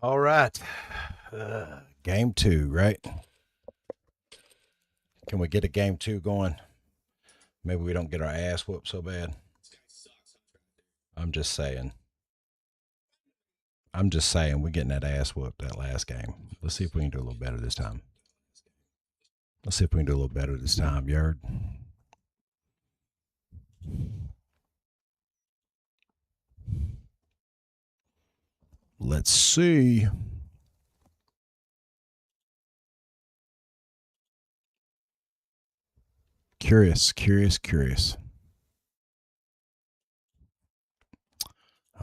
All right. Game two, right? Can we get a game two going? Maybe we don't get our ass whooped so bad. I'm just saying. We're getting that ass whooped that last game. Let's see if we can do a little better this time. Yard. Let's see. Curious.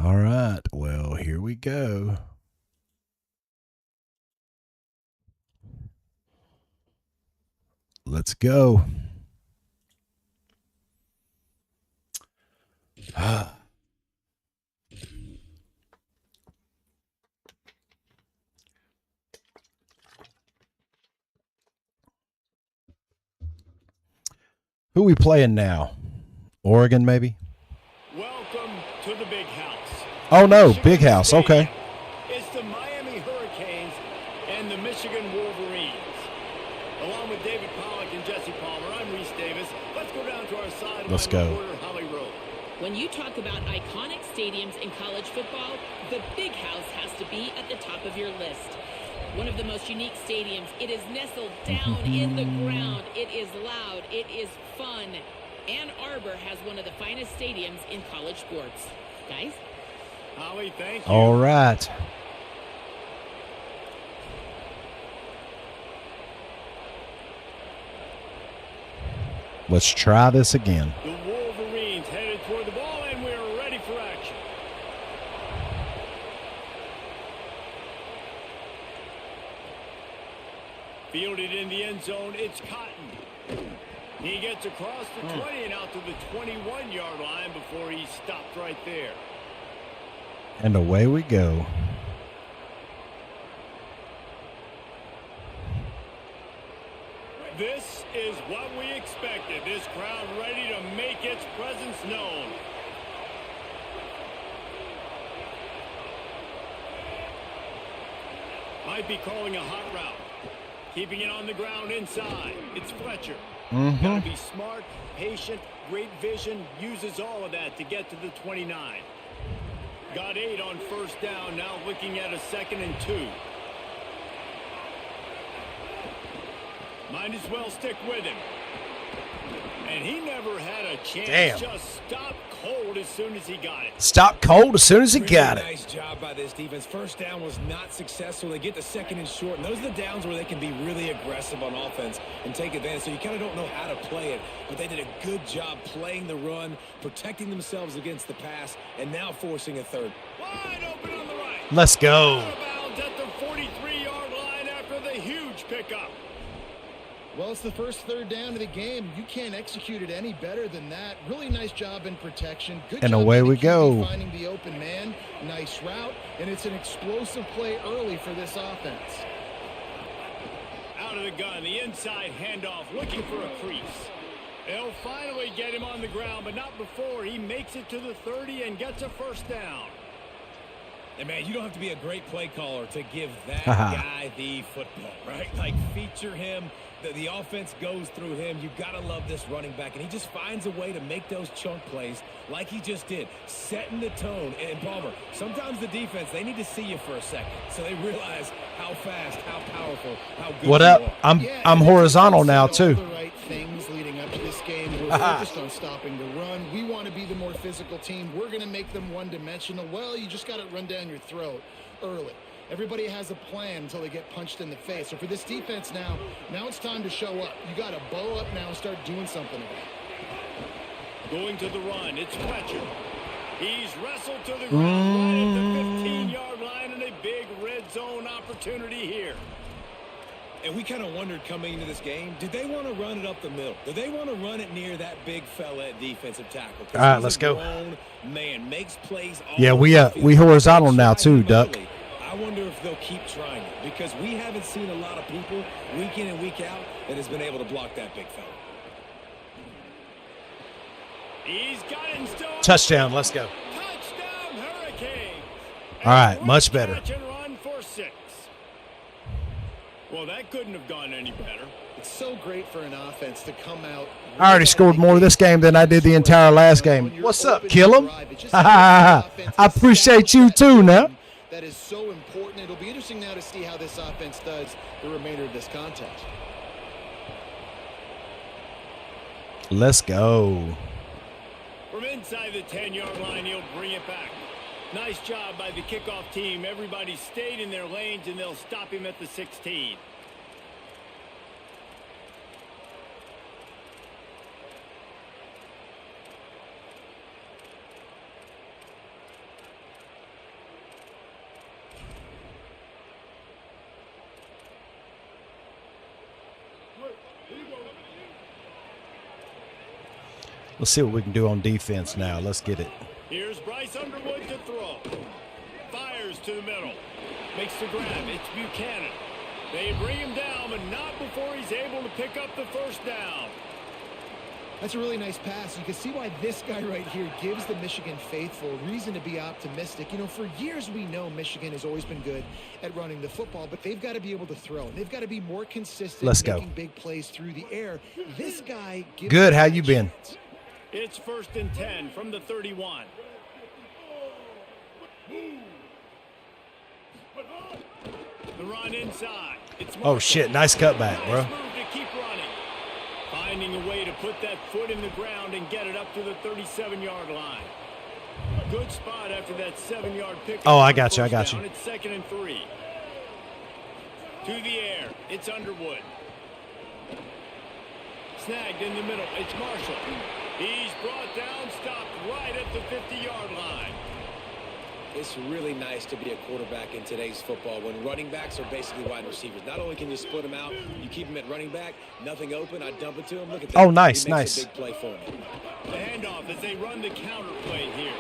All right. Well, here we go. Let's go. Who we playing now? Oregon, maybe? Welcome to the Big House. Oh, no. Michigan Big House. Stadium. Okay. It's the Miami Hurricanes and the Michigan Wolverines. Along with David Pollack and Jesse Palmer, I'm Reese Davis. Let's go down to our sideline Let's go. reporter, Holly Rowe. When you talk about iconic stadiums in college football, the Big House has to be at the top of your list. One of the most unique stadiums. It is nestled down in the ground. It is loud. It is fun. Ann Arbor has one of the finest stadiums in college sports. Guys? Holly, thank you. All right. Let's try this again. The Wolverines headed toward the ball, and we're ready for action. Fielded in the end zone, it's Cotton. He gets across the 20 and out to the 21-yard line before he stopped right there. And away we go. This is what we expected. This crowd ready to make its presence known. Might be calling a hot route. Keeping it on the ground inside. It's Fletcher. Gotta be smart, patient, great vision. Uses all of that to get to the 29. Got 8 on first down. Now looking at a 2nd and 2. Might as well stick with him. And he never had a chance. Damn. Just stopped cold as soon as he got it. Stop cold as soon as he got it. Nice job by this defense. First down was not successful. They get the 2nd and short, and those are the downs where they can be really aggressive on offense and take advantage. So you kind of don't know how to play it, but they did a good job playing the run, protecting themselves against the pass, and now forcing a third. Wide open on the right. Let's go. Out of bounds at the 43-yard line after the huge pickup. Well, it's the first third down of the game. You can't execute it any better than that. Really nice job in protection. Good And job away by the we QB go. finding the open man. Nice route, and it's an explosive play early for this offense. Out of the gun, the inside handoff, looking for a crease. They'll finally get him on the ground, but not before he makes it to the 30 and gets a first down. And, man, you don't have to be a great play caller to give that guy the football, right? Like, feature him. The offense goes through him. You've got to love this running back. And he just finds a way to make those chunk plays like he just did, setting the tone. And, Palmer, sometimes the defense, they need to see you for a second so they realize how fast, how powerful, how good What you up? are. I'm horizontal now, All too. the right things leading up to this game. We're focused on stopping the run. We want to be the more physical team. We're going to make them one-dimensional. Well, you just got to run down your throat early. Everybody has a plan until they get punched in the face. So for this defense now it's time to show up. You got to bow up now and start doing something about it. Going to the run, it's Fletcher. He's wrestled to the ground right at the 15-yard line, and a big red zone opportunity here. And we kind of wondered coming into this game, did they want to run it up the middle? Did they want to run it near that big fella at defensive tackle? All right, let's go. Man, makes plays all Yeah, over we the field. we horizontal They now tried too, it Duck. early. I wonder if they'll keep trying it because we haven't seen a lot of people week in and week out that has been able to block that big fella. He's got him still. Touchdown. Let's go. Touchdown, Hurricanes. All right, much better. Catch and run for Well, that couldn't have gone any better. It's so great for an offense to come out. I already scored more this game than I did the entire last game. What's up, kill him? I appreciate you too, now. That is so important. It'll be interesting now to see how this offense does the remainder of this contest. Let's go. From inside the 10-yard line, he'll bring it back. Nice job by the kickoff team. Everybody stayed in their lanes, and they'll stop him at the 16. Let's see what we can do on defense now. Let's get it. Here's Bryce Underwood to throw. Fires to the middle. Makes the grab. It's Buchanan. They bring him down, but not before he's able to pick up the first down. That's a really nice pass. You can see why this guy right here gives the Michigan faithful reason to be optimistic. You know, for years we know Michigan has always been good at running the football, but they've got to be able to throw. And they've got to be more consistent. Let's go. Making big plays through the air. This guy gives Good. How you been? It's 1st and 10 from the 31. The run inside. It's Oh, shit. Nice cutback, bro. Nice move to keep running. Finding a way to put that foot in the ground and get it up to the 37-yard line. Good spot after that 7-yard pick. Oh, I got you. I got you. It's 2nd and 3. To the air. It's Underwood. Snagged in the middle. It's Marshall. He's brought down, stopped right at the 50-yard line. It's really nice to be a quarterback in today's football when running backs are basically wide receivers. Not only can you split them out, you keep them at running back, nothing open, I dump it to him. Look at that. Oh, nice, He makes nice. a big play for me. The handoff as they run the counter play here.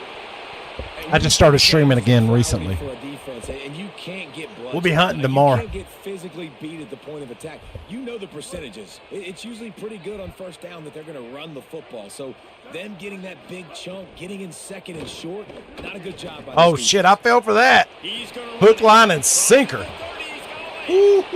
I just started streaming again recently. For a defense, and you can't get blood. We'll be hunting tomorrow. You can't get physically beat at the point of attack. You know the percentages. It's usually pretty good on first down that they're going to run the football. So them getting that big chunk, getting in second and short, not a good job by Oh, this shit. I fell for that. He's gonna Hook, line, and sinker. Slides,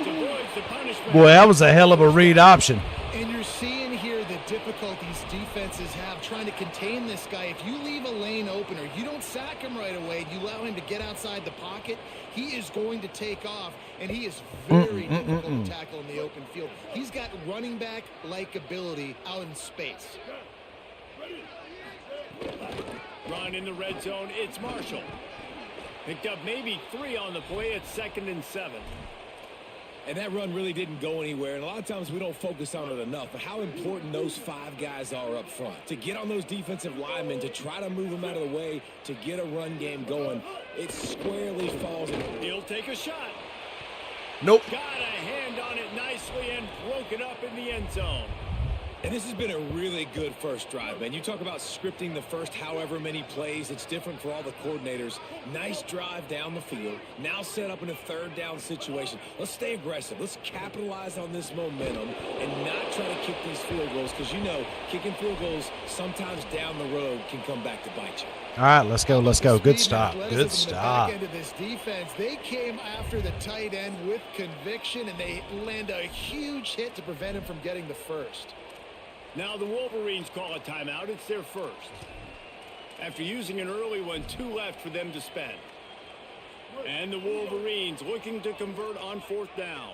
avoids the punishment. Boy, that was a hell of a read option. And you're seeing here the difficulties defenses have trying to contain this guy. If you leave a lane open or you don't sack him right away, you allow him to get outside the pocket, he is going to take off, and he is very difficult to tackle in the open field. He's got running back-like ability out in space. Run in the red zone. It's Marshall. Picked up maybe 3 on the play. It's 2nd and 7. And that run really didn't go anywhere. And a lot of times we don't focus on it enough. But how important those 5 guys are up front. To get on those defensive linemen, to try to move them out of the way, to get a run game going, it squarely falls in. He'll take a shot. Nope. Got a hand on it nicely and broke it up in the end zone. And this has been a really good first drive, man. You talk about scripting the first however many plays. It's different for all the coordinators. Nice drive down the field. Now set up in a 3rd down situation. Let's stay aggressive. Let's capitalize on this momentum and not try to kick these field goals because, you know, kicking field goals sometimes down the road can come back to bite you. All right, let's go. Let's go. Good Speed and stop. Good athleticism in the stop. back end of this defense, they came after the tight end with conviction, and they land a huge hit to prevent him from getting the first. Now the Wolverines call a timeout. It's their first. After using an early one, 2 left for them to spend. And the Wolverines looking to convert on 4th down.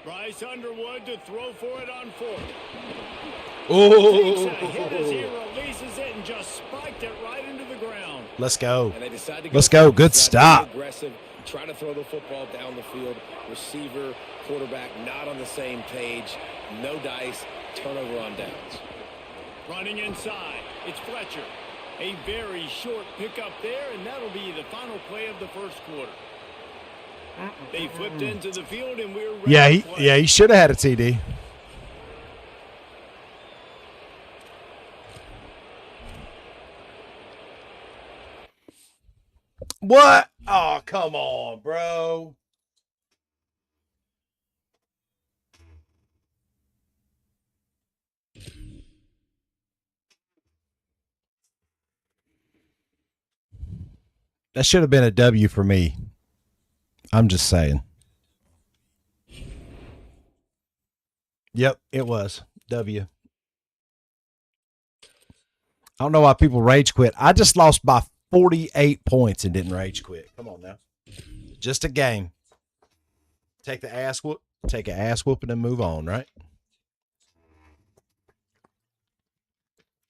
Bryce Underwood to throw for it on 4th. Takes a hit as he Oh, releases it and just spiked it right into the ground. let's go. And they decide to Let's go. Good decide to stop. be aggressive, try to throw the football down the field. Receiver, quarterback, not on the same page. No dice. Turnover on downs. Running inside, it's Fletcher. A very short pickup there, and that'll be the final play of the first quarter. They flipped into the field, and we're ready Yeah, to play. he should have had a TD. What? Oh, come on, bro. That should have been a W for me. I'm just saying. Yep, it was. W. I don't know why people rage quit. I just lost by 48 points and didn't rage quit. Come on now. Just a game. Take an ass whooping and move on, right?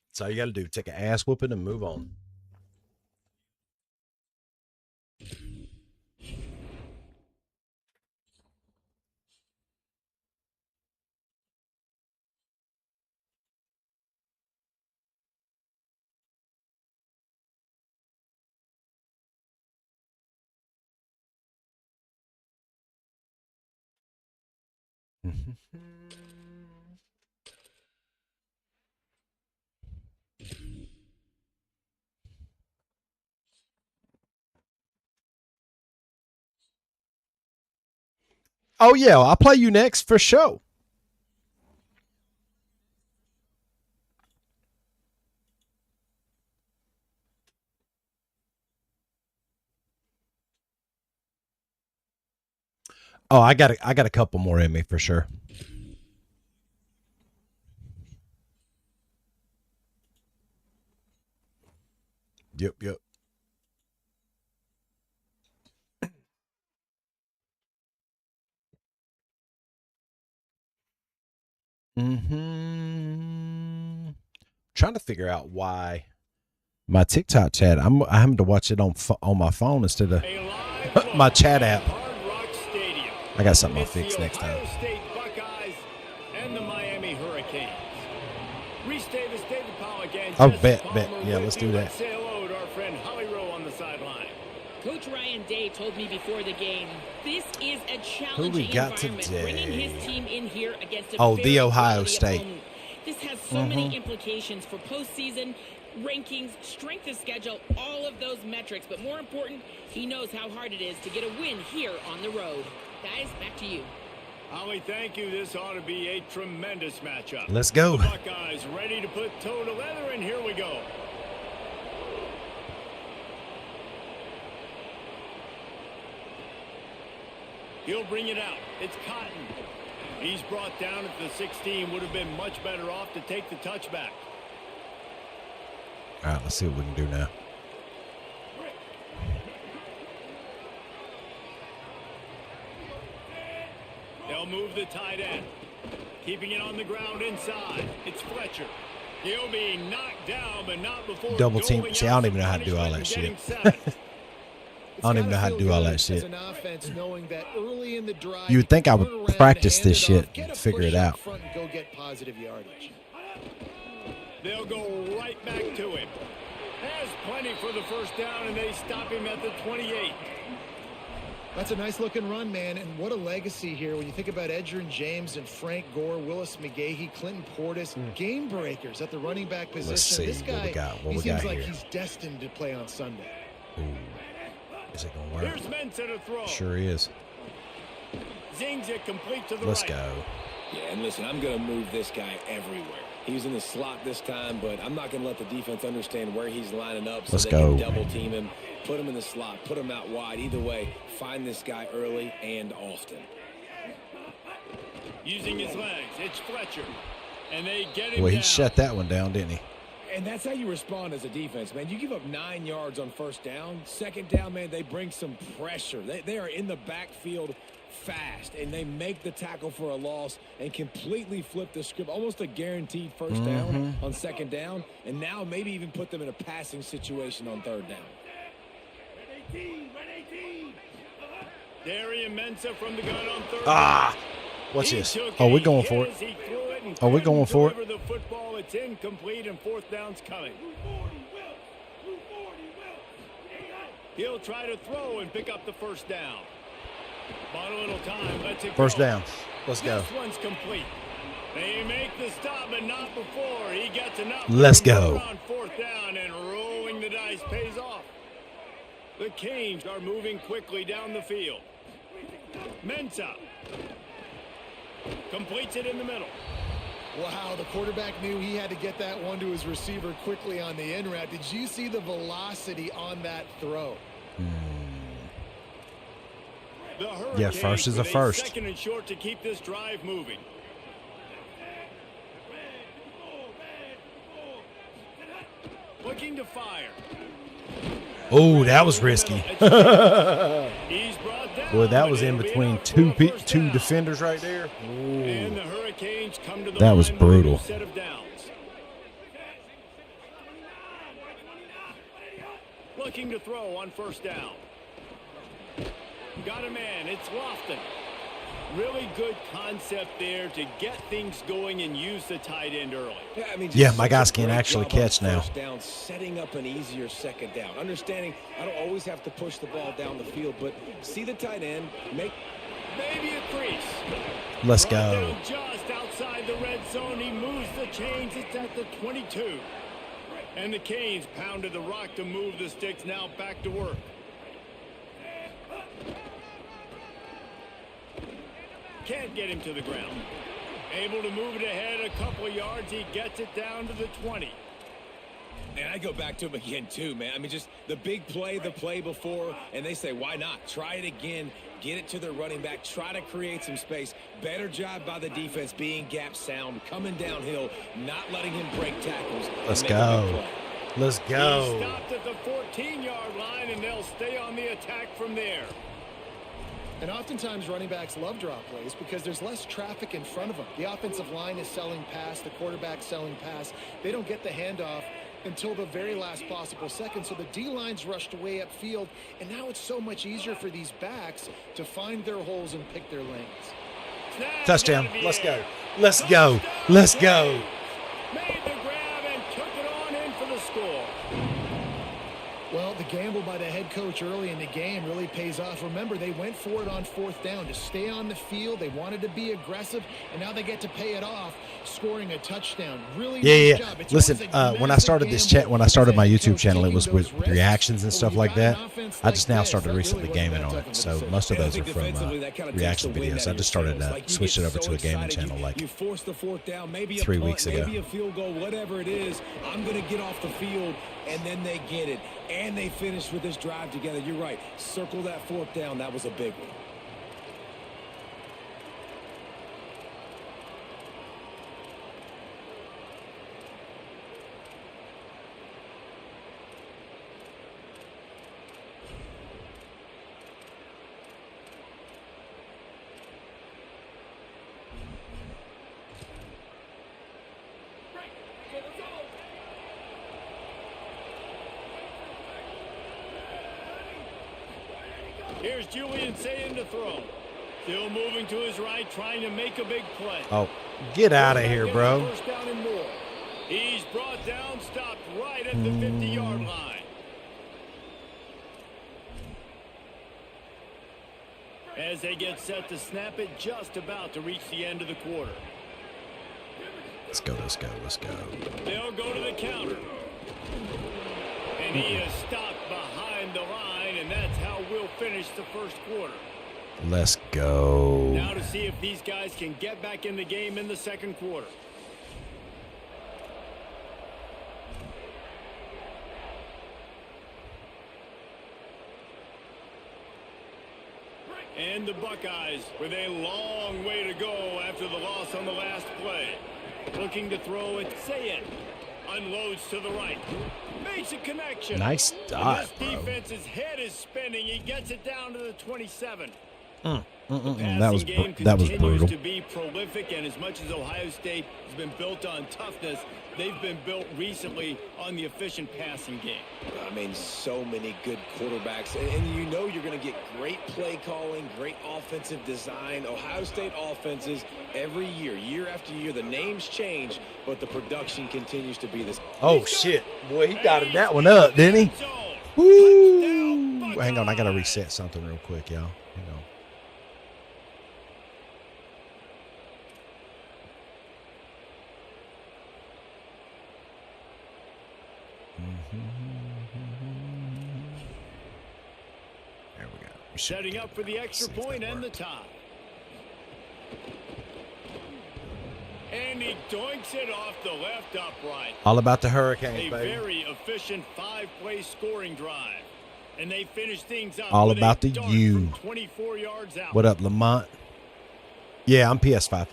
That's all you got to do. Take an ass whooping and move on. Oh, yeah. I'll play you next for sure. Oh, I got a couple more in me for sure. Yep. Trying to figure out why my TikTok chat. I'm having to watch it on my phone instead of my chat app. I got something I'll fix next time. State Buckeyes and the Miami Hurricanes. Reese Davis, David Pollack, and Oh, Jesse bet. Palmer Yeah, with let's you. do that. Let's say hello to our friend Holly Rowe on the sideline. Coach Ryan Day told me before the game, this is a challenging got environment. today? Bringing his team in here against a The very Ohio quality State. opponent. This has so many implications for postseason, rankings, strength of schedule, all of those metrics. But more important, he knows how hard it is to get a win here on the road. Guys, back to you. Holly, thank you. This ought to be a tremendous matchup. Let's go. The Buckeyes ready to put toe to leather, and here we go. He'll bring it out. It's Cotton. He's brought down at the 16. Would have been much better off to take the touchback. All right, let's see what we can do now. They'll move the tight end. Keeping it on the ground inside. It's Fletcher. He'll be knocked down, but not before Double team. doling See, I out don't even know how to do all punishment that and shit. getting seven. I don't even know how to do all that As shit. an offense, knowing that early in the drive, You would think I would turn around, practice hand this it off, shit get and a figure push it up out. front and go get positive yardage. They'll go right back to him. Has plenty for the first down, and they stop him at the 28. That's a nice looking run, man, and what a legacy here when you think about Edgerrin James and Frank Gore, Willis McGahee, Clinton Portis, game breakers at the running back position. Let's see this what guy, we got. What he we seems got like here. he's destined to play on Sunday. Ooh. Is it going to work? Here's Mensa to throw. Sure is. Zings it complete to the Let's right. go. Yeah, and listen, I'm going to move this guy everywhere. He's in the slot this time, but I'm not going to let the defense understand where he's lining up so Let's they go. can double team him, put him in the slot, put him out wide. Either way, find this guy early and often. Using his legs, it's Fletcher. And they get him Well, he down. shut that one down, didn't he? And that's how you respond as a defense, man. You give up 9 yards on first down. Second down, man, they bring some pressure. They are in the backfield fast, and they make the tackle for a loss and completely flip the script. Almost a guaranteed first down on second down, and now maybe even put them in a passing situation on third down. Darian Mensa from the gun on third. Ah! What's He this? took Oh, it. we're going He for hit it. as he threw it and Oh, we're going couldn't for it. deliver the football. It's incomplete, and fourth down's coming. He'll try to throw and pick up the first down. Bought a little time. Let's it First go. down. Let's go. This one's complete. They make the stop, but not before. He gets enough. Let's to go. convert on fourth down, and rolling the dice pays off. The Canes are moving quickly down the field. Mensa completes it in the middle. Wow, the quarterback knew he had to get that one to his receiver quickly on the in route. Did you see the velocity on that throw? The Yeah, first is a Hurricanes with first. Second and short to keep this drive moving. Looking to fire. Oh, that was risky. He's brought down, Boy, that but was in it'll be between enough for a first two down. defenders right there. And Ooh. the Hurricanes come to the That was line with a new brutal. set of downs. Looking to throw on first down. Got a man. It's Lofton. Really good concept there to get things going and use the tight end early. Yeah, I mean, Yeah, just my such a guys can great actually job on catch now. first down, setting up an easier second down. Understanding I don't always have to push the ball down the field, but see the tight end, make Maybe a crease. Let's Brought go. down just outside the red zone. He moves the chains. It's at the 22. And the Canes pounded the rock to move the sticks. Now back to work. Can't get him to the ground. Able to move it ahead a couple of yards. He gets it down to the 20. And I go back to him again, too, man. I mean, just the big play, the play before, and they say, why not? Try it again. Get it to their running back. Try to create some space. Better job by the defense being gap sound, coming downhill, not letting him break tackles. and Let's make a big go. play. Let's He go. stopped at the 14-yard line, and they'll stay on the attack from there. And oftentimes running backs love drop plays because there's less traffic in front of them. The offensive line is selling pass, the quarterback's selling pass. They don't get the handoff until the very last possible second. So the D-line's rushed away upfield, and now it's so much easier for these backs to find their holes and pick their lanes. Snagged Touchdown. out of the Let's air. go. Let's go. Let's go. Made the grab and took it on in for the score. Well, the gamble by the head coach early in the game really pays off. Remember, they went for it on fourth down to stay on the field. They wanted to be aggressive, and now they get to pay it off, scoring a touchdown. Really nice job. It's Listen, always a when I massive started this gamble chat, when I started my as a YouTube coach channel, it taking was with those risks. reactions and But stuff when like you got that. an offense I just like now this, started that recently really wasn't gaming that on tough it. of a So decision. most of And I those are think from defensively, that kinda takes reaction the wind videos. out I of just your started sails. Like, you switched get it over so to a gaming excited, channel like you force the fourth down, maybe a 3 punt, weeks ago. maybe a field goal, whatever it is. I'm going to get off the field, and then they get it, and they finish with this drive together. You're right. Circle that fourth down. That was a big one. Here's Julian saying to throw. Still moving to his right, trying to make a big play. Oh, get out of here, bro. First down and more. He's brought down, stopped right at the 50-yard line. As they get set to snap it, just about to reach the end of the quarter. Let's go. Let's go. Let's go. They'll go to the counter. And he is stopped behind the line, and that's how we'll finish the first quarter. Let's go. Now to see if these guys can get back in the game in the second quarter. And the Buckeyes with a long way to go after the loss on the last play. Looking to throw it. Say it. Unloads to the right. Makes a connection. Nice And dive, this bro. defense's head is spinning. He gets it down to the 27. That was Passing game that was continues brutal. to be prolific, and as much as Ohio State has been built on toughness, they've been built recently on the efficient passing game. I mean, so many good quarterbacks. And you know you're going to get great play calling, great offensive design. Ohio State offenses every year, year after year, the names change, but the production continues to be this. Oh shit, boy, he got that one up, didn't he? Woo! Hang on, I gotta reset something real quick, y'all. Hang on. There we go. We should Setting be up good for the now. extra See if that point and the worked. tie. And he doinks it off the left upright. All about the A Hurricanes, baby. very efficient 5-play scoring drive. And they finish things up All with about a the dart U. from 24 yards out. What up, Lamont? Yeah, I'm PS5.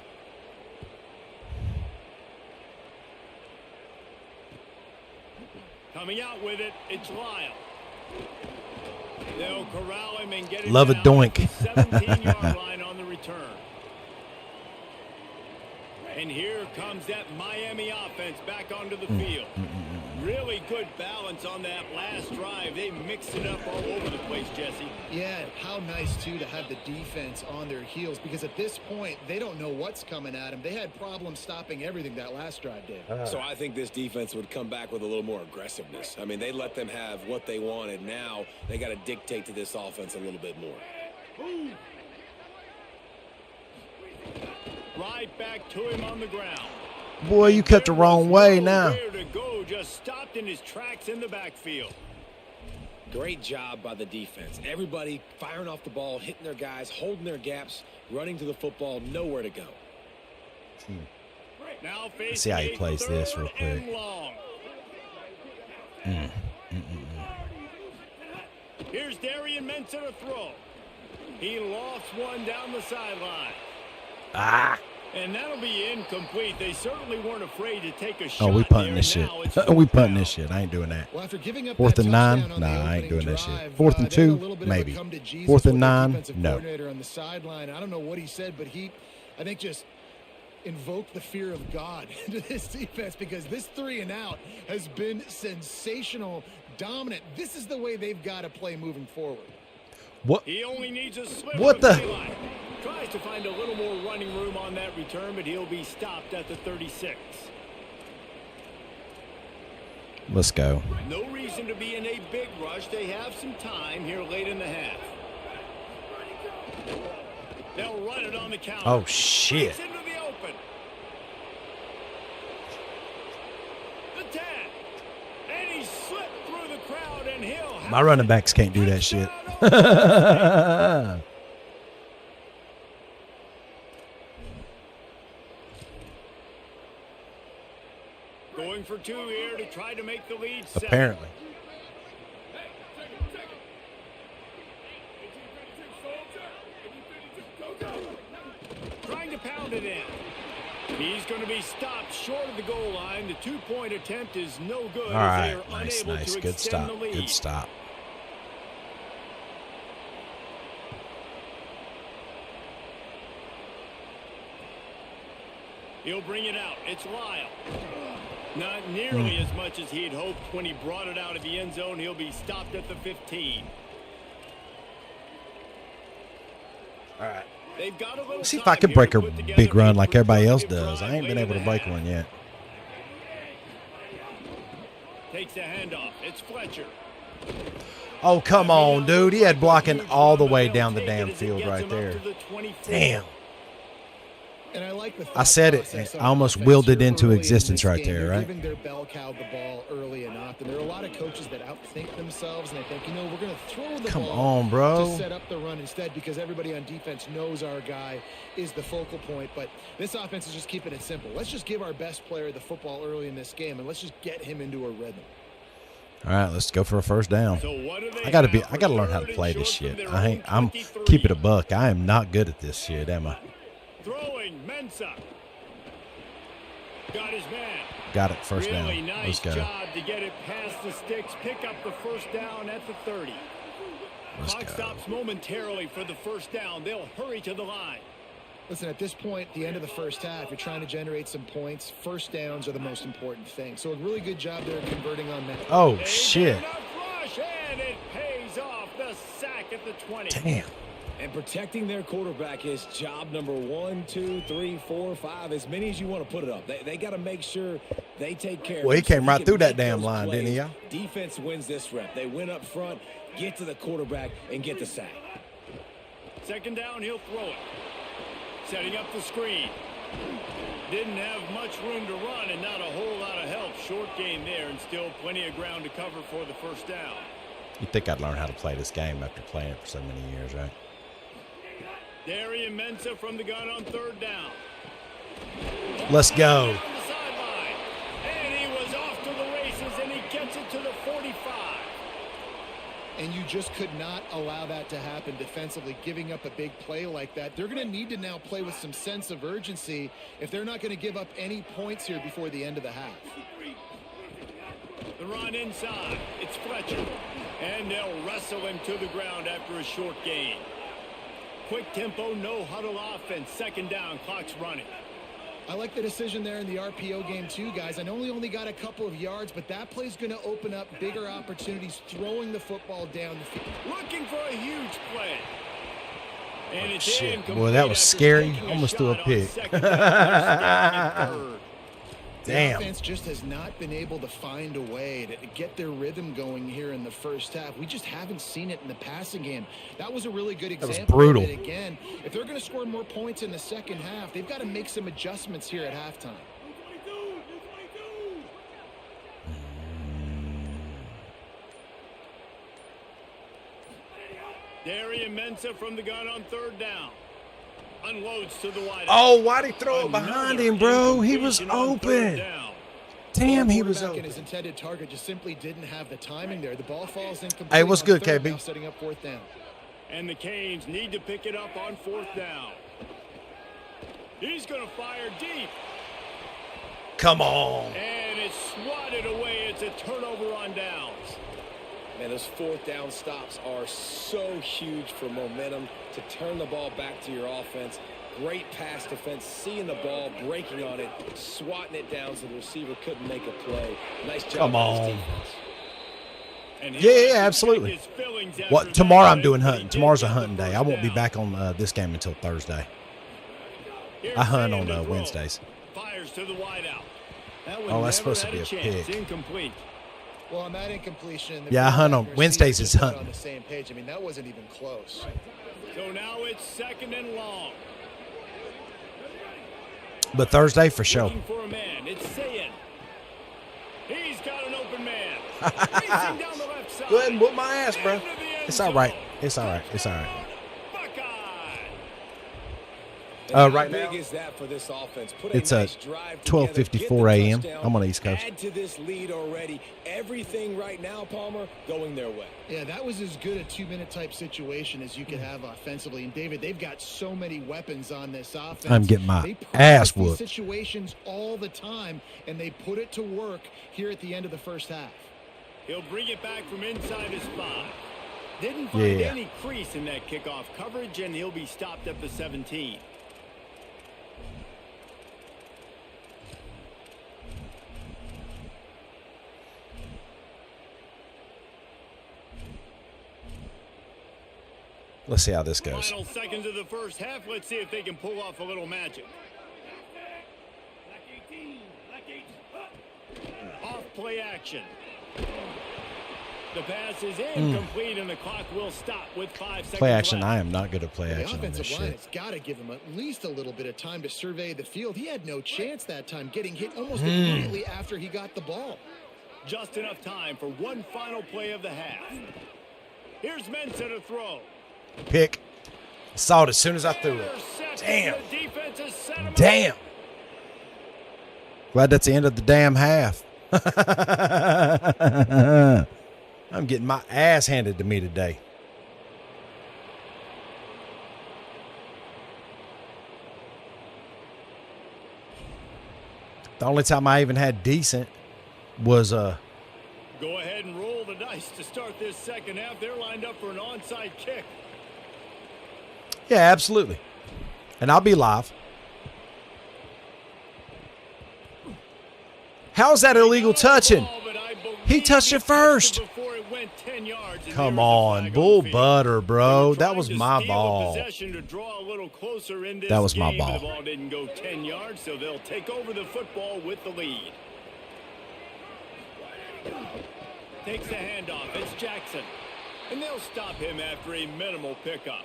Coming out with it, it's Lyle. They'll corral him and get it Love a down doink. at the 17-yard line on the return. And here comes that Miami offense back onto the field. Really good balance on that last drive. They mixed it up all over the place, Jesse. Yeah, how nice, too, to have the defense on their heels, because at this point, they don't know what's coming at them. They had problems stopping everything that last drive did. So I think this defense would come back with a little more aggressiveness. I mean, they let them have what they wanted. Now they got to dictate to this offense a little bit more. Right back to him on the ground. Boy, you cut the wrong way now. Nowhere to go, just stopped in his tracks in the backfield. Great job by the defense. Everybody firing off the ball, hitting their guys, holding their gaps, running to the football, nowhere to go. Now Let's see how he plays this real quick. Here's Darian Mensah to throw. He lofts one down the sideline. And that'll be incomplete. They certainly weren't afraid to take a shot. Oh, we punting there. this shit. Now it's We punting down. this shit. I ain't doing that. Well, after giving up 4th that and 9? touchdown on Nah, the I ain't opening doing that shit. drive, 4th and they had a 2? little bit of a Maybe. come to Jesus 4th and with their 9? defensive No. coordinator on the sideline. I don't know what he said, but he, I think, just invoked the fear of God into this defense, because this 3 and out has been sensational, dominant. This is the way they've got to play moving forward. What? He only needs a slip. What of the- daylight. Tries to find a little more running room on that return, but he'll be stopped at the 36. Let's go. No reason to be in a big rush. They have some time here late in the half. They'll run it on the counter. Oh, shit. Breaks into the open. The 10. And he slipped through the crowd, and he'll have My running backs can't do that shit. Going for 2 here to try to make the lead 7. Apparently. Trying to pound it in. He's going to be stopped short of the goal line. The 2-point attempt is no good. All right. As they are Nice, unable nice. to Good extend stop. the lead. Good stop. He'll bring it out. It's Lyle. Not nearly as much as he'd hoped when he brought it out of the end zone. He'll be stopped at the 15. All right. They've got a little See if time I can here break to a put together big run a like everybody else productive does. I drive ain't been late able to in the break half. one yet. Takes the handoff. It's Fletcher. Oh, come on, dude. He had blocking all the way down the damn field right there. Damn. And I like the I said it. process I on almost offense willed it here into early in existence this right game. there, They're right? Giving their bell cow the ball early enough, and there are a lot of coaches that outthink themselves, and they think, we're going to throw the Come ball on, bro. to set up the run instead, because everybody on defense knows our guy is the focal point. But this offense is just keeping it simple. Let's just give our best player the football early in this game, and let's just get him into a rhythm. All right, let's go for a first down. So what do they I gotta have learn for how to third play and this short shit. from their I'm own 23? keep it a buck. I am not good at this shit, am I? Throwing Mensah. Got his man. Got it. First Really down. nice Let's go. job to get it past the sticks. Pick up the first down at the 30. Let's Clock go. stops momentarily for the first down. They'll hurry to the line. Listen, at this point, the end of the first half, you're trying to generate some points. First downs are the most important thing. So a really good job there converting on that. Oh, They shit. get enough rush, and it pays off. The sack at the 20. Damn. And protecting their quarterback is job number 1, 2, 3, 4, 5, as many as you want to put it up. They got to make sure they take care Well, of he it so came right can through that make damn those line, didn't he, plays. y'all? Defense wins this rep. They win up front, get to the quarterback, and get the sack. Second down, he'll throw it. Setting up the screen. Didn't have much room to run and not a whole lot of help. Short game there and still plenty of ground to cover for the first down. You'd think I'd learn how to play this game after playing it for so many years, right? Darian Mensah from the gun on third down. Let's go. Down the sideline. And he was off to the races, and he gets it to the 45. And you just could not allow that to happen defensively, giving up a big play like that. They're going to need to now play with some sense of urgency if they're not going to give up any points here before the end of the half. The run inside. It's Fletcher. And they'll wrestle him to the ground after a short gain. Quick tempo, no huddle offense. Second down, clock's running. I like the decision there in the RPO game too, guys. I know he only got a couple of yards, but that play's going to open up bigger opportunities throwing the football down the field. Looking for a huge play. And it's Shit, incomplete boy, that was after scary. taking Almost threw a shot on pick. second down. Third and third. The Damn. offense just has not been able to find a way to get their rhythm going here in the first half. We just haven't seen it in the passing game. That was a really good example. was brutal. of it again, if they're going to score more points in the second half, they've got to make some adjustments here at halftime. Darian Mensah from the gun on third down. Unloads to the wide. Oh, why'd he throw it behind him, bro? He was open. Damn, he was Quarterback open. and his intended target just simply didn't have the timing there. The ball falls incomplete. Hey, what's on good, third, KB? now setting up fourth down. And the Canes need to pick it up on fourth down. He's going to fire deep. Come on. And it's swatted away. It's a turnover on downs. Man, those fourth down stops are so huge for momentum to turn the ball back to your offense. Great pass defense, seeing the ball, breaking on it, swatting it down so the receiver couldn't make a play. Nice job. Come by his on. defense. And Yeah, absolutely. his fillings after What? that Tomorrow I'm play, doing but he hunting. did Tomorrow's a get the hunting day. first I won't be down. back on this game until Thursday. Here's I hunt Sam on to throw. Wednesdays. Fires to the wideout. That one Oh, that's never supposed to had be a chance. pick. Incomplete. Well, on that incompletion, the Yeah, I hunt on quarterback and Wednesdays receiver is just weren't hunting. on the same page. I mean, that wasn't even close. So now it's second and long. But Thursday for sure. Looking for a man. It's Sayin. He's got an open man. Racing down the left side. Go ahead and whoop my ass, bro. Into the end It's all right. zone. It's all right. It's all right. Buckeye. And how Right big now, is that for this offense? Put it's nice drive together, 12:54 get the a.m. touchdown, I'm on the East Coast. Add to this lead already. Everything right now, Palmer, going their way. Yeah, that was as good a 2-minute type situation as you could have offensively. And David, they've got so many weapons on this offense. I'm getting my They practice ass these whooped. situations all the time, and they put it to work here at the end of the first half. He'll bring it back from inside his 5. Didn't find Yeah. any crease in that kickoff coverage, and he'll be stopped at the 17. Let's see how this goes. Final seconds of the first half. Let's see if they can pull off a little magic. Off play action. The pass is incomplete, and the clock will stop with 5 seconds Play action. left. I am not good at play The action on this offensive line shit. has got to give him at least a little bit of time to survey the field. He had no chance that time, getting hit almost immediately after he got the ball. Just enough time for one final play of the half. Here's Mensah to throw. Pick. Saw it as soon as I threw it. Intercepted. Damn. The defense has set him up. Damn. Glad that's the end of the damn half. I'm getting my ass handed to me today. The only time I even had decent was Go ahead and roll the dice to start this second half. They're lined up for an onside kick. yeah, absolutely. And I'll be live. How's that illegal touching? He touched it first. Before it went 10 yards, and Come there was a on, flag bull the field. butter, They bro. were That trying was to my steal a ball. possession to draw a little closer in this That was my game, ball. but the ball didn't go 10 yards, so they'll take over the football with the lead. Takes the handoff. It's Jackson. And they'll stop him after a minimal pickup.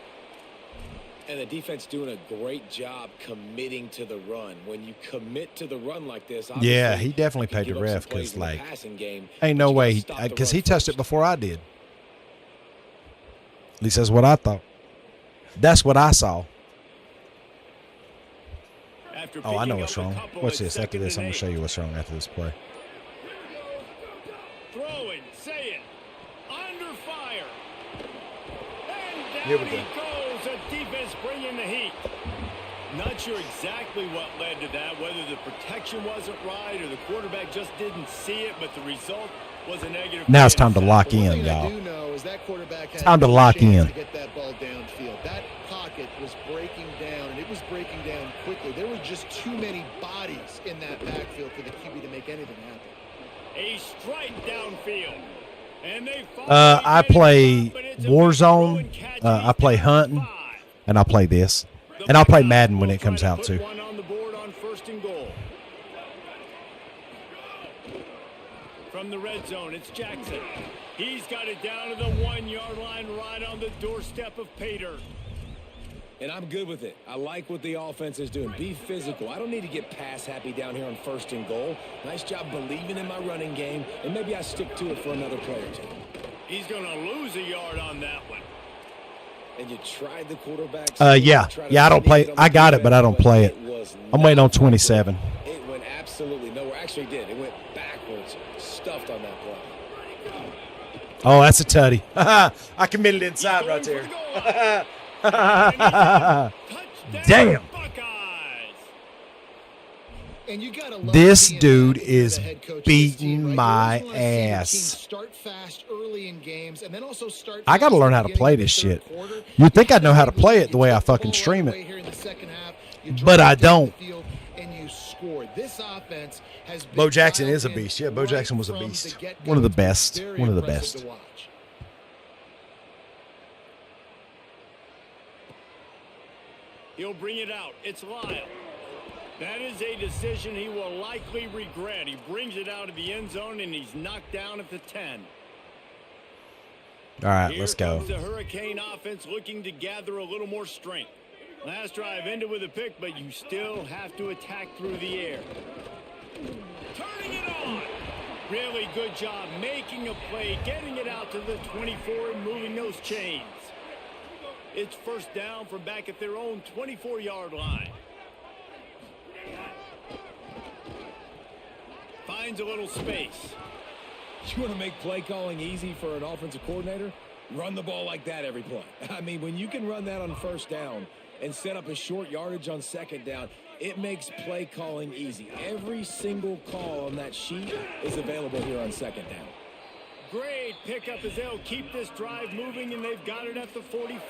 And the defense doing a great job committing to the run. When you commit to the run like this, obviously, Yeah, he definitely you can paid the give up some ref plays because, in the like, passing game, ain't but no you way, gotta stop the because run he touched it first. before I did. At least that's what I thought. That's what I saw. After Oh, I know picking what's up a wrong. couple, Watch it's this. After second this, I'm and going to show 8. you what's wrong after this play. Throwing, say it. Under fire. And Here down we he go. goes. The defense bringing the heat. Not sure exactly what led to that, whether the protection wasn't right or the quarterback just didn't see it, but the result was a negative. Now it's time to interception. lock One in, thing I y'all. do know is that quarterback had Time to no lock chance in. to get that ball downfield. That pocket was breaking down, and it was breaking down quickly. There were just too many bodies in that backfield for the QB to make anything happen. A strike downfield. And they I play Warzone. I play hunting, and I play this, and I'll play Madden when it comes out too. One on the board on 1st and goal. From the red zone, it's Jackson. He's got it down to the 1-yard line, right on the doorstep of Pater. And I'm good with it. I like what the offense is doing. Be physical. I don't need to get pass happy down here on 1st and goal. Nice job believing in my running game, and maybe I stick to it for another play or two. He's going to lose a yard on that one. And you tried the quarterback. Yeah. I don't play. I got it, but I don't play it. I'm waiting on 27. It went absolutely nowhere. Actually, it did. It went backwards, stuffed on that play. Oh, that's a tutty. I committed inside right there. Damn. Buckeyes. And you gotta love This being dude happy is for the head coach of this beating team, right? my You always wanna see your team ass. Start fast early in games, and then also start I gotta fast learn at how the to play beginning this of the shit. third quarter. You'd think I'd know how to play You it the way I take the fucking ball stream away it. here in the second half, you But drive I down the don't. field, and you score. This offense has been Bo Jackson is a dialed in beast. Yeah, Bo Jackson was a right beast. from the get-go. One of the It's been best. very One of the impressive best. to watch. He'll bring it out. It's Lyle. That is a decision he will likely regret. He brings it out of the end zone, and he's knocked down at the 10. All right, Here let's go. comes the Hurricane offense looking to gather a little more strength. Last drive ended with a pick, but you still have to attack through the air. Turning it on. Really good job making a play, getting it out to the 24 and moving those chains. It's 1st down from back at their own 24-yard line. Finds a little space. You want to make play calling easy for an offensive coordinator? Run the ball like that every play. I mean, when you can run that on 1st down and set up a short yardage on 2nd down, it makes play calling easy. Every single call on that sheet is available here on 2nd down. Great pickup as they'll keep this drive moving, and they've got it at the 45.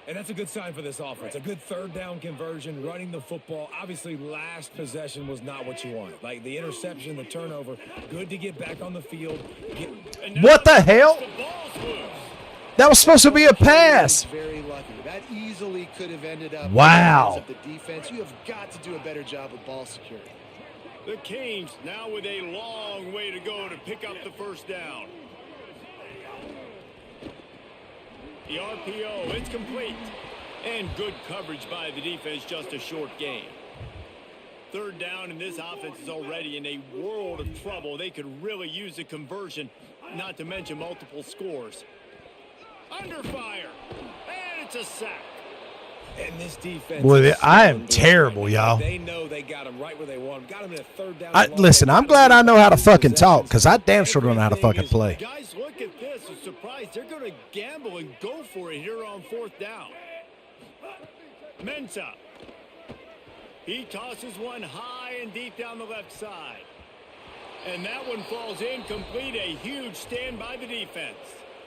And that's a good sign for this offense. A good 3rd down conversion, running the football. Obviously, last possession was not what you wanted. Like the interception, the turnover. Good to get back on the field. What the hell? The ball's loose. That was supposed to be a pass. Very lucky. That easily could have ended up. Wow. Of the defense, you have got to do a better job with ball security. The Canes now with a long way to go to pick up the 1st down. The RPO, it's complete. And good coverage by the defense, just a short gain. 3rd down, and this offense is already in a world of trouble. They could really use a conversion, not to mention multiple scores. Under fire, and it's a sack. And this defense. Boy, is I am so terrible, good. y'all. They know they got him right where they want him. Got him in a 3rd down. and long. Listen, They I'm got glad him I know how to in fucking talk, possessions. because I damn sure don't know how to Everything fucking is- play. Guys, look at this. A surprise. They're going to gamble and go for it here on 4th down. Mensah. He tosses one high and deep down the left side. And that one falls incomplete. A huge stand by the defense.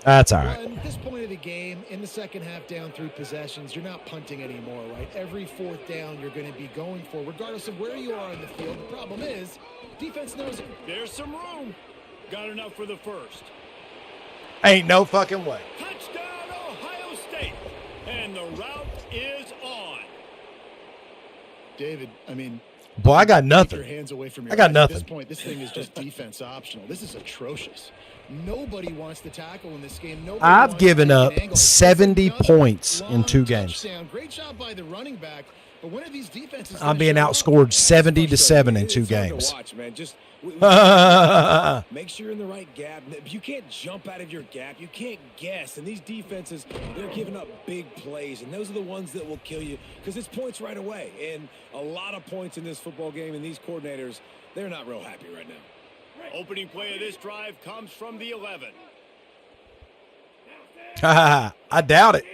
That's all right. Well, at this point of the game, in the second half, down 3 possessions, you're not punting anymore, right? Every 4th down you're going to be going for, regardless of where you are on the field. The problem is, defense knows it. There's some room. Got enough for the 1st. Ain't no fucking way. Touchdown, Ohio State. And the route is on. David, I mean, Boy, I got take your nothing. hands away from your I got eyes. At this nothing. point, this thing is just defense optional. This is atrocious. Nobody wants to tackle in this game. Nobody I've wants to given take an up angle. 70 Another points in long 2 games. touchdown. Great job by the running back. But when are these defenses I'm gonna being show up? outscored 70-7 in It's 2 hard to games. watch, man. Just make sure you're in the right gap. You can't jump out of your gap. You can't guess. And these defenses, they're giving up big plays, and those are the ones that will kill you because it's points right away. And a lot of points in this football game, and these coordinators, they're not real happy right now. Opening play of this drive comes from the 11. I doubt it.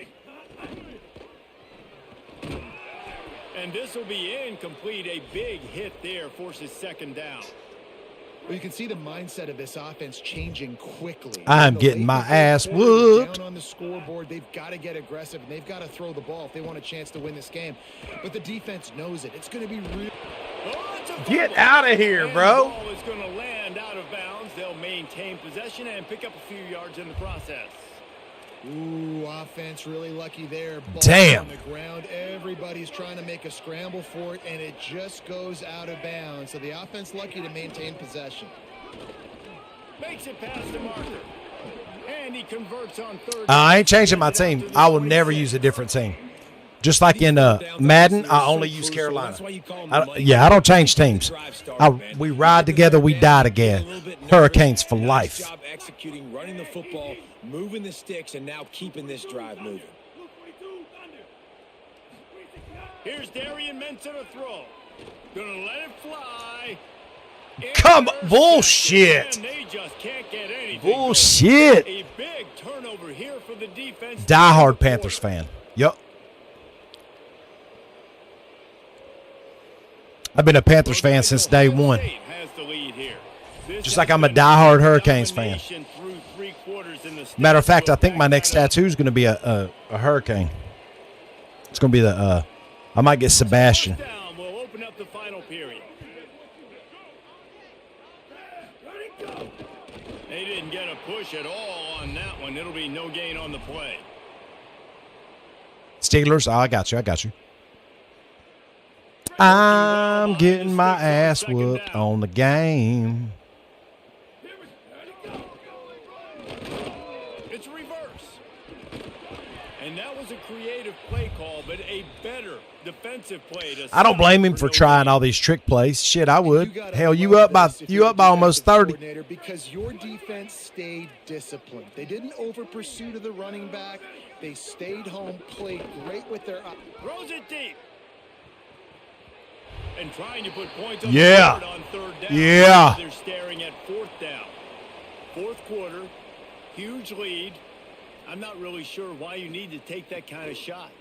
And this will be incomplete. A big hit there forces second down. Well, you can see the mindset of this offense changing quickly. I'm getting my ass whooped. Down on the scoreboard, they've got to get aggressive, and they've got to throw the ball if they want a chance to win this game. But the defense knows it. It's going to be real. Get out of here, And bro. The ball is going to land out of bounds. They'll maintain possession and pick up a few yards in the process. Ooh, offense really lucky there. Ball Damn. on the ground. Everybody's trying to make a scramble for it, and it just goes out of bounds. So the offense lucky to maintain possession. Makes it past the marker. And he converts on third. I ain't changing my team. I will never use a different team. Just like in Madden, I only use Carolina. I don't change teams. We ride together, we die together. Hurricanes for life. Job executing, running the football, moving the sticks, and now keeping this drive moving. Here's Darian Mensa to throw. Gonna let it fly. Come on, bullshit. And they just can't get anything Bullshit. going. A big turnover here for the defense. Diehard Panthers fan. Yep. I've been a Panthers fan since day one. Has the lead here. Just like I'm a diehard Hurricanes fan. Matter of fact, I think my next tattoo is going to be a hurricane. It's going to be I might get Sebastian. We'll open up the final period. They didn't get a push at all on that one. It'll be no gain on the play. Steelers, I got you. I'm getting my ass whooped on the game. It's a reverse. And that was a creative play call, but a better defensive play. I don't blame him for trying all these trick plays. Shit, I would. Hell, you up by almost 30. Because your defense stayed disciplined. They didn't over pursue to the running back. They stayed home, played great with their throws it deep. And trying to put points on Yeah. the board on third down. Yeah. They're staring at fourth down. Fourth quarter, huge lead. I'm not really sure why you need to take that kind of shot.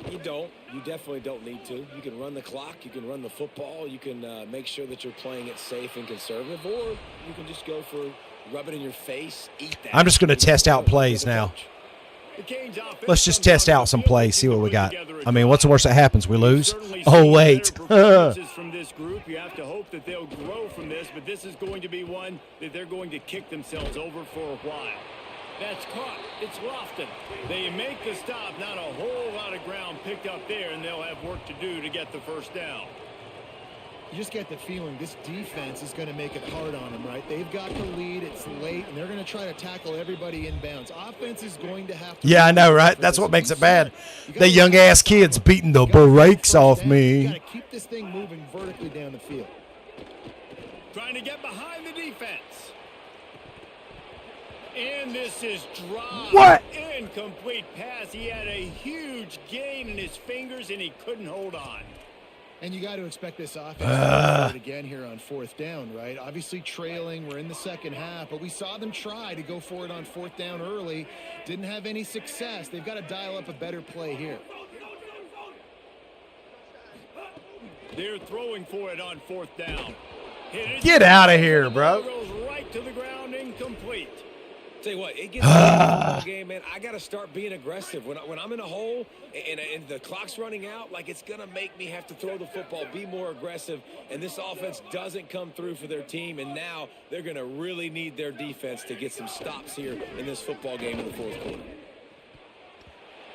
You don't. You definitely don't need to. You can run the clock. You can run the football. You can make sure that you're playing it safe and conservative, or you can just go for rub it in your face, eat that. I'm just going to test out plays now. Let's just test out some plays, see what we got. I mean, what's the worst that happens? We lose? Oh, wait. From this group, you have to hope that they'll grow from this, but this is going to be one that they're going to kick themselves over for a while. That's caught. It's Lofton. They make the stop. Not a whole lot of ground picked up there, and they'll have work to do to get the first down. You just get the feeling this defense is going to make it hard on them, right? They've got the lead. It's late, and they're going to try to tackle everybody inbounds. Offense is going to have to. Yeah, I know, right? That's what makes it bad. The young-ass kids beating the brakes off You me. got to keep this thing moving vertically down the field. Trying to get behind the defense. And this is dropped. What? Incomplete pass. He had a huge gain in his fingers, and he couldn't hold on. And you got to expect this offense to go for it again here on fourth down, right? Obviously trailing. We're in the second half, but we saw them try to go for it on fourth down early. Didn't have any success. They've got to dial up a better play here. They're throwing for it on fourth down. Get out of here, bro. Goes right to the ground, incomplete. Tell you what, it gets in the game, man. I got to start being aggressive. When I'm in a hole and the clock's running out, like it's going to make me have to throw the football, be more aggressive, and this offense doesn't come through for their team, and now they're going to really need their defense to get some stops here in this football game in the fourth quarter.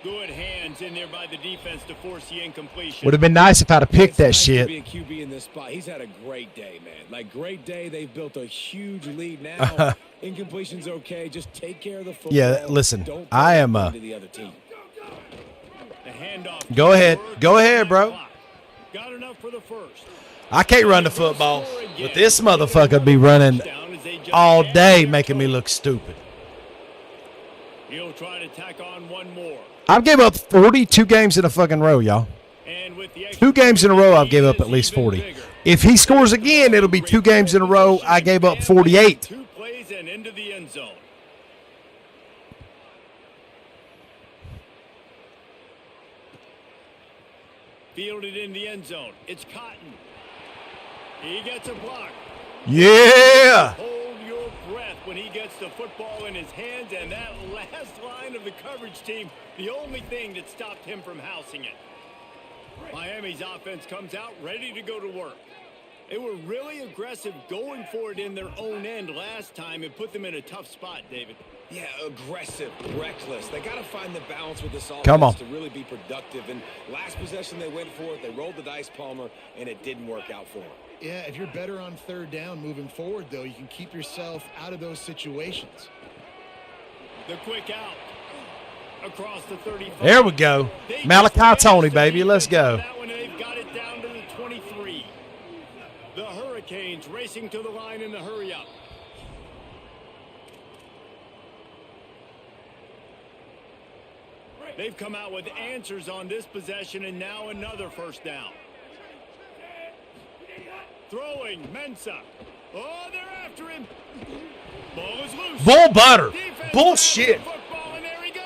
Good hands in there by the defense to force the incompletion. Would have been nice if I'd have picked that It's nice to shit. be a QB in this spot. He's had a great day, man. Like, great day. They've built a huge lead now. Incompletion's okay. Just take care of the football. Yeah, listen, Don't I am to the other team. The handoff. Go ahead. Go ahead, bro. Got enough for the first. I can't run the football, but this motherfucker be running all day making me look stupid. He'll try to tack on one more. I've gave up 42 games in a fucking row, y'all. And with the 2 games in a row, I've gave up at least 40. If he scores again, it'll be 2 games in a row. I gave up 48. 2 plays and into the end zone. Fielded in the end zone. It's Cotton. He gets a block. Yeah. Hold your breath when he gets the football in his hands, and that last line of the coverage team, the only thing that stopped him from housing it. Miami's offense comes out ready to go to work. They were really aggressive going for it in their own end last time. It put them in a tough spot, David. Yeah, aggressive, reckless. They got to find the balance with this Come on. offense to really be productive. And last possession they went for it. They rolled the dice, Palmer, and it didn't work out for them. Yeah, if you're better on 3rd down moving forward, though, you can keep yourself out of those situations. The quick out. Across the 35. There we go. Malachi Tony, baby. Let's go. That one, they've got it down to the 23. The Hurricanes racing to the line in the hurry up. They've come out with answers on this possession, and now another 1st down. Throwing, Mensah. Oh, they're after him. Ball is loose. Bull butter. Defense Bullshit. has the football, and there he goes.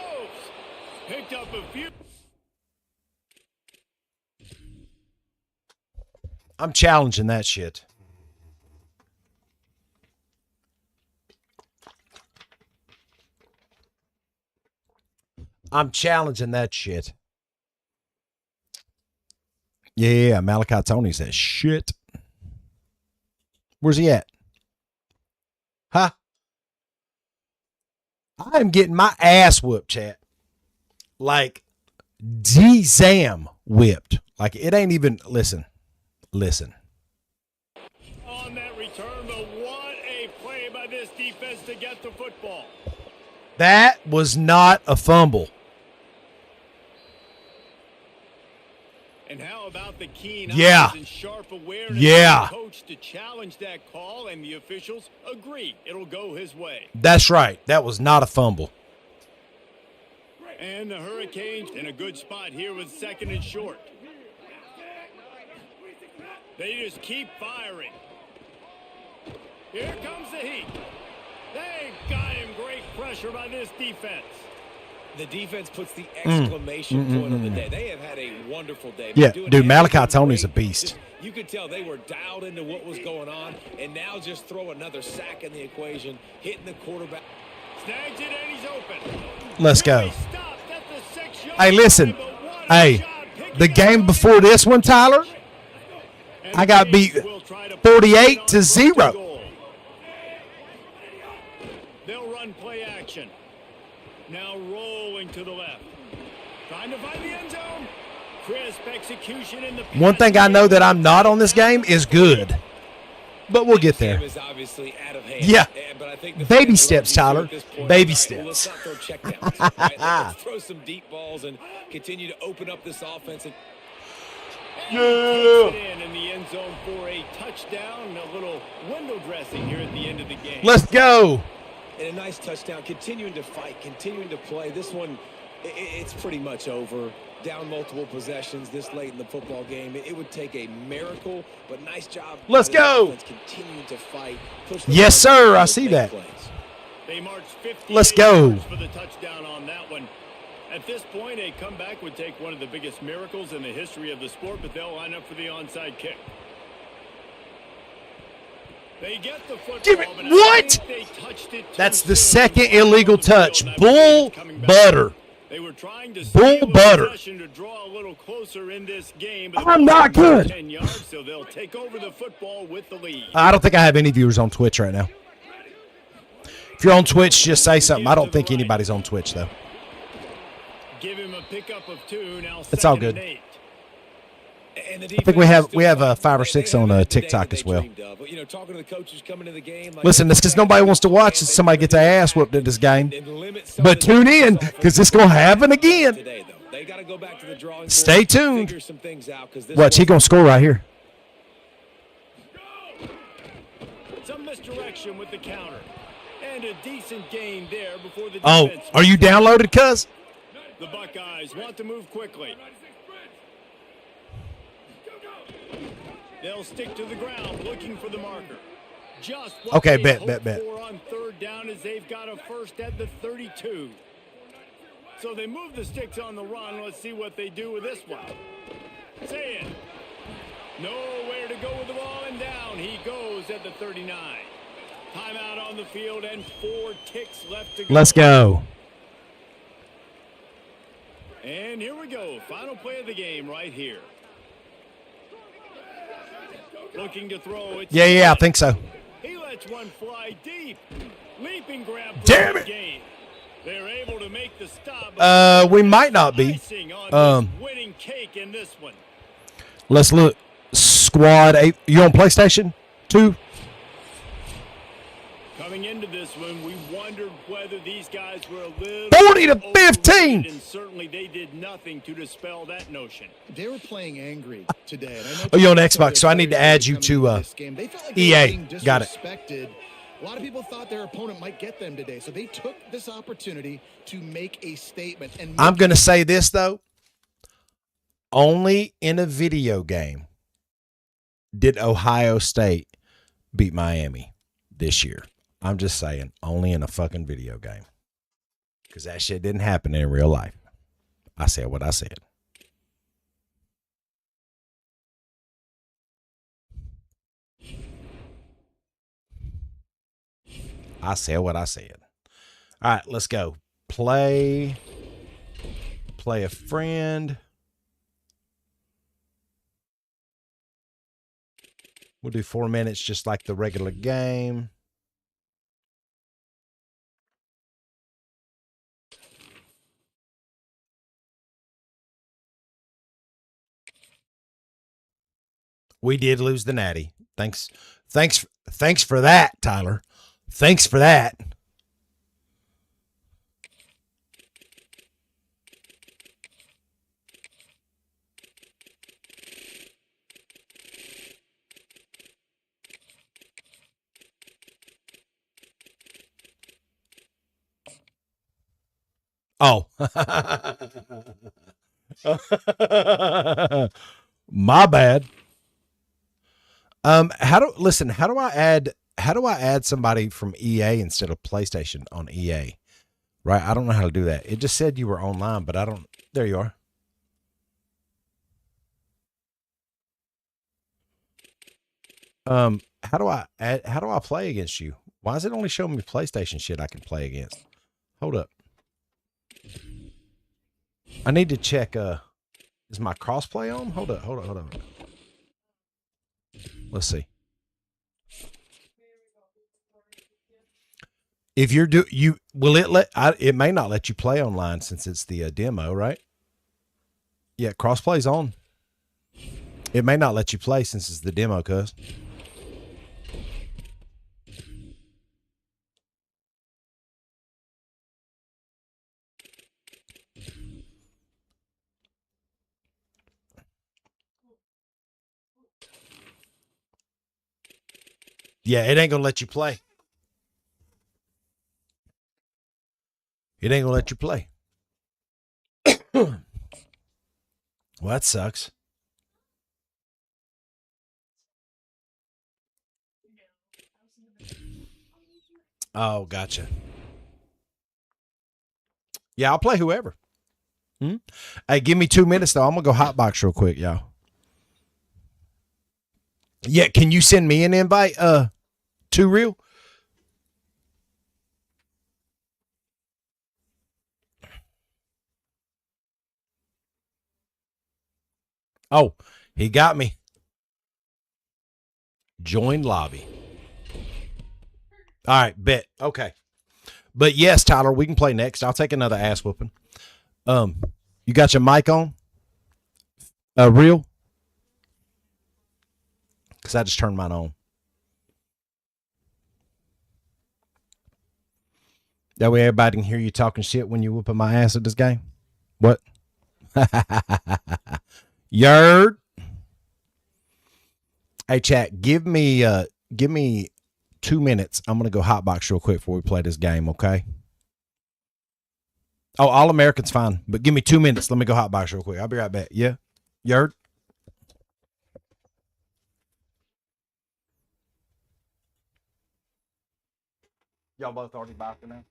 Picked up a few. I'm challenging that shit. I'm challenging that shit. Yeah, Malachi Tony says shit. Where's he at? Huh? I am getting my ass whooped, chat. Like D-Zam whipped. Like it ain't even, listen. On that return, but what a play by this defense to get the football. That was not a fumble. And how about the keen Yeah. eyes and sharp awareness Yeah. of the coach to challenge that call, and the officials agree it'll go his way. That's right. That was not a fumble. And the Hurricanes in a good spot here with 2nd and short. They just keep firing. Here comes the heat. They got him. Great pressure by this defense. The defense puts the exclamation point on the day. They have had a wonderful day. Yeah, They're doing dude, Malachi everything Tony's a great. beast. You could tell they were dialed into what was going on, and now just throw another sack in the equation, hitting the quarterback. Snags it, and he's open. Let's go. He stopped at the 6-yard Hey, listen. line, but what a Hey, job picking the it game up. before this one, Tyler, And I got the beat Chiefs will try to 48 put it to on 0. first and goal. They'll run play action. Now rolling to the left. Trying to find the end zone. Crisp execution in the one thing I know that I'm not on this game is good. But we'll get there. Game is obviously out of hand. Yeah. But I think the Baby fans steps, are Tyler. at this point. Baby All right, well, let's steps. not throw checkdowns. Right? Let's throw some deep balls and continue to open up this offense. And Takes it in the end zone for a touchdown. A little window dressing here at the end of the game. Let's go. And a nice touchdown, continuing to fight, continuing to play. This one, it's pretty much over. Down multiple possessions this late in the football game. It would take a miracle, but nice job. Let's by the go. offense continuing to fight. Push the Yes, ball, sir. I make see that. plays. They marched 50 Let's go. yards for the touchdown on that one. At this point, a comeback would take one of the biggest miracles in the history of the sport, but they'll line up for the onside kick. They get the football, Give it- but I what? think they touched it too That's the soon. second illegal touch. Bull butter. They were trying to Bull steal butter. possession to draw a little closer in this game. But I'm not good. 10 yards, so they'll take over the football with the lead. I don't think I have any viewers on Twitch right now. If you're on Twitch, just say something. I don't think anybody's on Twitch, though. Give him a pickup of 2. Now It's all 2nd and good. 8. And the I think we have defense is 5 or still 6 fighting. on They haven't had the TikTok day as that they well. dreamed of. But, you know, talking to the coaches coming into the game. Like, Listen, it's because nobody wants to watch somebody get their ass whooped at this game. and limit some But of the tune in, defense 'cause it's gonna happen again. Today, though. They got to go back to the drawing board, Stay tuned. figure some things out, 'cause this Watch, he wasn't- gonna score right here. Some misdirection with the counter. And a decent gain there before the Oh, defense. are you downloaded, cuz? The Buckeyes want to move quickly. They'll stick to the ground looking for the marker. Just Okay, bet bet. on third down as they've got a first at the 32. So they move the sticks on the run. Let's see what they do with this one. Say it. Nowhere to go with the ball, and down he goes at the 39. Timeout on the field and 4 ticks left to go. Let's go. And here we go. Final play of the game right here. Looking to throw. It's Yeah, I think so. He lets one fly deep. Leaping grab. Damn it. Game. They're able to make the stop. We might not be. Winning cake in this one. Let's look. Squad 8. You on PlayStation 2? Coming into this one, we wondered whether these guys were a little 40-15. And certainly they did nothing to dispel that notion. They were playing angry today. And I know Oh, you're on Xbox, so I need to add you to They felt like EA. they were being Got it. disrespected. A lot of people thought their opponent might get them today, so they took this opportunity to make a statement. And I'm going to say this, though. Only in a video game did Ohio State beat Miami this year. I'm just saying, only in a fucking video game. Because that shit didn't happen in real life. I said what I said. I said what I said. All right, let's go. Play a friend. We'll do 4 minutes just like the regular game. We did lose the natty. Thanks for that, Tyler. Thanks for that. Oh. My bad. How do I add somebody from EA instead of PlayStation on EA? Right? I don't know how to do that. It just said you were online, but I don't. There you are. How do I play against you? Why is it only showing me PlayStation shit I can play against? Hold up. I need to check is my crossplay on? Hold up. Let's see. If you're it may not let you play online since it's the demo, right? Yeah, crossplay's on. It may not let you play since it's the demo, cuz. Yeah, it ain't gonna let you play. It ain't gonna let you play. Well, that sucks. Oh, gotcha. Yeah, I'll play whoever. Hey, give me 2 minutes, though. I'm going to go hotbox real quick, y'all. Yeah, can you send me an invite, to real? Oh, he got me. Join lobby. All right, bet. Okay. But yes, Tyler, we can play next. I'll take another ass whooping. You got your mic on? Real? Because I just turned mine on. That way everybody can hear you talking shit when you whooping my ass at this game. What? Yerd. Hey, chat, give me 2 minutes. I'm going to go hotbox real quick before we play this game, okay? Oh, All American's fine, but give me 2 minutes. Let me go hotbox real quick. I'll be right back. Yeah? Yerd? Y'all both already barking now?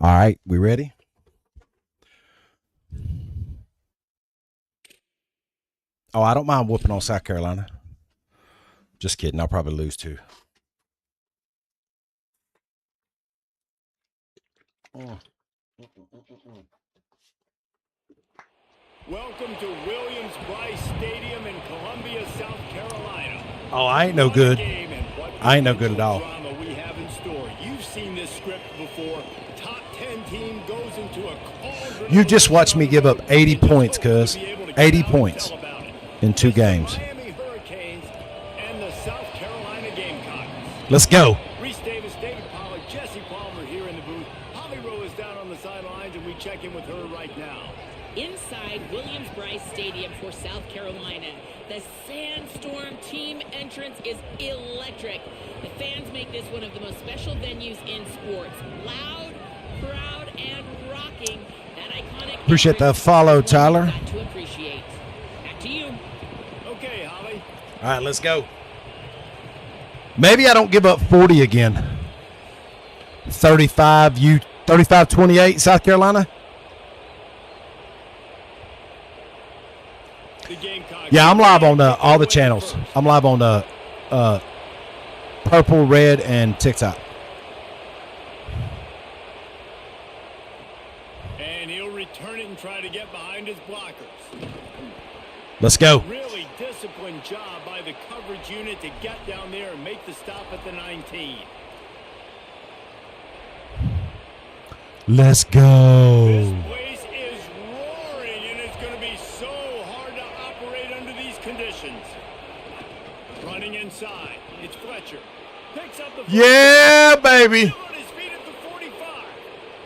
All right, we ready? Oh, I don't mind whooping on South Carolina. Just kidding. I'll probably lose too. Welcome to Williams-Brice Stadium in Columbia, South Carolina. Oh, I ain't no good. I ain't no good at all. We have in store. You've seen this script before. Top 10 team goes into a cauldron. You just watched me give up 80 points, cuz. 80 points in 2 games. Miami Hurricanes and the South Carolina Gamecocks. Let's go. Reese Davis, David Pollack, Jesse Palmer here in the booth. Holly Rowe is down on the sidelines, and we check in with her right now. Inside Williams-Brice Stadium for South Carolina, the Sandstorm team entrance is electric. The fans make this one of the most special venues in sports. Loud, proud, and rocking. That iconic. Appreciate the follow, Tyler. Got to appreciate. Back to you. Okay, Holly. All right, let's go. Maybe I don't give up 40 again. 35-28, South Carolina. Yeah, I'm live on all the channels. I'm live on Purple, Red, and TikTok. And he'll return it and try to get behind his blockers. Let's go. Really disciplined job by the coverage unit to get down there and make the stop at the 19. Let's go. This place is roaring, and it's going to be so hard to operate under these conditions. Running inside. It's Fletcher. Picks up the Yeah, baby. on his feet at the 45.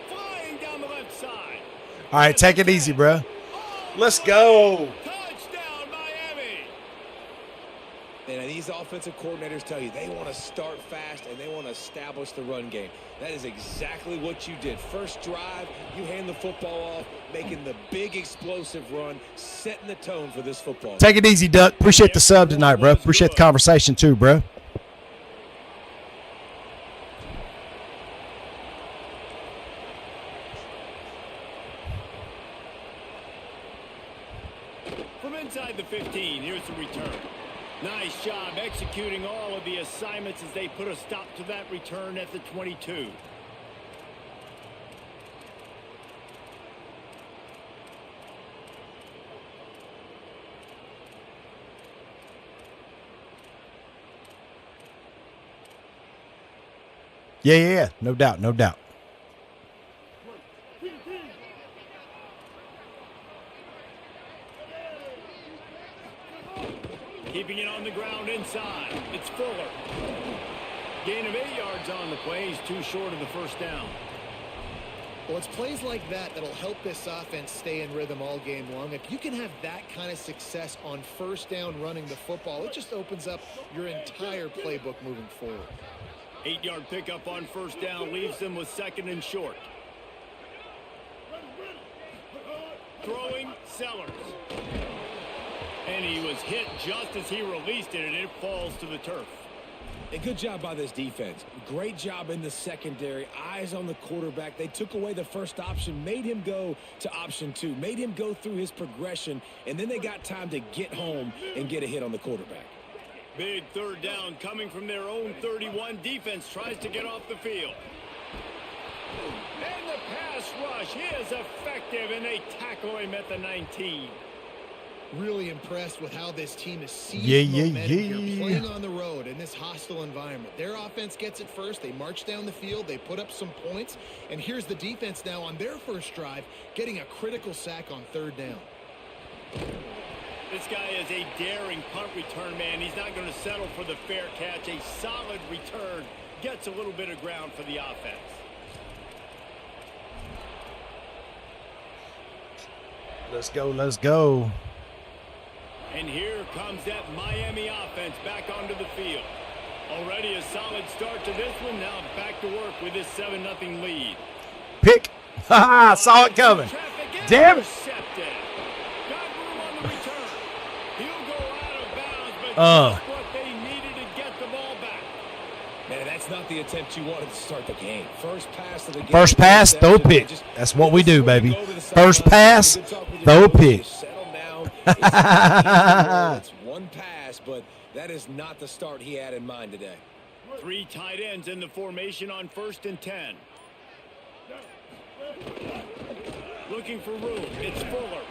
Flying down the left side. All right, take it easy, bro. Let's go. Touchdown, Miami. And these offensive coordinators tell you they want to start fast and they want to establish the run game. That is exactly what you did. First drive, you hand the football off, making the big explosive run, setting the tone for this football. Take it easy, Duck. Appreciate the sub tonight, bro. Appreciate the conversation too, bro. From inside the 15, here's the return. Nice job executing all of the assignments as they put a stop to that return at the 22. Yeah. No doubt, no doubt. Keeping it on the ground inside. It's Fuller. Gain of 8 yards on the play. He's too short of the first down. Well, it's plays like that that'll help this offense stay in rhythm all game long. If you can have that kind of success on first down running the football, it just opens up your entire playbook moving forward. 8-yard pickup on first down leaves them with 2nd and short. Throwing Sellers. And he was hit just as he released it, and it falls to the turf. A good job by this defense. Great job in the secondary. Eyes on the quarterback. They took away the first option, made him go to option 2, made him go through his progression, and then they got time to get home and get a hit on the quarterback. Big third down coming from their own 31. Defense tries to get off the field. And the pass rush is effective, and they tackle him at the 19. Really impressed with how this team is seized Yeah. here, playing on the road in this hostile environment. Their offense gets it first. They march down the field. They put up some points. And here's the defense now on their first drive, getting a critical sack on third down. This guy is a daring punt return man. He's not going to settle for the fair catch. A solid return gets a little bit of ground for the offense. Let's go. Let's go. And here comes that Miami offense back onto the field. Already a solid start to this one. Now back to work with this 7-0 lead. Pick. Ha! Saw it coming. Damn it. Intercepted. Got room on the return. He'll go out of bounds, but just what they needed to get the ball back. Man, that's not the attempt you wanted to start the game. First pass of the game. First pass, throw pick. That's what we do, baby. First pass, throw pick. Settle down. It's one pass, but that is not the start he had in mind today. 3 tight ends in the formation on 1st and 10. Looking for room. It's Fuller.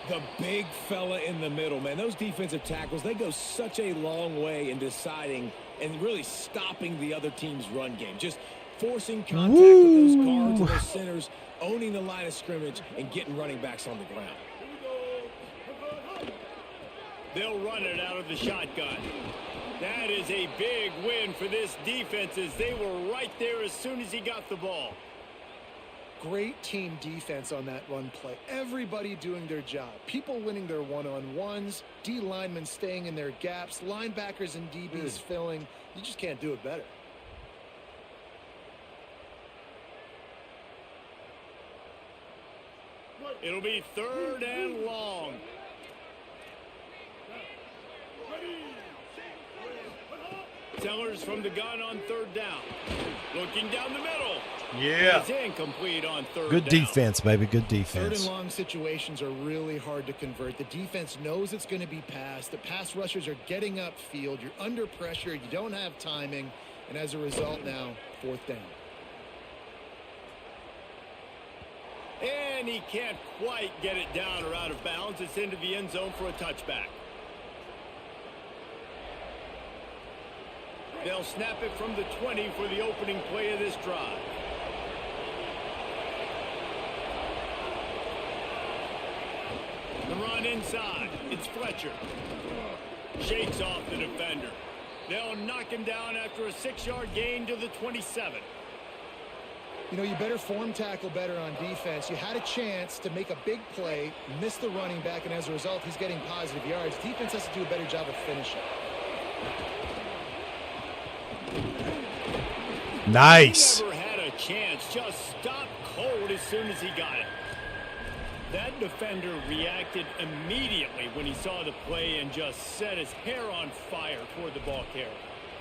The big fella in the middle, man. Those defensive tackles, they go such a long way in deciding and really stopping the other team's run game. Just forcing contact with those guards and those centers, owning the line of scrimmage, and getting running backs on the ground. They'll run it out of the shotgun. That is a big win for this defense as they were right there as soon as he got the ball. Great team defense on that run play. Everybody doing their job. People winning their one-on-ones, D linemen staying in their gaps, linebackers and DBs filling. You just can't do it better. It'll be 3rd and long. Sellers from the gun on 3rd down. Looking down the middle. Yeah. It's incomplete on 3rd Good down. defense, baby. Good 3rd defense. and long situations are really hard to convert. The defense knows it's going to be passed. The pass rushers are getting upfield. You're under pressure. You don't have timing. And as a result now, 4th down. And he can't quite get it down or out of bounds. It's into the end zone for a touchback. They'll snap it from the 20 for the opening play of this drive. The run inside. It's Fletcher. Shakes off the defender. They'll knock him down after a 6-yard gain to the 27. You know, you better form tackle better on defense. You had a chance to make a big play, miss the running back, and as a result, he's getting positive yards. Defense has to do a better job of finishing. Nice. He never had a chance. Just stopped cold as soon as he got it. That defender reacted immediately when he saw the play and just set his hair on fire toward the ball carrier.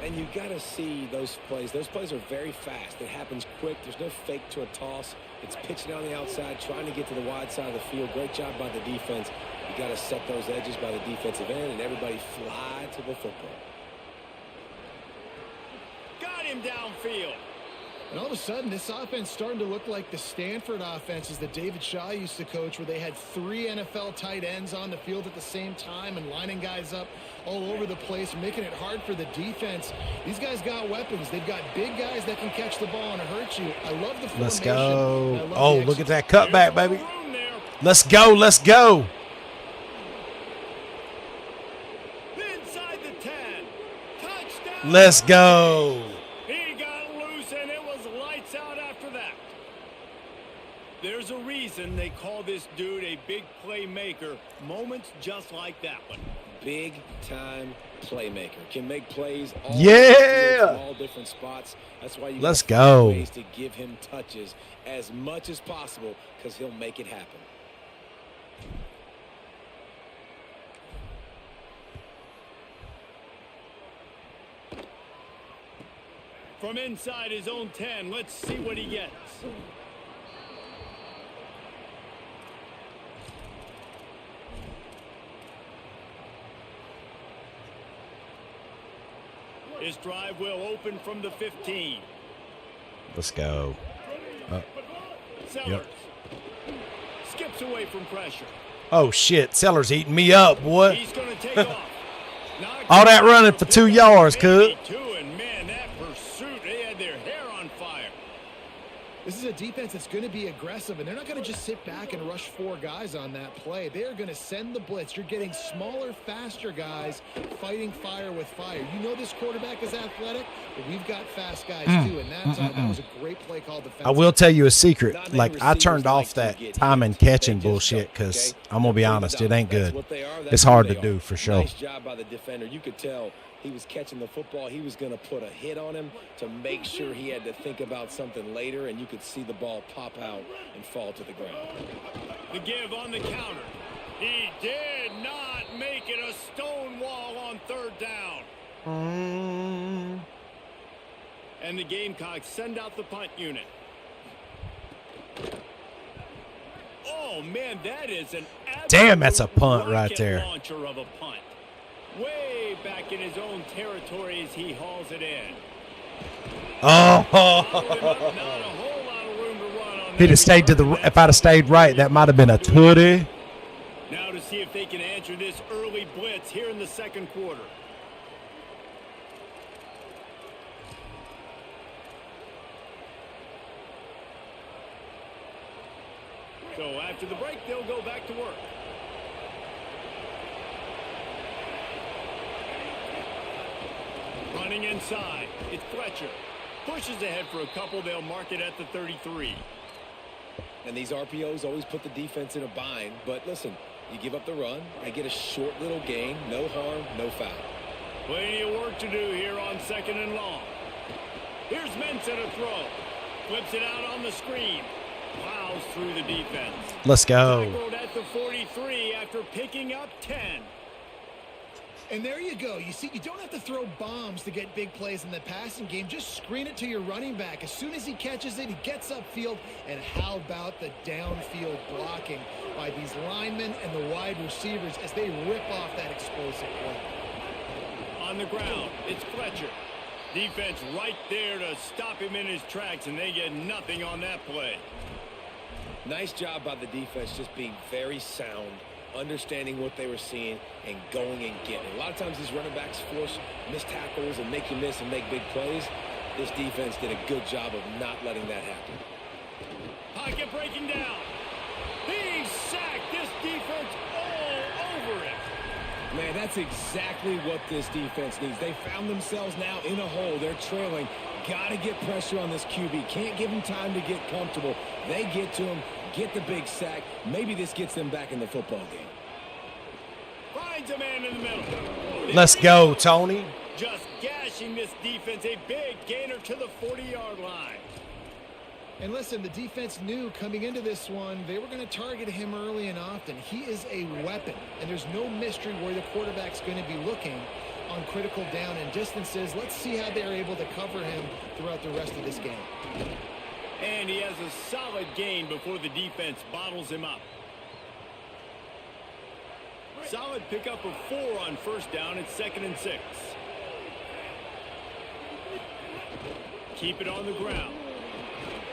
And you got to see those plays. Those plays are very fast. It happens quick. There's no fake to a toss. It's pitching on the outside, trying to get to the wide side of the field. Great job by the defense. You got to set those edges by the defensive end, and everybody fly to the football. Got him downfield. And all of a sudden, this offense starting to look like the Stanford offenses that David Shaw used to coach, where they had 3 NFL tight ends on the field at the same time and lining guys up all over the place, making it hard for the defense. These guys got weapons. They've got big guys that can catch the ball and hurt you. I love the formation. Let's go. I love Oh, the look at that cutback, baby. Room there. Let's go. Let's go. Inside the 10. Touchdown. Let's go. He got loose, and it was lights out after that. There's a reason they call this dude a big playmaker. Moments just like that one. Big-time playmaker. Can make plays all Yeah. from all different spots. That's why you Let's gotta find go. ways to give him touches as much as possible, because he'll make it happen. From inside his own 10, let's see what he gets. His drive will open from the 15. Let's go. Sellers skips away from pressure. Oh, shit. Seller's eating me up, boy. He's going to take off. All that running for 2 yards, cuz. And man, that pursuit, they had their hair on fire. This is a defense that's going to be aggressive, and they're not going to just sit back and rush 4 guys on that play. They are going to send the blitz. You're getting smaller, faster guys fighting fire with fire. You know this quarterback is athletic, but we've got fast guys too, and that was a great play call defensively. I will tell you a secret. Like, I turned off that time and catching bullshit because I'm going to be honest, it ain't good. It's hard to do for sure. Nice job by the defender. You could tell he was catching the football. He was going to put a hit on him to make sure he had to think about something later, and you could see the ball pop out and fall to the ground. The give on the counter. He did not make it a stone wall on 3rd down. And the Gamecocks send out the punt unit. Oh, man, that is an Damn, that's a punt rocket right there. Launcher of a punt. Way back in his own territory as he hauls it in. Oh, Not a whole lot of room to run on he'd have that stayed to the. yard. If I'd have stayed right, that might have been a tootie. Now to see if they can answer this early blitz here in the 2nd quarter. So after the break, they'll go back to work. Running inside, it's Fletcher. Pushes ahead for a couple, they'll mark it at the 33. And these RPOs always put the defense in a bind. But listen, you give up the run, they get a short little gain, no harm, no foul. Plenty of work to do here on 2nd and long. Here's Mensah to throw. Flips it out on the screen. Plows through the defense. Let's go. Tackled at the 43 after picking up 10. And there you go. You see, you don't have to throw bombs to get big plays in the passing game. Just screen it to your running back. As soon as he catches it, he gets upfield. And how about the downfield blocking by these linemen and the wide receivers as they rip off that explosive play. On the ground, it's Fletcher. Defense right there to stop him in his tracks, and they get nothing on that play. Nice job by the defense just being very sound, understanding what they were seeing, and going and getting it. A lot of times these running backs force missed tackles and make you miss and make big plays. This defense did a good job of not letting that happen. Pocket breaking down. He's sacked. This defense all over it. Man, that's exactly what this defense needs. They found themselves now in a hole. They're trailing. Got to get pressure on this QB. Can't give him time to get comfortable. They get to him, get the big sack. Maybe this gets them back in the football game. Finds a man in the middle. Let's go, Tony. Just gashing this defense. A big gainer to the 40-yard line. And listen, the defense knew coming into this one, they were going to target him early and often. He is a weapon, and there's no mystery where the quarterback's going to be looking on critical down and distances. Let's see how they're able to cover him throughout the rest of this game. And he has a solid gain before the defense bottles him up. Solid pickup of 4 on first down. It's 2nd and 6. Keep it on the ground.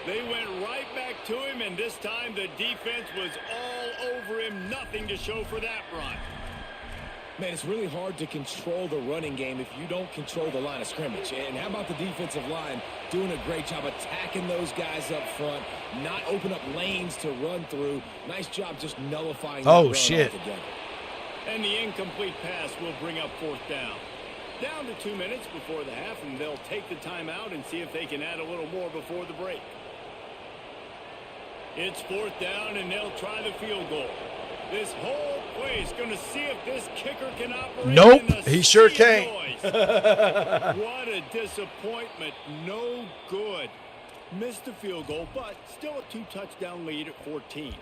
They went right back to him, and this time the defense was all over him. Nothing to show for that run. Man, it's really hard to control the running game if you don't control the line of scrimmage. And how about the defensive line doing a great job attacking those guys up front, not open up lanes to run through. Nice job just nullifying that run shit. altogether. And the incomplete pass will bring up 4th down. Down to 2 minutes before the half, and they'll take the timeout and see if they can add a little more before the break. It's 4th down, and they'll try the field goal. This whole place going to see if this kicker can operate. Nope, in the he sure sea of can't. noise. What a disappointment. No good. Missed the field goal, but still a 2-touchdown lead at 14.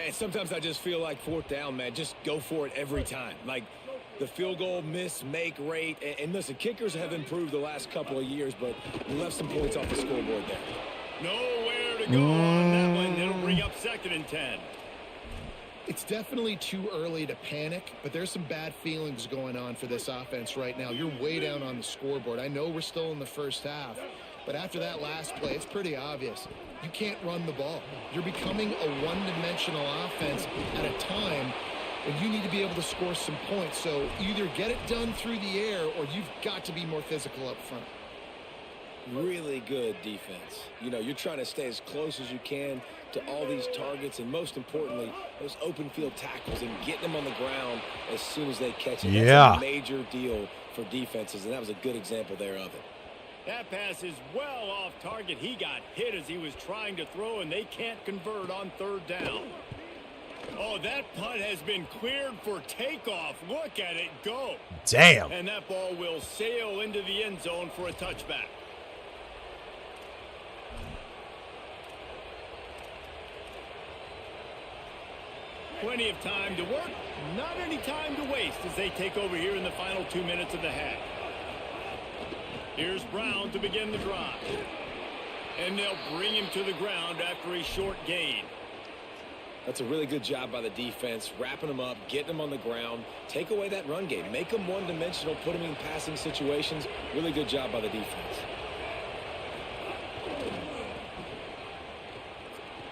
And sometimes I just feel like 4th down, man, just go for it every time. Like the field goal miss, make rate. And listen, kickers have improved the last couple of years, but we left some points off the scoreboard there. Nowhere to go on that one. That'll bring up 2nd and 10. It's definitely too early to panic, but there's some bad feelings going on for this offense right now. You're way down on the scoreboard. I know we're still in the first half, but after that last play, it's pretty obvious. You can't run the ball. You're becoming a one-dimensional offense at a time when you need to be able to score some points. So either get it done through the air or you've got to be more physical up front. Really good defense. You know, you're trying to stay as close as you can to all these targets, and most importantly, those open field tackles and getting them on the ground as soon as they catch it. Yeah. That's a major deal for defenses, and that was a good example there of it. That pass is well off target. He got hit as he was trying to throw, and they can't convert on 3rd down. Oh, that punt has been cleared for takeoff. Look at it go. Damn. And that ball will sail into the end zone for a touchback. Plenty of time to work, not any time to waste as they take over here in the final 2 minutes of the half. Here's Brown to begin the drive. And they'll bring him to the ground after a short gain. That's a really good job by the defense, wrapping them up, getting them on the ground, take away that run game, make them one-dimensional, put them in passing situations. Really good job by the defense.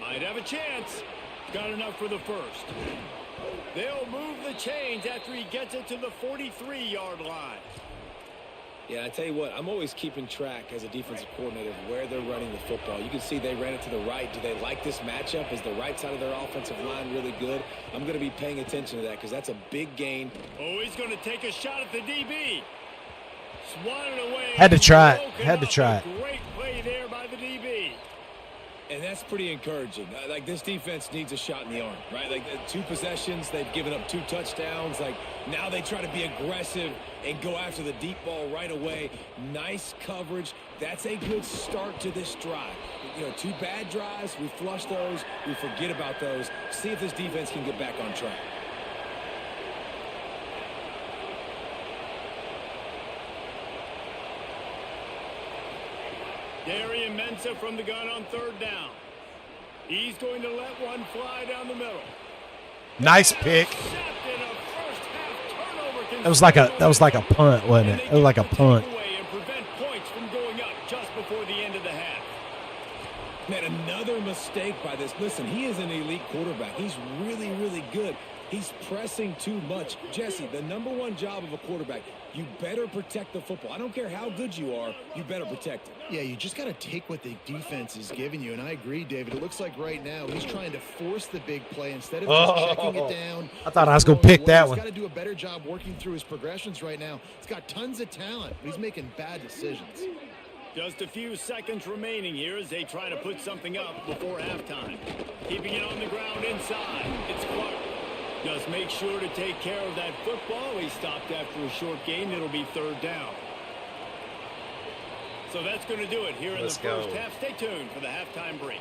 Might have a chance. Got enough for the first. They'll move the chains after he gets it to the 43-yard line. Yeah, I tell you what, I'm always keeping track as a defensive coordinator of where they're running the football. You can see they ran it to the right. Do they like this matchup? Is the right side of their offensive line really good? I'm going to be paying attention to that because that's a big gain. Oh, he's going to take a shot at the DB. Swatted away. Had to try it. Had to try it. Great play there by the DB. And that's pretty encouraging. Like, this defense needs a shot in the arm, right? Like, 2 possessions, they've given up 2 touchdowns. Like, now they try to be aggressive and go after the deep ball right away. Nice coverage. That's a good start to this drive. You know, 2 bad drives, we flush those, we forget about those. See if this defense can get back on track. Darian Mensah from the gun on 3rd down. He's going to let one fly down the middle. Nice pick. That was like a punt, wasn't it? It was like a punt. And prevent points from going up just before the end of the half. Man, another mistake by this. Listen, he is an elite quarterback. He's really, really good. He's pressing too much. Jesse, the #1 job of a quarterback, you better protect the football. I don't care how good you are, you better protect it. Yeah, you just got to take what the defense is giving you, and I agree, David. It looks like right now he's trying to force the big play instead of just checking it down. I thought I was going to pick that one. He's got to do a better job working through his progressions right now. He's got tons of talent, but he's making bad decisions. Just a few seconds remaining here as they try to put something up before halftime. Keeping it on the ground inside. It's Clark. Just make sure to take care of that football. He stopped after a short gain. It'll be 3rd down. So that's going to do it here in the first half. Stay tuned for the halftime break.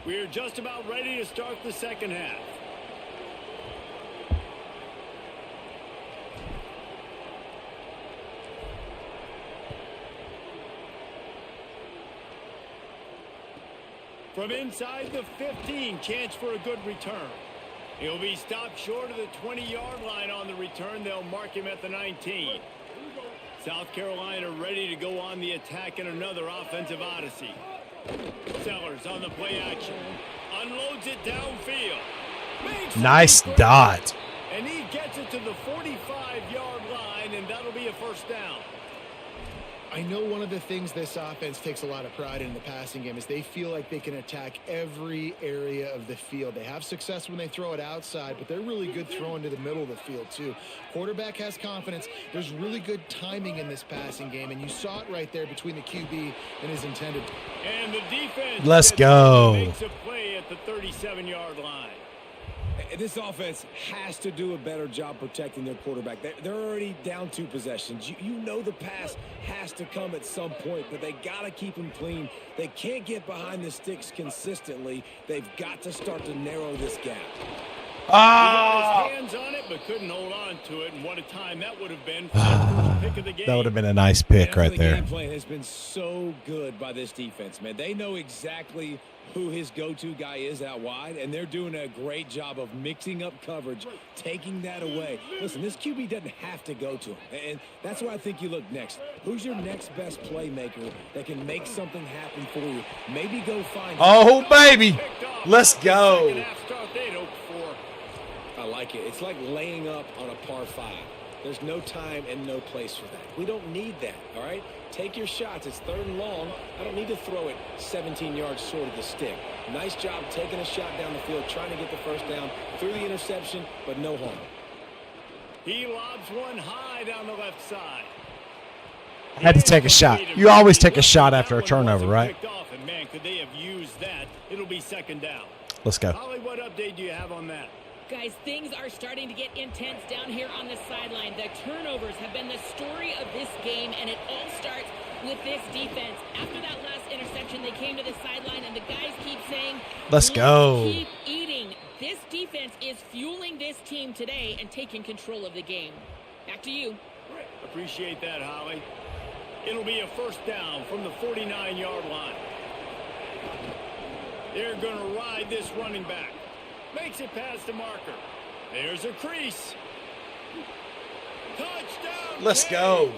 We're just about ready to start the second half. From inside the 15, chance for a good return. He'll be stopped short of the 20-yard line on the return. They'll mark him at the 19. South Carolina ready to go on the attack in another offensive odyssey. Sellers on the play action. Unloads it downfield. Nice dot. And he gets it to the 45-yard line, and that'll be a first down. I know one of the things this offense takes a lot of pride in the passing game is they feel like they can attack every area of the field. They have success when they throw it outside, but they're really good throwing to the middle of the field too. Quarterback has confidence. There's really good timing in this passing game, and you saw it right there between the QB and his intended. And the defense Let's go. Makes a play at the 37-yard line. This offense has to do a better job protecting their quarterback. They're already down 2 possessions. You know the pass has to come at some point, but they got to keep him clean. They can't get behind the sticks consistently. They've got to start to narrow this gap. He got his hands on it, but couldn't hold on to it. And what a time that would have been for the first pick of the game. That would have been a nice pick right The there. game plan has been so good by this defense, man. They know exactly who his go-to guy is out wide, and they're doing a great job of mixing up coverage, taking that away. Listen, this QB doesn't have to go to him, and that's why I think you look next. Who's your next best playmaker that can make something happen for you? Maybe go find Oh, baby. Let's go. Second half start they'd hoped for. I like it. It's like laying up on a par 5. There's no time and no place for that. We don't need that, all right? Take your shots. It's 3rd and long. I don't need to throw it 17 yards short of the stick. Nice job taking a shot down the field, trying to get the first down through the interception, but no harm. He lobs one high down the left side. I had to take a shot. You always take a shot after a turnover, right? And man, could they have used that? It'll be 2nd down. Let's go. Holly, what update do you have on that? Guys, things are starting to get intense down here on the sideline. The turnovers have been the story of this game, and it all starts with this defense. After that last interception, they came to the sideline, and the guys keep saying, Let's go. Keep eating. This defense is fueling this team today and taking control of the game. Back to you. Appreciate that, Holly. It'll be a first down from the 49-yard line. They're going to ride this running back. Makes it past the marker. There's a crease. Touchdown. Let's go.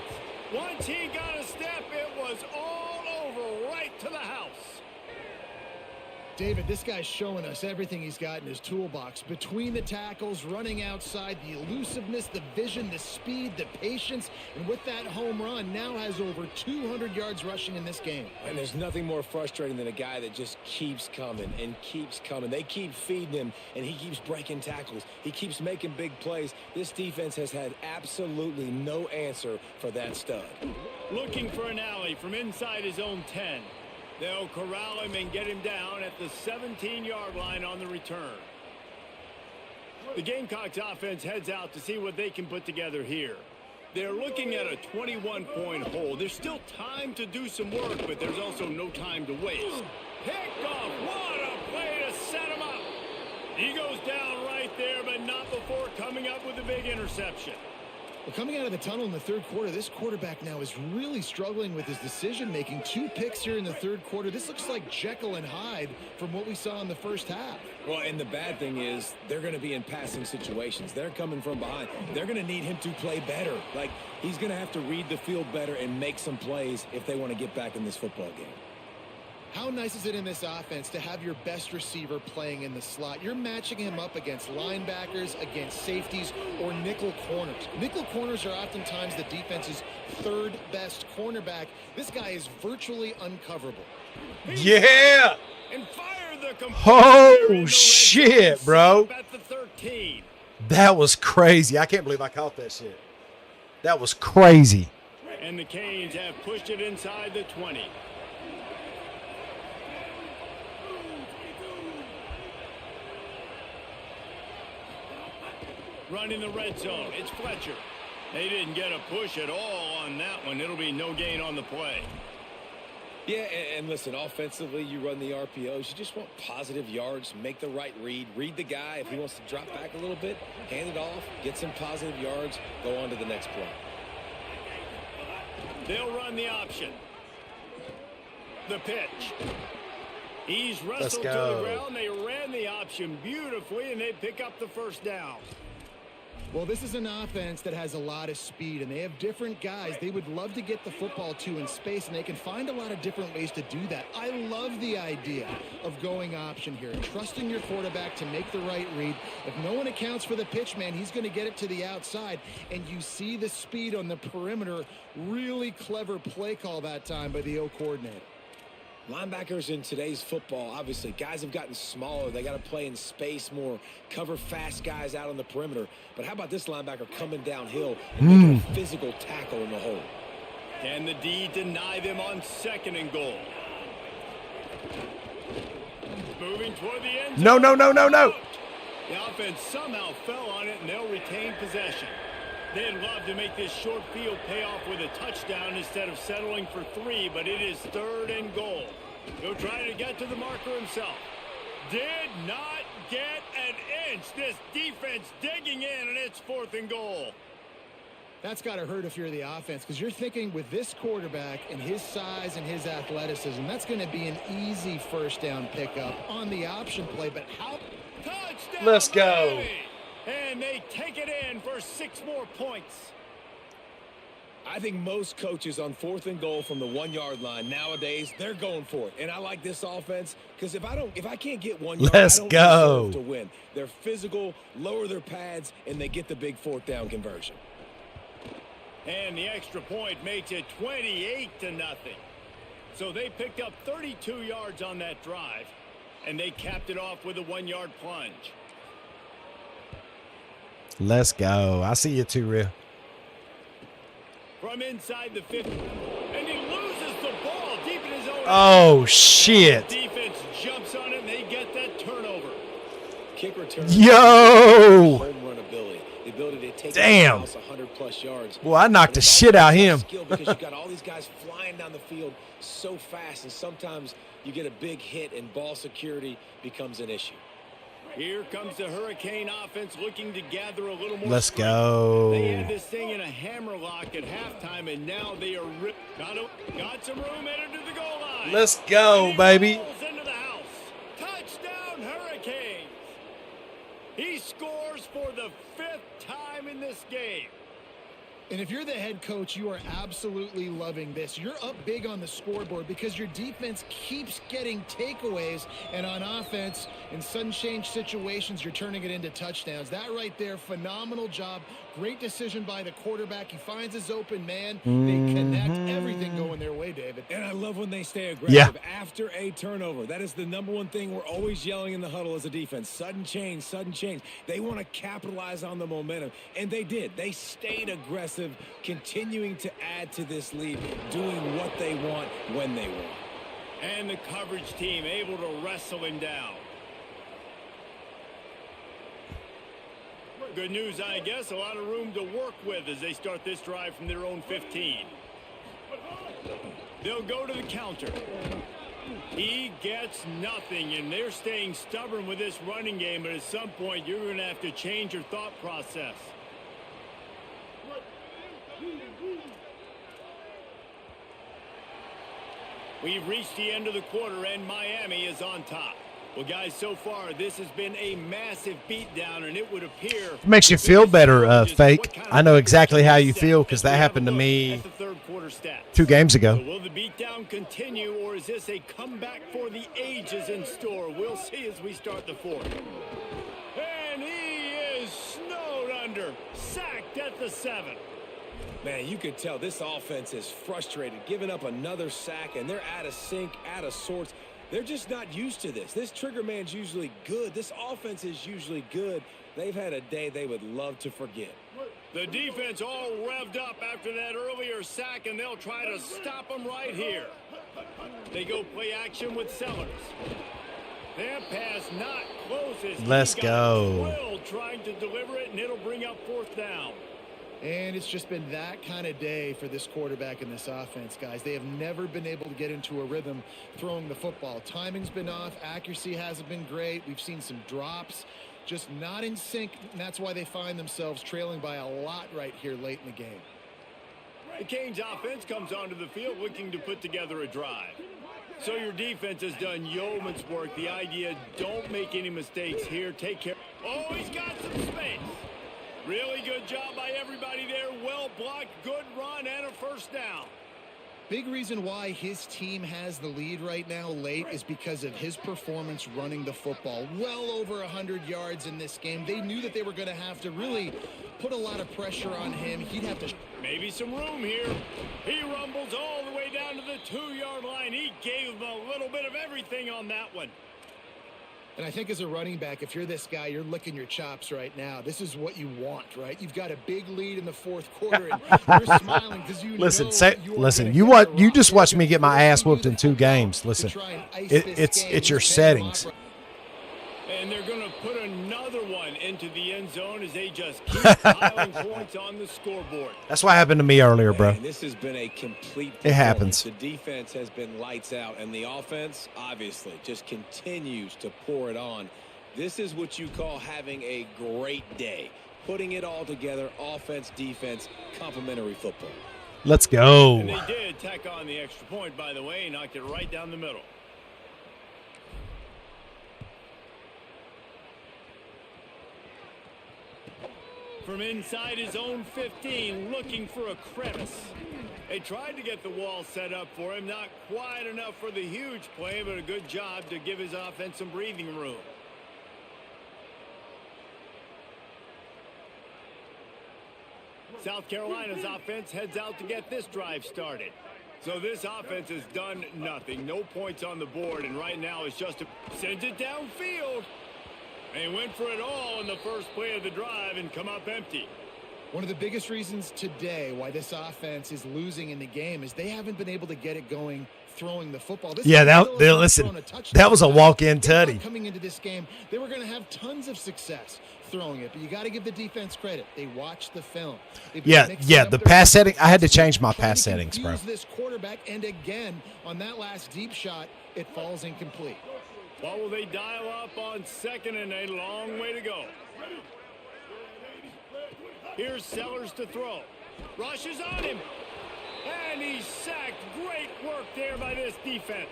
Once he got a step, it was all over right to the house. David, this guy's showing us everything he's got in his toolbox. Between the tackles, running outside, the elusiveness, the vision, the speed, the patience, and with that home run, now has over 200 yards rushing in this game. And there's nothing more frustrating than a guy that just keeps coming and keeps coming. They keep feeding him, and he keeps breaking tackles. He keeps making big plays. This defense has had absolutely no answer for that stud. Looking for an alley from inside his own 10. They'll corral him and get him down at the 17-yard line on the return. The Gamecocks offense heads out to see what they can put together here. They're looking at a 21-point hole. There's still time to do some work, but there's also no time to waste. Picked off. What a play to set him up. He goes down right there, but not before coming up with a big interception. Well, coming out of the tunnel in the third quarter, this quarterback now is really struggling with his decision-making. 2 picks here in the third quarter. This looks like Jekyll and Hyde from what we saw in the first half. Well, and the bad thing is they're going to be in passing situations. They're coming from behind. They're going to need him to play better. Like, he's going to have to read the field better and make some plays if they want to get back in this football game. How nice is it in this offense to have your best receiver playing in the slot? You're matching him up against linebackers, against safeties, or nickel corners. Nickel corners are oftentimes the defense's 3rd best cornerback. This guy is virtually uncoverable. Yeah. And fire the Oh, shit, bro. At the 13. That was crazy. I can't believe I caught that shit. That was crazy. And the Canes have pushed it inside the 20. Running the red zone, it's Fletcher. They didn't get a push at all on that one. It'll be no gain on the play. Yeah, and listen, offensively, you run the RPOs. You just want positive yards, make the right read the guy. If he wants to drop back a little bit, hand it off, get some positive yards, go on to the next play. They'll run the option. The pitch. He's wrestled to the ground. They ran the option beautifully, and they pick up the first down. Well, this is an offense that has a lot of speed, and they have different guys they would love to get the football to in space, and they can find a lot of different ways to do that. I love the idea of going option here, trusting your quarterback to make the right read. If no one accounts for the pitch, man, he's going to get it to the outside, and you see the speed on the perimeter. Really clever play call that time by the O coordinator. Linebackers in today's football, obviously, guys have gotten smaller. They got to play in space more, cover fast guys out on the perimeter. But how about this linebacker coming downhill and making a physical tackle in the hole? Can the D deny them on 2nd and goal? Moving toward the end zone. No. The offense somehow fell on it, and they'll retain possession. They'd love to make this short field pay off with a touchdown instead of settling for 3, but it is 3rd and goal. He'll try to get to the marker himself. Did not get an inch. This defense digging in, and it's 4th and goal. That's got to hurt if you're the offense, because you're thinking with this quarterback and his size and his athleticism, that's going to be an easy first down pickup on the option play. But how? Touchdown! Let's go. Miami! And they take it in for 6 more points. I think most coaches on 4th and goal from the 1-yard line nowadays, they're going for it. And I like this offense because if I can't get 1 yard, Let's I don't go. deserve to win. They're physical, lower their pads, and they get the big 4th down conversion. And the extra point makes it 28-0. So they picked up 32 yards on that drive, and they capped it off with a 1-yard plunge. Let's go. I see you too, Real. From inside the 50, and he loses the ball deep in his own. Oh, shit. Defense jumps on it, and they get that turnover. Kick return. Yo. Home run ability. The ability to take Damn. 100+ yards. Boy, I knocked the shit out of him. Skill because you got all these guys flying down the field so fast, and sometimes you get a big hit, and ball security becomes an issue. Here comes the Hurricane offense looking to gather a little more. Let's strength. go. They had this thing in a hammerlock at halftime, and now they are got some room headed to the goal line. Let's go, And he baby. rolls into the house. Touchdown, Hurricanes. He scores for the 5th time in this game. And if you're the head coach, you are absolutely loving this. You're up big on the scoreboard because your defense keeps getting takeaways, and on offense, in sudden change situations, you're turning it into touchdowns. That right there, phenomenal job. Great decision by the quarterback. He finds his open man. They connect, everything going their way, David. And I love when they stay aggressive after a turnover. That is the #1 thing we're always yelling in the huddle as a defense. Sudden change, sudden change. They want to capitalize on the momentum, and they did. They stayed aggressive, continuing to add to this lead, doing what they want when they want. And the coverage team able to wrestle him down. Good news, I guess. A lot of room to work with as they start this drive from their own 15. They'll go to the counter. He gets nothing, and they're staying stubborn with this running game, but at some point you're going to have to change your thought process. We've reached the end of the quarter, and Miami is on top. Well, guys, so far, this has been a massive beatdown, and it would appear... It makes you feel better, Fake. I know exactly how you feel because that happened to me 2 games ago. So will the beatdown continue, or is this a comeback for the ages in store? We'll see as we start the fourth. And he is snowed under, sacked at the 7. Man, you could tell this offense is frustrated, giving up another sack, and they're out of sync, out of sorts. They're just not used to this. This trigger man's usually good. This offense is usually good. They've had a day they would love to forget. The defense all revved up after that earlier sack, and they'll try to stop them right here. They go play action with Sellers. That pass not closest. Let's go. Trying to deliver it, and it'll bring up 4th down. And it's just been that kind of day for this quarterback and this offense, guys. They have never been able to get into a rhythm throwing the football. Timing's been off. Accuracy hasn't been great. We've seen some drops, just not in sync. And that's why they find themselves trailing by a lot right here late in the game. The Canes offense comes onto the field looking to put together a drive. So your defense has done yeoman's work. The idea, don't make any mistakes here. Take care. Oh, he's got some space. Really good job by everybody there. Well blocked, good run, and a 1st down. Big reason why his team has the lead right now late is because of his performance running the football. Well over 100 yards in this game. They knew that they were going to have to really put a lot of pressure on him. He'd have to... Maybe some room here. He rumbles all the way down to the 2-yard line. He gave them a little bit of everything on that one. And I think as a running back, if you're this guy, you're licking your chops right now. This is what you want, right? You've got a big lead in the 4th quarter, and you're smiling because you you just watched me get my ass whooped in 2 games. Listen, it's your settings. And they're going to put another one into the end zone as they just keep piling points on the scoreboard. That's what happened to me earlier, bro. Man, this has been a complete performance. It happens. The defense has been lights out, and the offense, obviously, just continues to pour it on. This is what you call having a great day. Putting it all together, offense, defense, complementary football. Let's go. And they did tack on the extra point, by the way, knocked it right down the middle. From inside his own 15, looking for a crevice. They tried to get the wall set up for him. Not quite enough for the huge play, but a good job to give his offense some breathing room. South Carolina's offense heads out to get this drive started. So this offense has done nothing. No points on the board, and right now it's just sends it downfield. They went for it all in the first play of the drive and come up empty. One of the biggest reasons today why this offense is losing in the game is they haven't been able to get it going throwing the football. That was a walk-in tutty. Coming into this game, they were going to have tons of success throwing it, but you got to give the defense credit. They watched the film. The pass setting. I had to change my pass settings, bro. This quarterback, and again on that last deep shot, it falls incomplete. What will they dial up on 2nd and a long way to go? Here's Sellers to throw. Rushes on him. And he's sacked. Great work there by this defense.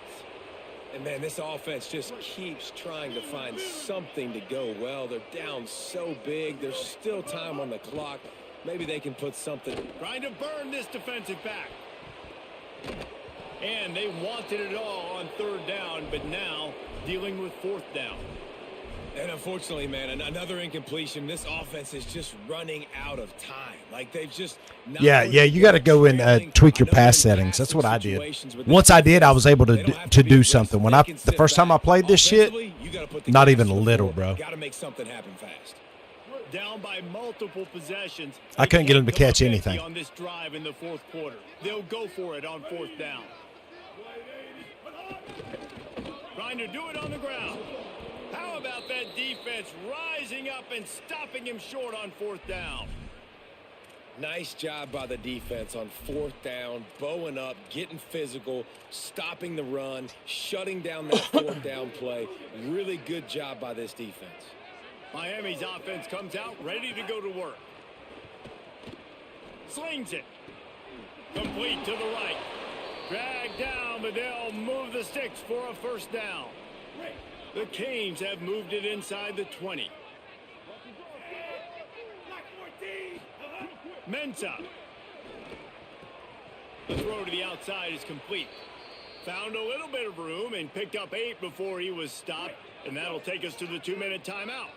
And, man, this offense just keeps trying to find something to go well. They're down so big. There's still time on the clock. Maybe they can put something. Trying to burn this defensive back. And they wanted it all on 3rd down, but now dealing with 4th down. And unfortunately, man, another incompletion. This offense is just running out of time. Like they've just you got to go and tweak your pass settings. That's what I did. Once I did, I was able to do something. When the first time I played this shit, not even a little, bro. Got to make something happen fast. Down by multiple possessions. I couldn't get him to catch anything on this drive in the 4th quarter. They'll go for it on 4th down. Trying to do it on the ground. How about that defense rising up and stopping him short on 4th down? Nice job by the defense on 4th down, bowing up, getting physical, stopping the run, shutting down that 4th down play. Really good job by this defense. Miami's offense comes out ready to go to work. Slings it. Complete to the right. Dragged down, but they'll move the sticks for a first down. The Canes have moved it inside the 20. Mensah. The throw to the outside is complete. Found a little bit of room and picked up 8 before he was stopped, and that'll take us to the 2-minute timeout.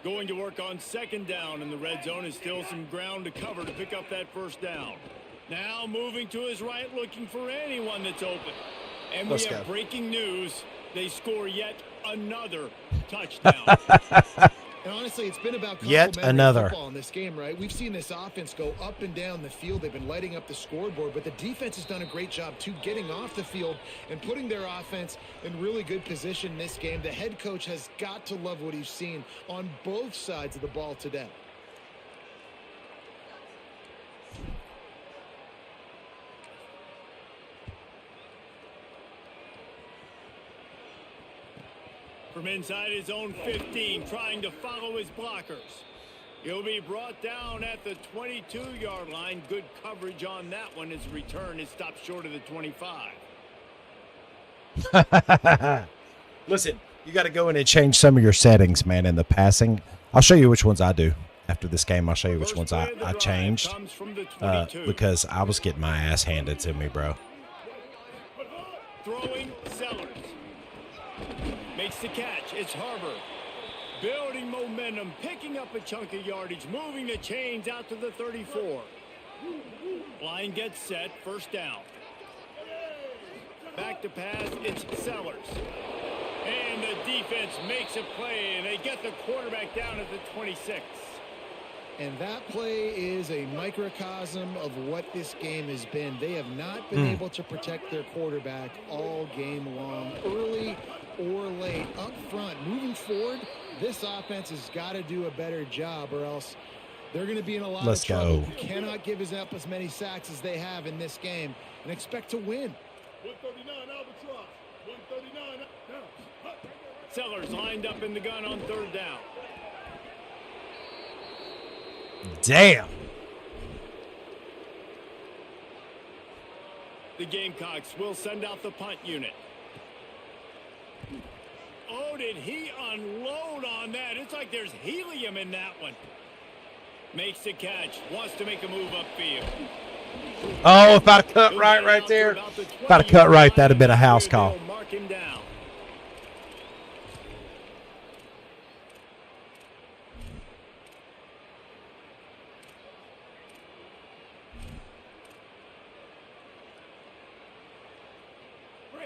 Going to work on second down in the red zone is still some ground to cover to pick up that first down. Now moving to his right, looking for anyone that's open. And we have breaking news. They score yet another touchdown. And honestly, it's been about yet another football in this game, right? We've seen this offense go up and down the field. They've been lighting up the scoreboard, but the defense has done a great job, too, getting off the field and putting their offense in really good position in this game. The head coach has got to love what he's seen on both sides of the ball today. From inside his own 15, trying to follow his blockers. He'll be brought down at the 22-yard line. Good coverage on that one. His return is stopped short of the 25. Listen, you got to go in and change some of your settings, man, in the passing. I'll show you which ones I do. After this game, I'll show you which ones I changed because I was getting my ass handed to me, bro. Throwing Sellers. Makes the catch. It's Harbor. Building momentum, picking up a chunk of yardage, moving the chains out to the 34. Line gets set. First down. Back to pass. It's Sellers. And the defense makes a play, and they get the quarterback down at the 26. And that play is a microcosm of what this game has been. They have not been able to protect their quarterback all game long, early or late. Up front, moving forward, this offense has got to do a better job, or else they're going to be in a lot of trouble. You cannot give up as many sacks as they have in this game and expect to win. 139 Albatross. 139. Sellers lined up in the gun on third down. Damn. The Gamecocks will send out the punt unit. Oh, did he unload on that? It's like there's helium in that one. Makes the catch. Wants to make a move upfield. Oh, if I'd cut right there. If I'd cut right, that'd have been a house call. Mark him down.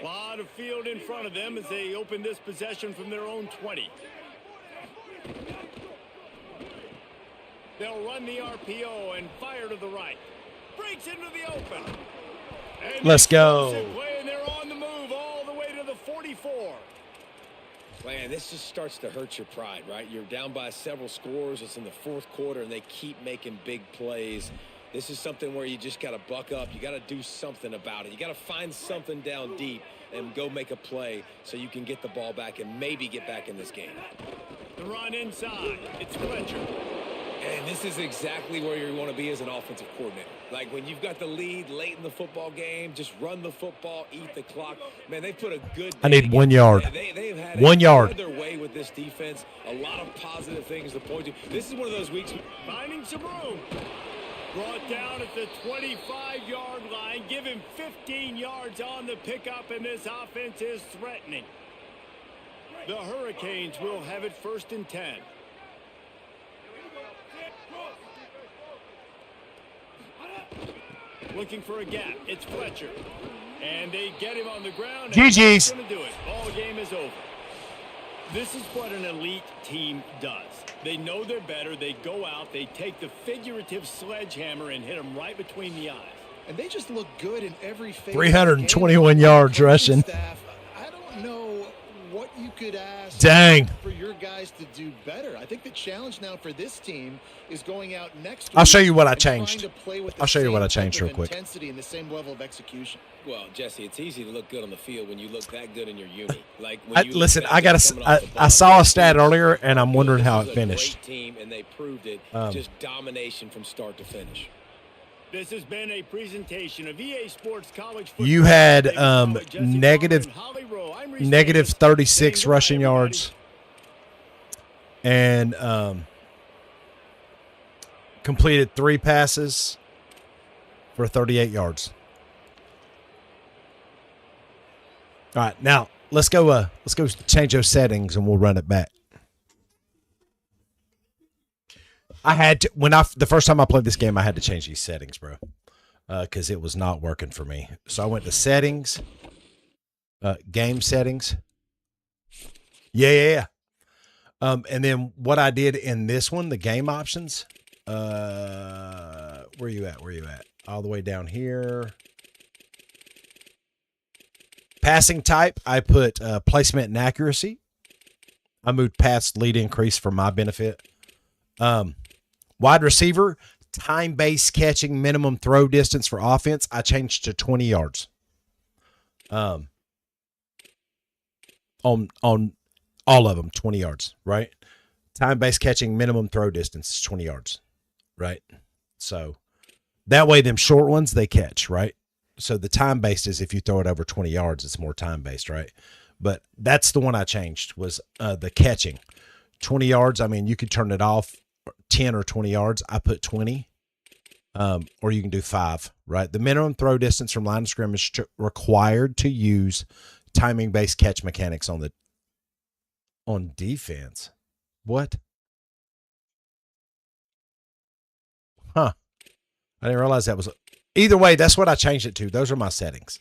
A lot of field in front of them as they open this possession from their own 20. They'll run the RPO and fire to the right. Breaks into the open. And let's go. And they're on the move all the way to the 44. Man, this just starts to hurt your pride, right? You're down by several scores. It's in the fourth quarter, and they keep making big plays. This is something where you just got to buck up. You got to do something about it. You got to find something down deep and go make a play so you can get the ball back and maybe get back in this game. The run inside. It's Fletcher. And this is exactly where you want to be as an offensive coordinator. Like when you've got the lead late in the football game, just run the football, eat the clock. Man, they put a good. I need 1 yard. They've had 1 yard. Their way with this defense. A lot of positive things to point to. This is one of those weeks. Finding some room. Brought down at the 25-yard line. Give him 15 yards on the pickup, and this offense is threatening. The Hurricanes will have it 1st and 10. Looking for a gap. It's Fletcher. And they get him on the ground. GG's. Going to do it. Ball game is over. This is what an elite team does. They know they're better. They go out. They take the figurative sledgehammer and hit them right between the eyes. And they just look good in every phase. 321 yards rushing. Staff, I don't know what you could ask for your guys to do better. I think the challenge now for this team is going out next week. I'll show you what I changed. I'll show you what I changed real quick. Intensity and the same level of execution. Well, Jesse, it's easy to look good on the field when you look that good in your uni. Like listen, I saw a stat earlier, and I'm wondering how it finished. Great team, and they proved it. Just domination from start to finish. This has been a presentation of EA Sports College Football. You had negative negative 36 rushing yards and completed 3 passes for 38 yards. All right, now let's go change those settings and we'll run it back. I had to, the first time I played this game, I had to change these settings, bro, because it was not working for me. So I went to settings, game settings. Yeah. And then what I did in this one, the game options. Where you at? All the way down here. Passing type, I put placement and accuracy. I moved past lead increase for my benefit. Wide receiver, time-based catching, minimum throw distance for offense, I changed to 20 yards. On all of them, 20 yards, right? Time-based catching, minimum throw distance is 20 yards, right? So that way, them short ones, they catch, right? So the time-based is if you throw it over 20 yards, it's more time-based, right? But that's the one I changed was the catching. 20 yards, I mean, you could turn it off 10 or 20 yards. I put 20, or you can do 5, right? The minimum throw distance from line of scrimmage required to use timing-based catch mechanics on defense. What? Huh. I didn't realize that was... Either way, that's what I changed it to. Those are my settings.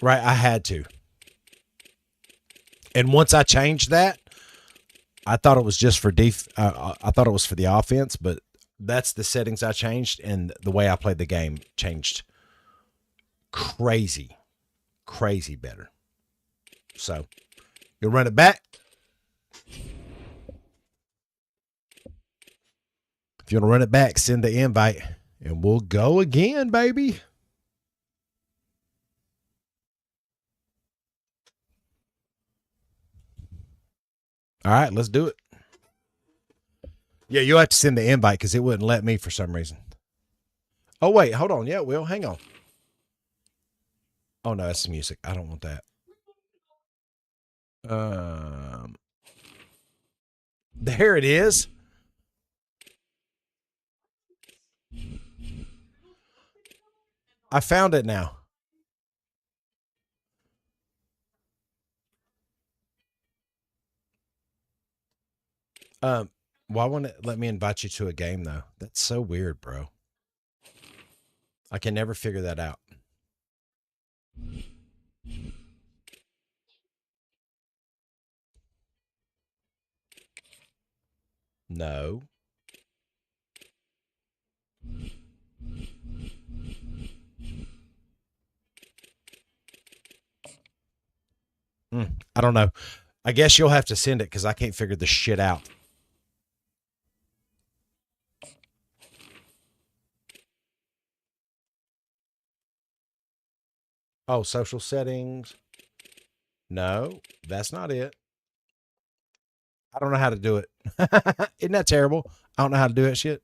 Right? I had to. And once I changed that, I thought it was just for I thought it was for the offense, but that's the settings I changed, and the way I played the game changed crazy better. So you'll run it back. If you want to run it back, send the invite, and we'll go again, baby. All right, let's do it. Yeah, you'll have to send the invite because it wouldn't let me for some reason. Oh, wait, hold on. Yeah, it will. Hang on. Oh, no, that's music. I don't want that. There it is. I found it now. Why won't it let me invite you to a game though? That's so weird, bro. I can never figure that out. No. I don't know. I guess you'll have to send it because I can't figure this shit out. Oh, social settings. No, that's not it. I don't know how to do it. Isn't that terrible? I don't know how to do that shit.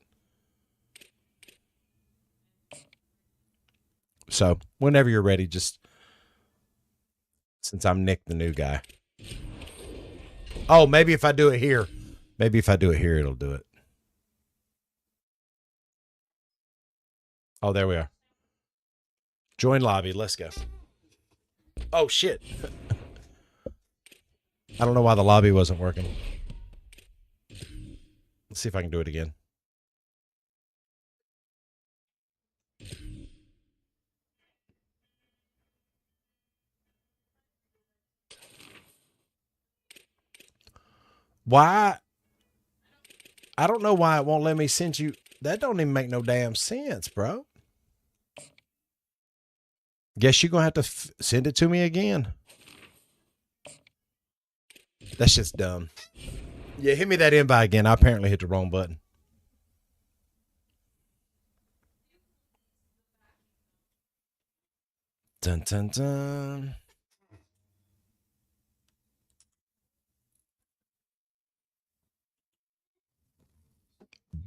So whenever you're ready, just since I'm Nick, the new guy. Oh, maybe if I do it here. Maybe if I do it here, it'll do it. Oh, there we are. Join lobby. Let's go. Oh, shit. I don't know why the lobby wasn't working. Let's see if I can do it again. Why? I don't know why it won't let me send you. That don't even make no damn sense, bro. Guess you're going to have to send it to me again. That's just dumb. Yeah, hit me that invite again. I apparently hit the wrong button. Dun, dun, dun.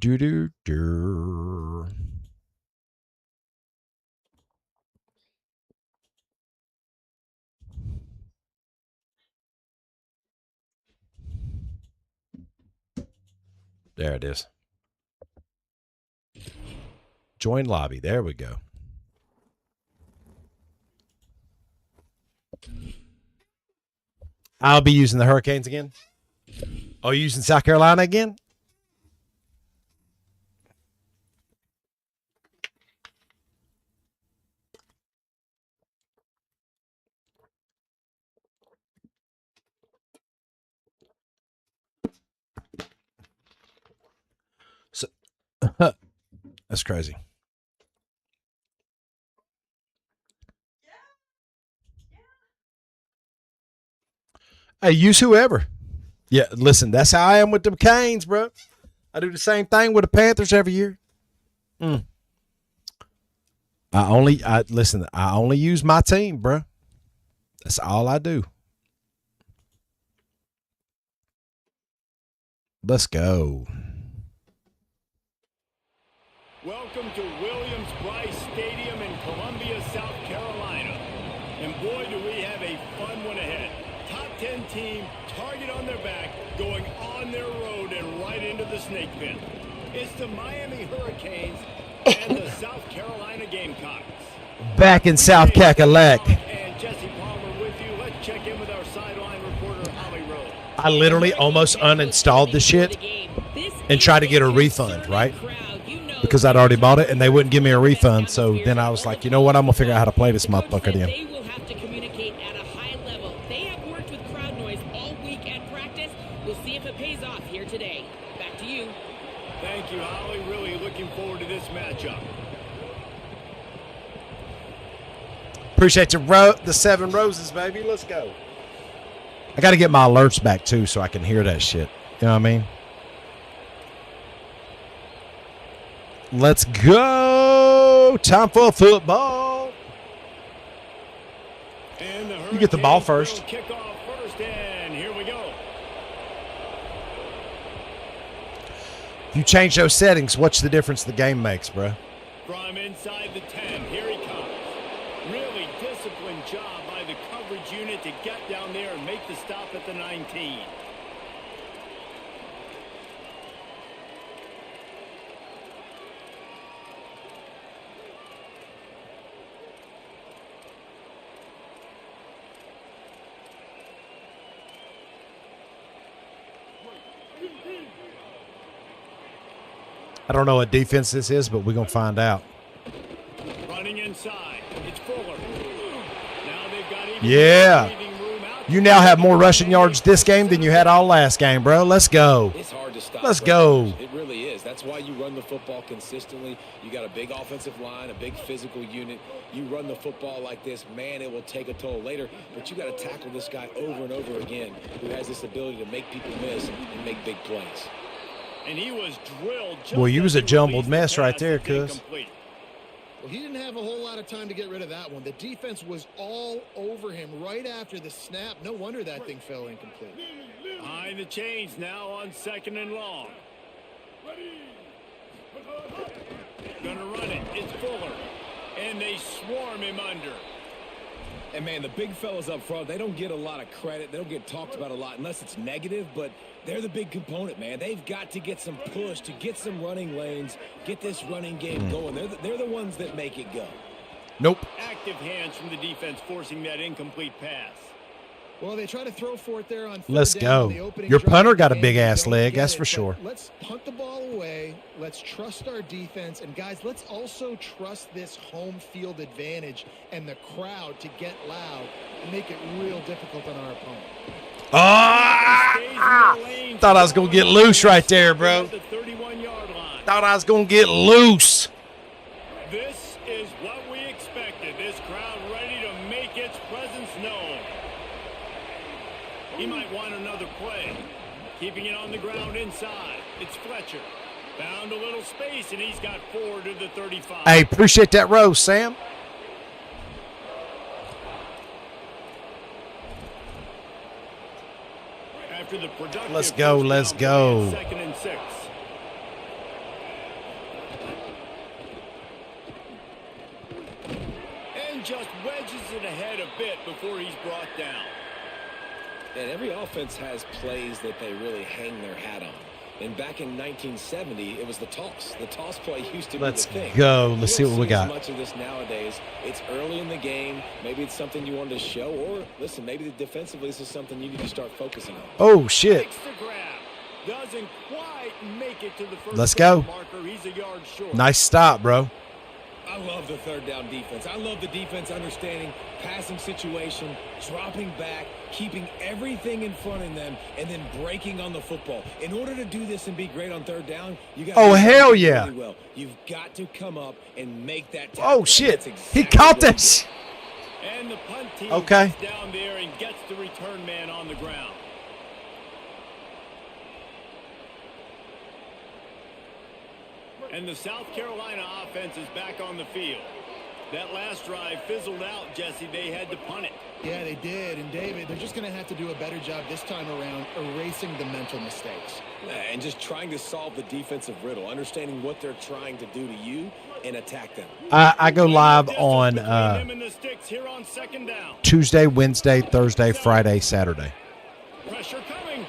Do do do. There it is. Join lobby. There we go. I'll be using the Hurricanes again. Oh, you using South Carolina again? So, that's crazy. Hey, use whoever. Yeah, listen, that's how I am with the Canes, bro. I do the same thing with the Panthers every year. I only use my team, bro. That's all I do. Let's go. Welcome to Williams-Brice Stadium in Columbia, South Carolina. And boy, do we have a fun one ahead. Top 10 team, target on their back, going on their road and right into the snake pit. It's the Miami Hurricanes and the South Carolina Gamecocks. Back in South Cackalack. And Jesse Palmer with you. Let's check in with our sideline reporter, Holly Rowe. I literally almost uninstalled the shit and tried to get a refund, right? Because I'd already bought it and they wouldn't give me a refund. So then I was like, you know what? I'm going to figure out how to play this motherfucker then. They will have to communicate at a high level. They have worked with crowd noise all week at practice. We'll see if it pays off here today. Back to you. Thank you, Holly. Really looking forward to this matchup. Appreciate the 7 roses, baby. Let's go. I got to get my alerts back, too, so I can hear that shit. You know what I mean? Let's go. Time for football. And the You get the ball Hurricanes first. will kick off first, and here we go. If you change those settings, what's the difference the game makes, bro? From inside the 10, here he comes. Really disciplined job by the coverage unit to get down there and make the stop at the 19. I don't know what defense this is, but we're going to find out. Running inside, it's Fuller. Now they've got even Yeah. breathing room out. You now have more rushing yards this game than you had all last game, bro. Let's go. It's hard to stop. Let's go. It really is. That's why you run the football consistently. You got a big offensive line, a big physical unit. You run the football like this, man, it will take a toll later. But you got to tackle this guy over and over again who has this ability to make people miss and make big plays. And he was drilled. just Well, you was a as he jumbled released the mess right pass there, to cuz. incomplete. Well, he didn't have a whole lot of time to get rid of that one. The defense was all over him right after the snap. No wonder that thing fell incomplete. Behind the chains now on 2nd and long. Gonna run it. It's Fuller. And they swarm him under. And, man, the big fellas up front, they don't get a lot of credit. They don't get talked about a lot unless it's negative, but they're the big component, man. They've got to get some push, to get some running lanes, get this running game going. They're the ones that make it go. Nope. Active hands from the defense forcing that incomplete pass. Well, they try to throw for it there on third Let's down go. on the opening Your drive punter of the got a game. big They ass don't leg, get that's it, for but sure. Let's punt the ball away. Let's trust our defense. And, guys, let's also trust this home field advantage and the crowd to get loud and make it real difficult on our opponent. Thought I was going to get loose right there, bro. The 31-yard line. Thought I was going to get loose. This is what we expected. This crowd ready to make its presence known. He might want another play. Keeping it on the ground inside. It's Fletcher. Found a little space, and he's got 4 to the 35. Hey, appreciate that rose, Sam. After the productive Let's go, first let's down go. play, 2nd and 6. and just wedges it ahead a bit before he's brought down. And every offense has plays that they really hang their hat on. And back in 1970, it was the toss. The toss play used to be the thing. Let's go. Let's see what we got. Much of this nowadays, it's early in the game. Maybe it's something you wanted to show, or listen, maybe defensively this is something you need to start focusing on. Oh shit! Makes the grab. Doesn't quite make it to the first Let's go. marker. He's a yard short. Nice stop, bro. I love the third down defense. I love the defense understanding passing situation, dropping back, keeping everything in front of them, and then breaking on the football. In order to do this and be great on third down, you got Oh, hell yeah. really well. You've got to come up and make that tackle. Oh shit! That's exactly He caught what he this. And the punt team Okay. gets down there and gets the return man on the ground. And the South Carolina offense is back on the field. That last drive fizzled out, Jesse. They had to punt it. Yeah, they did. And, David, they're just going to have to do a better job this time around erasing the mental mistakes. And just trying to solve the defensive riddle, understanding what they're trying to do to you and attack them. I go live on Him and the sticks here on second down. Tuesday, Wednesday, Thursday, Friday, Saturday. Pressure coming.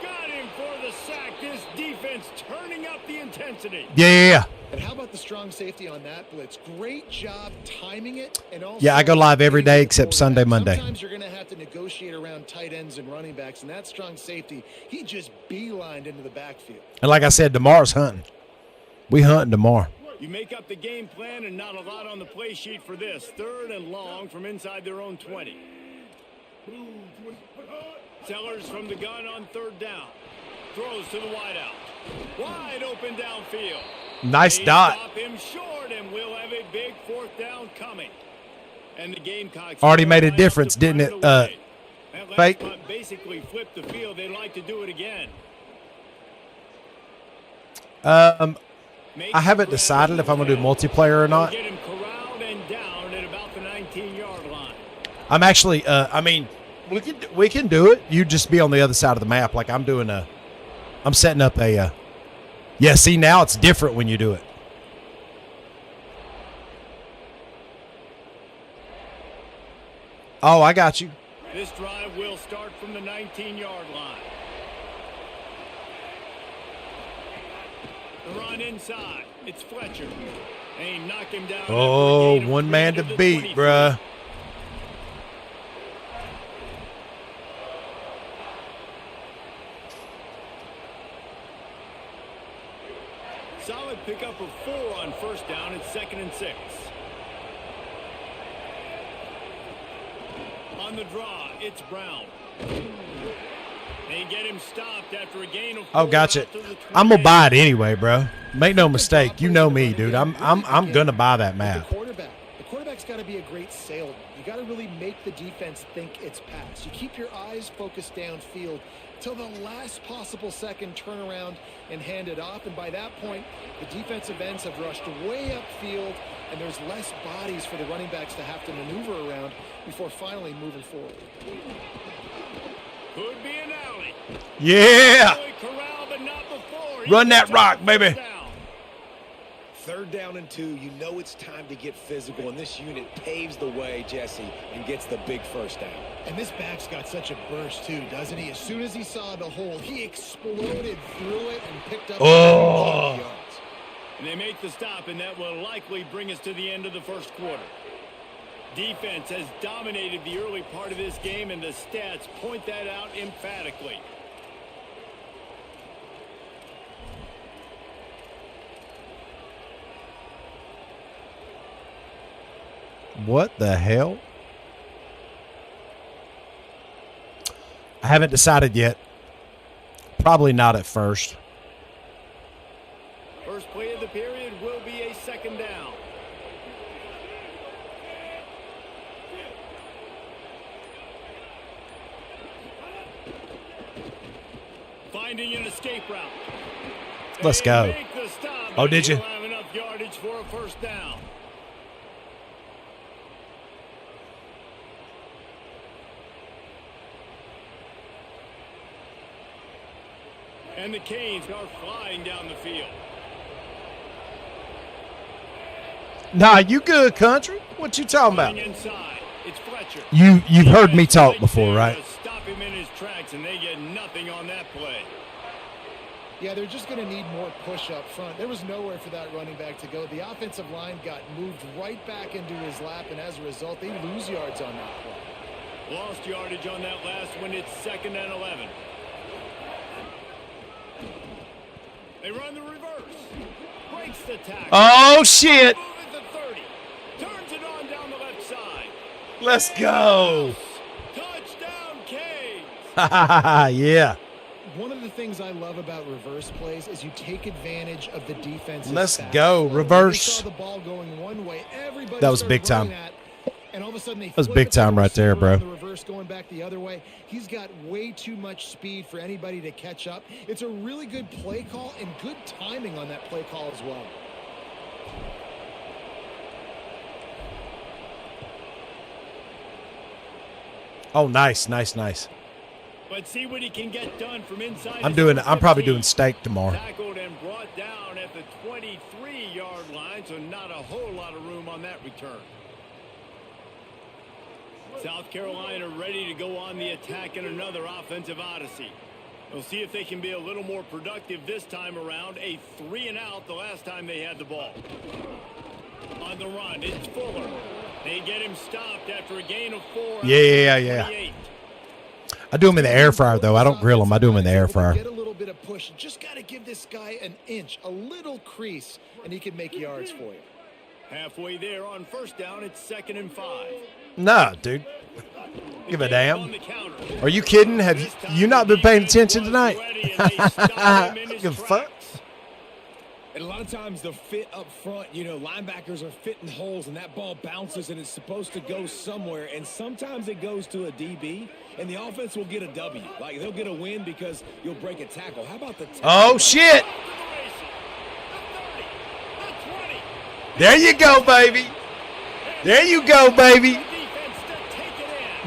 Got him for the sack. This defense turning up the intensity. Yeah. And how about the strong safety on that blitz? Great job timing it. And also Yeah, I go live every day except Sunday, Monday. Sometimes you're going to have to negotiate around tight ends and running backs, and that strong safety, he just beelined into the backfield. And like I said, tomorrow's hunting. We hunting tomorrow. You make up the game plan and not a lot on the play sheet for this. Third and long from inside their own 20. Sellers from the gun on third down. Throws to the wideout. Wide open downfield. Nice They dot. Stop him short, and we'll have a big fourth down coming. And the Gamecocks Already made a line up difference, to didn't find it, a way. That last Fake? punt basically flipped the field. They'd like to do it again. I haven't decided if I'm going to do multiplayer or not. Get him corralled and down at about the 19-yard line. I'm actually, we can do it. You just be on the other side of the map. Like I'm setting up a, yeah, see, now it's different when you do it. Oh, I got you. This drive will start from the 19-yard line. The run inside. It's Fletcher. They knock him down. Oh, after a gain of one man to 3 the beat, 23. bruh. Solid pickup of 4 on first down. It's 2nd and 6. On the draw, it's Brown. They get him stopped after a gain of 4. Oh, gotcha. out to the I'm gonna 28. buy it anyway, bro. Make no mistake. You know me, dude. I'm gonna buy that map. The quarterback's got to be a great salesman. You got to really make the defense think it's pass. You keep your eyes focused downfield till the last possible second, turn around and hand it off. And by that point, the defensive ends have rushed way upfield, and there's less bodies for the running backs to have to maneuver around before finally moving forward. Could be an alley. Yeah. Really corralled, but not before. Run He's that rock, first baby. down. Third down and 2, you know it's time to get physical, and this unit paves the way, Jesse, and gets the big first down. And this back's got such a burst, too, doesn't he? As soon as he saw the hole, he exploded through it and picked up 5 yards. And they make the stop, and that will likely bring us to the end of the first quarter. Defense has dominated the early part of this game, and the stats point that out emphatically. What the hell? I haven't decided yet. Probably not at first. First play of the period will be a 2nd down. Finding an escape route. Let's They go. make the stop, Oh, but did you? he'll have enough yardage for a first down. And the Canes are flying down the field. Nah, you good, country? What you talking about? Inside. It's Fletcher. You've heard me talk before, right? Stop him in his tracks, and they get nothing on that play. Yeah, they're just going to need more push up front. There was nowhere for that running back to go. The offensive line got moved right back into his lap, and as a result, they lose yards on that play. Lost yardage on that last one. It's 2nd and 11. They run the reverse. Breaks the tackle. Oh, shit. Move at the 30. Turns it on down the left side. Let's go. Touchdown, Canes. Yeah. One of the things I love about reverse plays is you take advantage of the defense. Let's go. Reverse. Saw the ball going one way. Everybody That was big time. that, and all of a sudden they That was big time right there, bro. The reverse going back the other way. He's got way too much speed for anybody to catch up. It's a really good play call and good timing on that play call as well. Oh, nice, nice, nice. But see what he can get done from inside. I'm probably doing steak tomorrow. Tackled and brought down at the 23-yard line, so not a whole lot of room on that return. South Carolina ready to go on the attack in another offensive odyssey. We'll see if they can be a little more productive this time around. A 3-and-out the last time they had the ball. On the run, it's Fuller. They get him stopped after a gain of 4. Yeah. I do them in the air fryer, though. I don't grill them. I do them in the air fryer. Get a little bit of push. Just got to give this guy an inch, a little crease, and he can make yards for you. Halfway there on first down, it's 2nd and 5. Nah, dude. Give a damn. Are you kidding? Have you not been paying attention tonight? Give a fuck. And a lot of times the fit up front, you know, linebackers are fitting holes and that ball bounces and it's supposed to go somewhere. And sometimes it goes to a DB and the offense will get a W. Like they'll get a win because you'll break a tackle. How about the tackle? Oh, shit. There you go, baby. There you go, baby.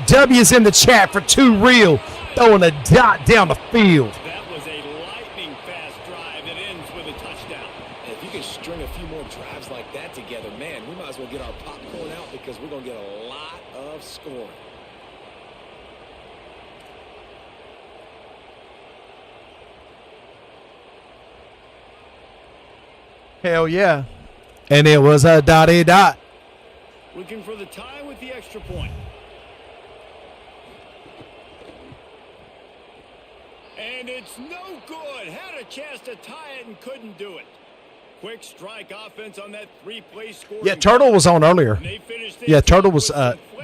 W's in the chat for 2 real. Throwing a dot down the field. That was a lightning fast drive that ends with a touchdown. And if you can string a few more drives like that together, man, we might as well get our popcorn out because we're going to get a lot of scoring. Hell yeah. And it was a dotty dot. Looking for the tie with the extra point. And it's no good. Had a chance to tie it and couldn't do it. Quick strike offense on that 3-play score. Yeah, Turtle was on earlier. Yeah, Turtle was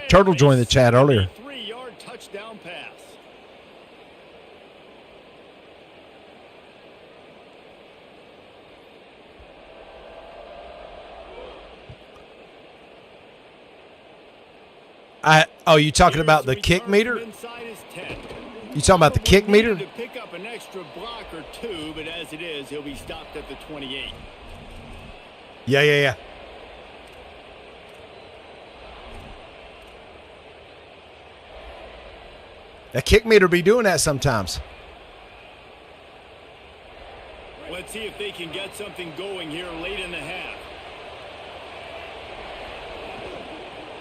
Turtle joined the chat earlier. 3-yard touchdown pass. You talking about the kick meter? You talking about the kick meter? To pick up an extra block or 2, but as it is, he'll be stopped at the 28. Yeah. That kick meter be doing that sometimes. Let's see if they can get something going here late in the half.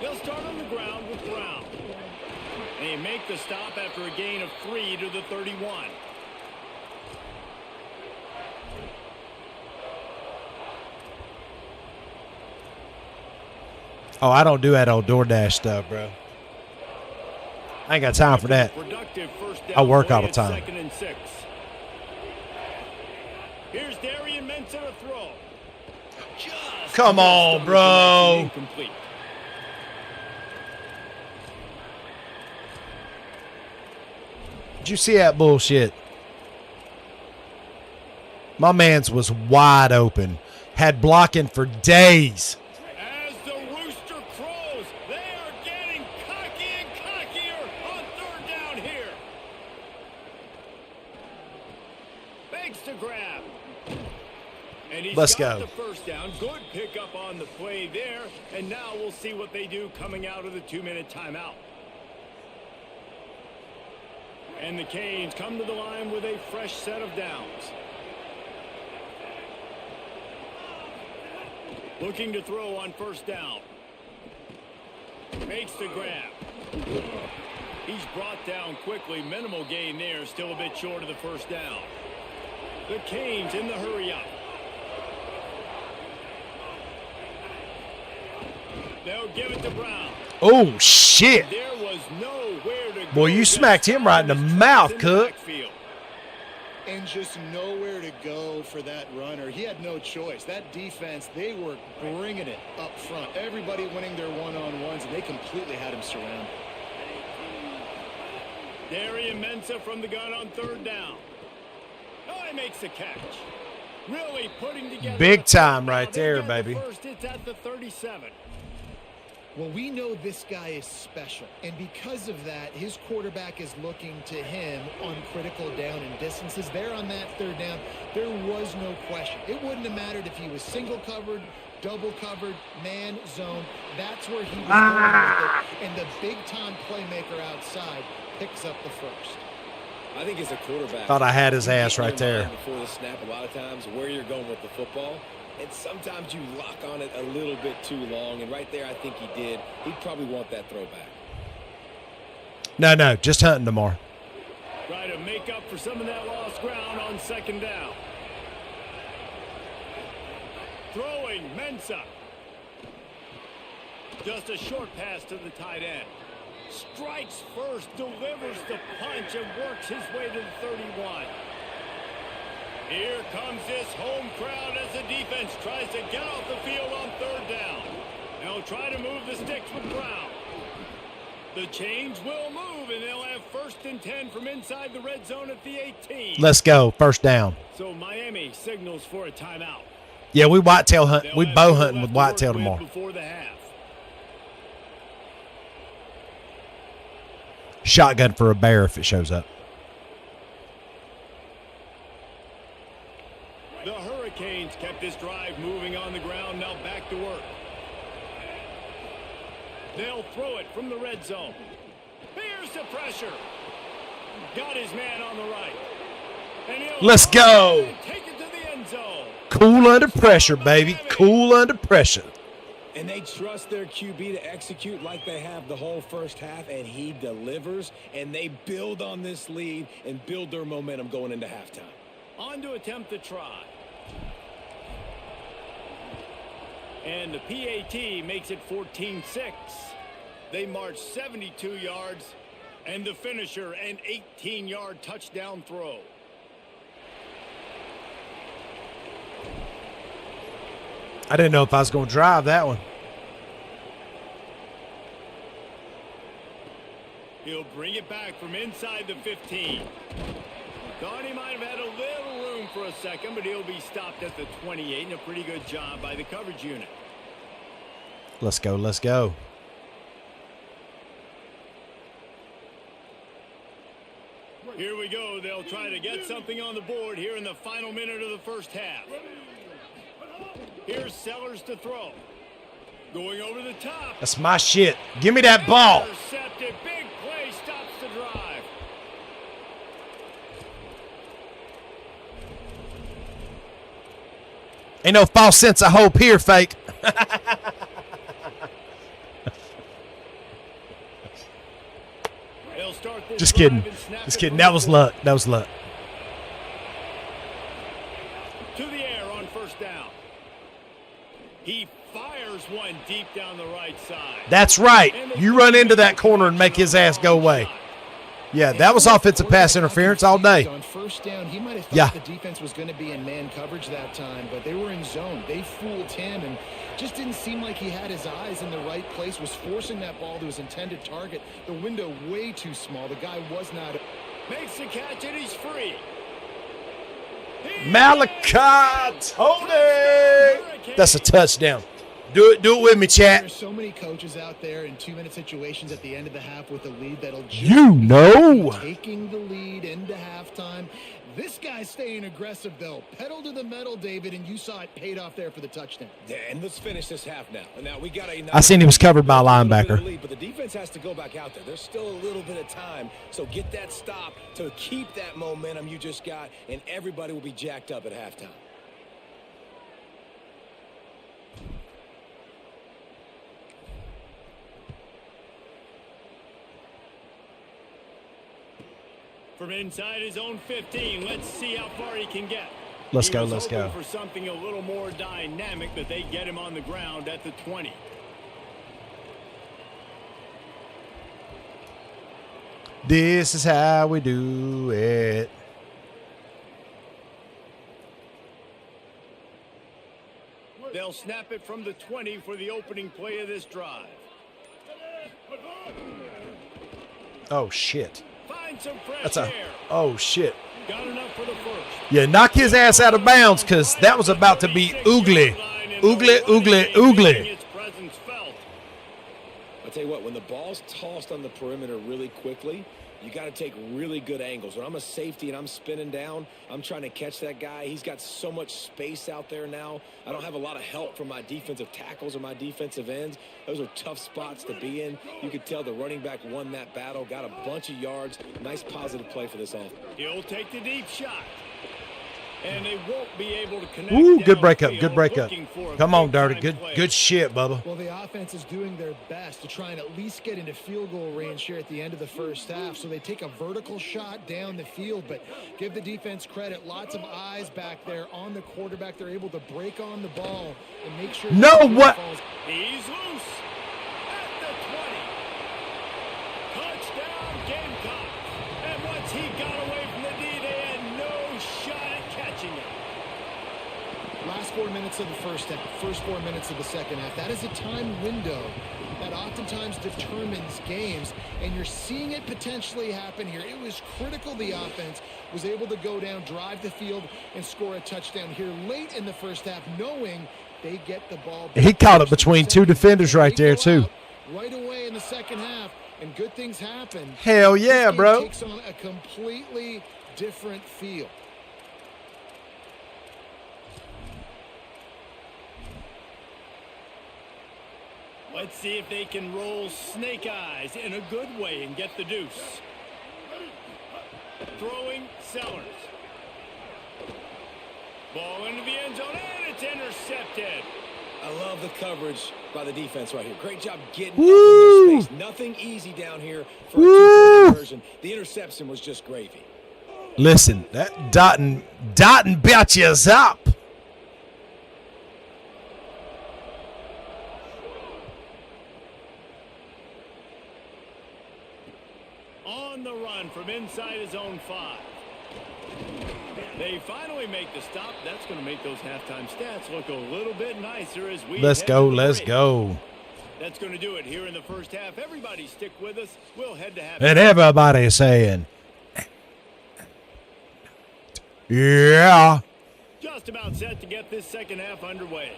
They'll start on the ground with Brown. They make the stop after a gain of 3 to the 31. Oh, I don't do that old DoorDash stuff, bro. I ain't got time for that. I work all the time. 2nd and 6. Here's Darian Mensah to throw. Come on, bro. Incomplete. Did you see that bullshit? My man's was wide open. Had blocking for days. As the rooster crows, they are getting cocky and cockier on 3rd down here. Thanks to grab. And he's Let's got go. the first down. Good pickup on the play there. And now we'll see what they do coming out of the 2-minute timeout. And the Canes come to the line with a fresh set of downs. Looking to throw on 1st down. Makes the grab. He's brought down quickly. Minimal gain there. Still a bit short of the first down. The Canes in the hurry up. They'll give it to Brown. Oh, shit. There was nowhere to go. Boy, you smacked him right in the mouth, Cook. And just nowhere to go for that runner. He had no choice. That defense, they were bringing it up front. Everybody winning their one-on-ones, and they completely had him surrounded. Darian Mensah from the gun on third down. Oh, he makes the catch. Really putting together. Big time right there, baby. First, it's at the 37. Well, we know this guy is special, and because of that, his quarterback is looking to him on critical down and distances. There on that third down, there was no question. It wouldn't have mattered if he was single covered, double covered, man, zone. That's where he was going with it, and the big-time playmaker outside picks up the first. I think as a quarterback, Thought I had his ass right there. Before the snap, a lot of times where you're going with the football. And sometimes you lock on it a little bit too long. And right there, I think he did. He'd probably want that throwback. No, just hunting tomorrow. Try to make up for some of that lost ground on second down. Throwing Mensah. Just a short pass to the tight end. Strikes first, delivers the punch, and works his way to the 31. Here comes this home crowd as the defense tries to get off the field on third down. They'll try to move the sticks with Brown. The chains will move, and they'll have 1st and 10 from inside the red zone at the 18. Let's go. First down. So Miami signals for a timeout. Yeah, we whitetail hunt. We bow hunting with whitetail tomorrow. Before the half. Shotgun for a bear if it shows up. The Hurricanes kept this drive moving on the ground. Now back to work. They'll throw it from the red zone. Here's the pressure. Got his man on the right. And let's go. Take it to the end zone. Cool under pressure, baby. Cool under pressure. And they trust their QB to execute like they have the whole first half, and he delivers. And they build on this lead and build their momentum going into halftime. On to attempt the try. And the PAT makes it 14-6. They march 72 yards, and the finisher, an 18-yard touchdown throw. I didn't know if I was going to drive that one. He'll bring it back from inside the 15. Thought he might have had a little room for a second, but he'll be stopped at the 28, and a pretty good job by the coverage unit. Let's go, let's go. Here we go. They'll try to get something on the board here in the final minute of the first half. Here's Sellers to throw. Going over the top. That's my shit. Give me that ball. Intercepted. Big play stops the drive. Ain't no false sense of hope here, fake. Just kidding. Just kidding. That was luck. That was luck. To the air on first down. He fires one deep down the right side. That's right. You run into that corner and make his ass go away. Yeah, that was offensive pass interference all day. On first down, he might have thought the defense was going to be in man coverage that time, but they were in zone. They fooled him and just didn't seem like he had his eyes in the right place, was forcing that ball to his intended target. The window way too small. The guy was not. Makes the catch and he's free. Malachi Tony. That's a touchdown. Do it with me, chat. There's so many coaches out there in 2-minute situations at the end of the half with a lead that'll just taking the lead into halftime. This guy's staying aggressive, though. Pedal to the metal, David, and you saw it paid off there for the touchdown. Yeah, and let's finish this half now. And now we got I seen he was covered by a linebacker. Lead, but the defense has to go back out there. There's still a little bit of time, so get that stop to keep that momentum you just got, and everybody will be jacked up at halftime. From inside his own 15, let's see how far he can get. Let's go, He was let's hoping go. for something a little more dynamic, but they get him on the ground at the 20. This is how we do it. They'll snap it from the 20 for the opening play of this drive. Oh, shit. Find some fresh That's a. air. Oh, shit. Got enough for the first. Yeah, knock his ass out of bounds because that was about to be oogly. Oogly, oogly, oogly. Its presence felt. I'll tell you what, when the ball's tossed on the perimeter really quickly, you got to take really good angles. When I'm a safety and I'm spinning down, I'm trying to catch that guy. He's got so much space out there now. I don't have a lot of help from my defensive tackles or my defensive ends. Those are tough spots to be in. You could tell the running back won that battle, got a bunch of yards. Nice positive play for this offense. He'll take the deep shot. And they won't be able to connect. Ooh, good breakup, downfield, good breakup. looking for a Come on, big-time Dirty. Good, play. good shit, Bubba. Well, the offense is doing their best to try and at least get into field goal range here at the end of the first half. So they take a vertical shot down the field, but give the defense credit. Lots of eyes back there on the quarterback. They're able to break on the ball and make sure. No, that the what? ball falls. He's loose at the 20. Touchdown, Gamecocks. And once he got away from the D, they had no shot at catching him. Last 4 minutes of the first half, first 4 minutes of the second half. That is a time window that oftentimes determines games, and you're seeing it potentially happen here. It was critical the offense was able to go down, drive the field, and score a touchdown here late in the first half, knowing they get the ball back. He caught it between two defenders right there, too. Right away in the second half, and good things happen. Hell yeah, This game bro. takes on a completely different feel. Let's see if they can roll snake eyes in a good way and get the deuce. Throwing Sellers. Ball into the end zone, and it's intercepted. I love the coverage by the defense right here. Great job getting Woo! up in their space. Nothing easy down here for a two-point conversion. The interception was just gravy. Listen, that Dotton bet you up. On the run from inside his own 5. They finally make the stop. That's going to make those halftime stats look a little bit nicer as we Let's head go, to the let's break. go. That's going to do it here in the first half. Everybody stick with us. We'll head to halftime. And everybody's saying, yeah. Just about set to get this second half underway.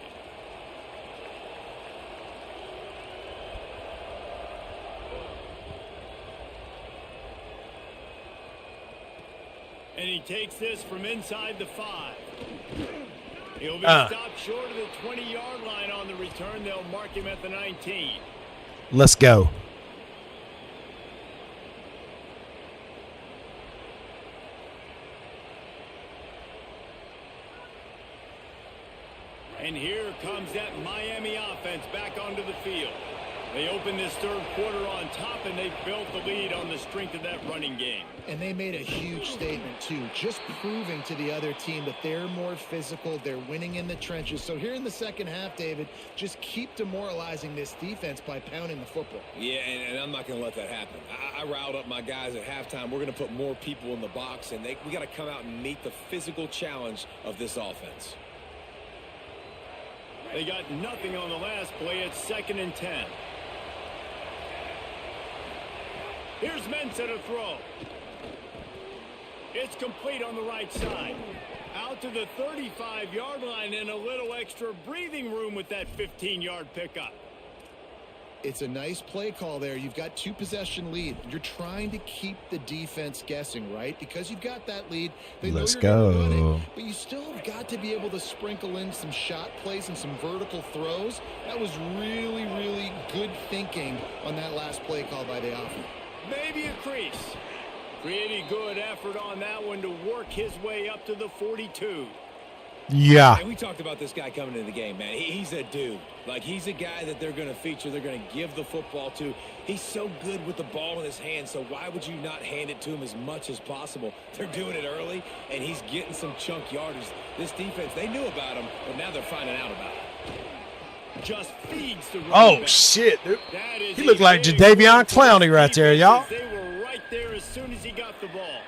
And he takes this from inside the 5. He'll be stopped short of the 20-yard line on the return. They'll mark him at the 19. Let's go. And here comes that Miami offense back onto the field. They open this third quarter on top, and they built the lead on the strength of that running game. And they made a huge statement, too, just proving to the other team that they're more physical, they're winning in the trenches. So here in the second half, David, just keep demoralizing this defense by pounding the football. Yeah, and I'm not going to let that happen. I riled up my guys at halftime. We're going to put more people in the box, and we got to come out and meet the physical challenge of this offense. They got nothing on the last play. It's 2nd and 10. Here's Mensah to throw. It's complete on the right side. Out to the 35-yard line and a little extra breathing room with that 15-yard pickup. It's a nice play call there. You've got 2-possession lead. You're trying to keep the defense guessing, right? Because you've got that lead. They know Let's you're gonna run go. it, but you still have got to be able to sprinkle in some shot plays and some vertical throws. That was really, really good thinking on that last play call by the offense. Maybe a crease. Pretty good effort on that one to work his way up to the 42. Yeah. And we talked about this guy coming into the game, man. He's a dude. Like, he's a guy that they're going to feature, they're going to give the football to. He's so good with the ball in his hands, so why would you not hand it to him as much as possible? They're doing it early, and he's getting some chunk yardage. This defense, they knew about him, but now they're finding out about it. Just feeds the Oh, back. shit, dude. That is He looked a like big Jadeveon run for Clowney the right there, y'all. They were right there as soon as he got the ball.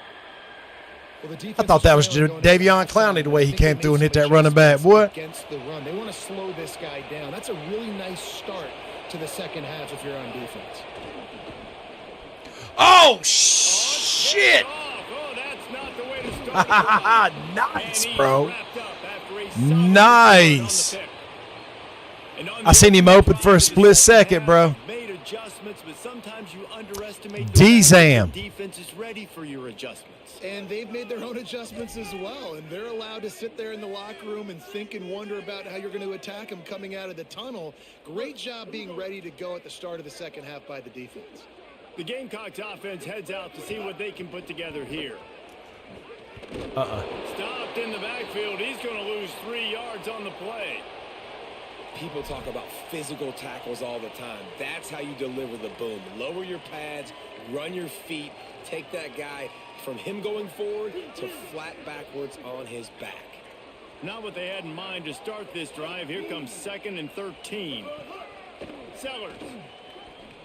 Well, the defense I thought that was is going Davion to Clowney the way he I think came they through and made hit that some running back, boy. Against the run. They want to slow this guy down. That's a really nice start to the second half if you're on defense. Oh, shit. Oh, that's not the way to start. Nice, And he bro. wrapped up after a solid Nice. start on the pick. And on I the seen him other open side for a of the split second second, half, bro. Made adjustments, but sometimes you underestimate the D-Zam. fact that the defense is ready for your adjustments. And they've made their own adjustments as well. And they're allowed to sit there in the locker room and think and wonder about how you're going to attack them coming out of the tunnel. Great job being ready to go at the start of the second half by the defense. The Gamecocks offense heads out to see what they can put together here. Stopped in the backfield. He's going to lose 3 yards on the play. People talk about physical tackles all the time. That's how you deliver the boom. Lower your pads, run your feet, take that guy from him going forward to flat backwards on his back. Not what they had in mind to start this drive. Here comes 2nd and 13. Sellers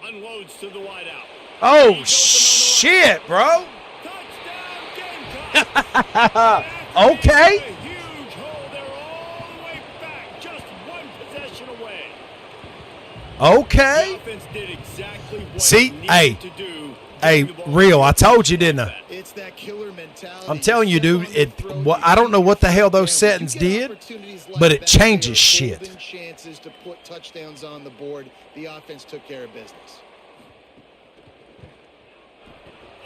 unloads to the wideout. Oh, shit, bro. Touchdown, Gamecocks! Okay. A huge hole. They're all the way back. Just one possession away. The Okay. offense did exactly what See, it needed hey, to do. Hey, Getting the ball real. I to the told you, didn't I? It's that killer mentality. I'm telling you, Step dude, on the it. throat, What, you I don't know what the hell get those settings you get did, opportunities like but it that, changes they are shit. golden chances to put touchdowns on the board. The offense took care of business.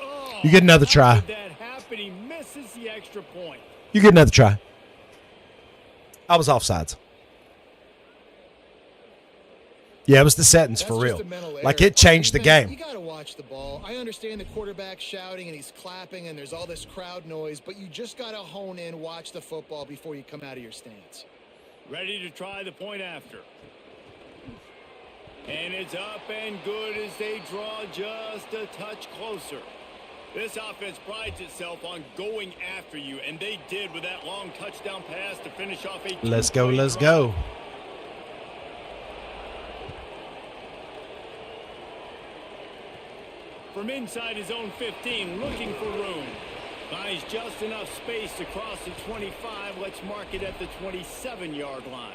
Oh, You get another try. how did that happen? He misses the extra point. You get another try. I was offsides. Yeah, it was the settings That's for just real. a mental Like, error. it changed the Defense, game. You got to watch the ball. I understand the quarterback shouting and he's clapping and there's all this crowd noise, but you just got to hone in, watch the football before you come out of your stance. Ready to try the point after. And it's up and good as they draw just a touch closer. This offense prides itself on going after you, and they did with that long touchdown pass to finish off a Let's go, two-play let's drive. go. From inside his own 15, looking for room. Finds just enough space across the 25. Let's mark it at the 27-yard line.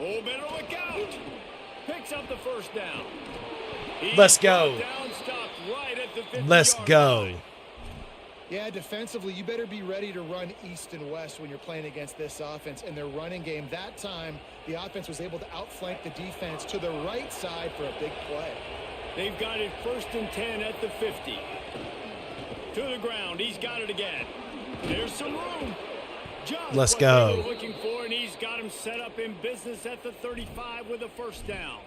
Oh, better look out. Picks up the first down. He's Let's go. brought down, stopped right at the 50-yard Let's go. line. Yeah, defensively, you better be ready to run east and west when you're playing against this offense. And their running game, that time, the offense was able to outflank the defense to the right side for a big play. They've got it 1st and 10 at the 50. To the ground. He's got it again. There's some room. Just Let's what go. they were looking for, and he's got him set up in business at the 35 with a first down.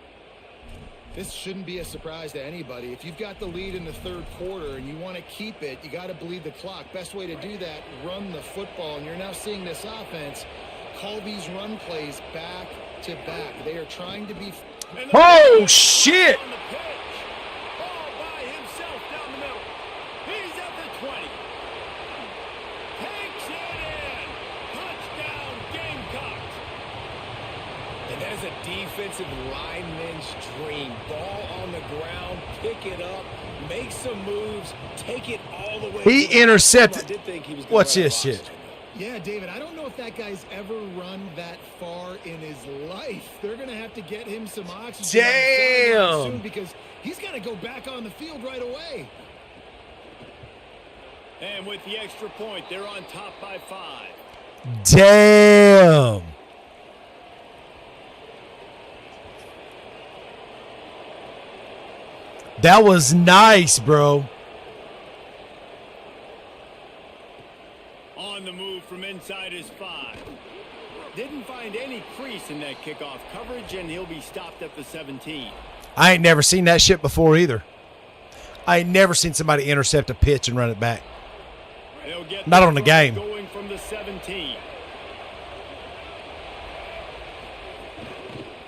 This shouldn't be a surprise to anybody. If you've got the lead in the third quarter and you want to keep it, you got to bleed the clock. Best way to do that, run the football. And you're now seeing this offense call these run plays back to back. They are trying to be... And the Oh, shit. on the pitch. All by himself down the middle. He's at the 20. Takes it in. Touchdown, Gamecocks. And that is a defensive lineman's dream. Ball on the ground, pick it up, make some moves, take it all the way. He to the intercepted. I did think he was gonna What's run this a box. shit? Yeah, David, I don't know if that guy's ever run that far in his life. They're going to have to get him some oxygen on the sideline Damn. soon because he's got to go back on the field right away. And with the extra point, they're on top by 5. Damn. That was nice, bro. On the move from inside his 5. Didn't find any crease in that kickoff coverage, and he'll be stopped at the 17. I ain't never seen that shit before either. I ain't never seen somebody intercept a pitch and run it back. Not on the game. Going from the 17.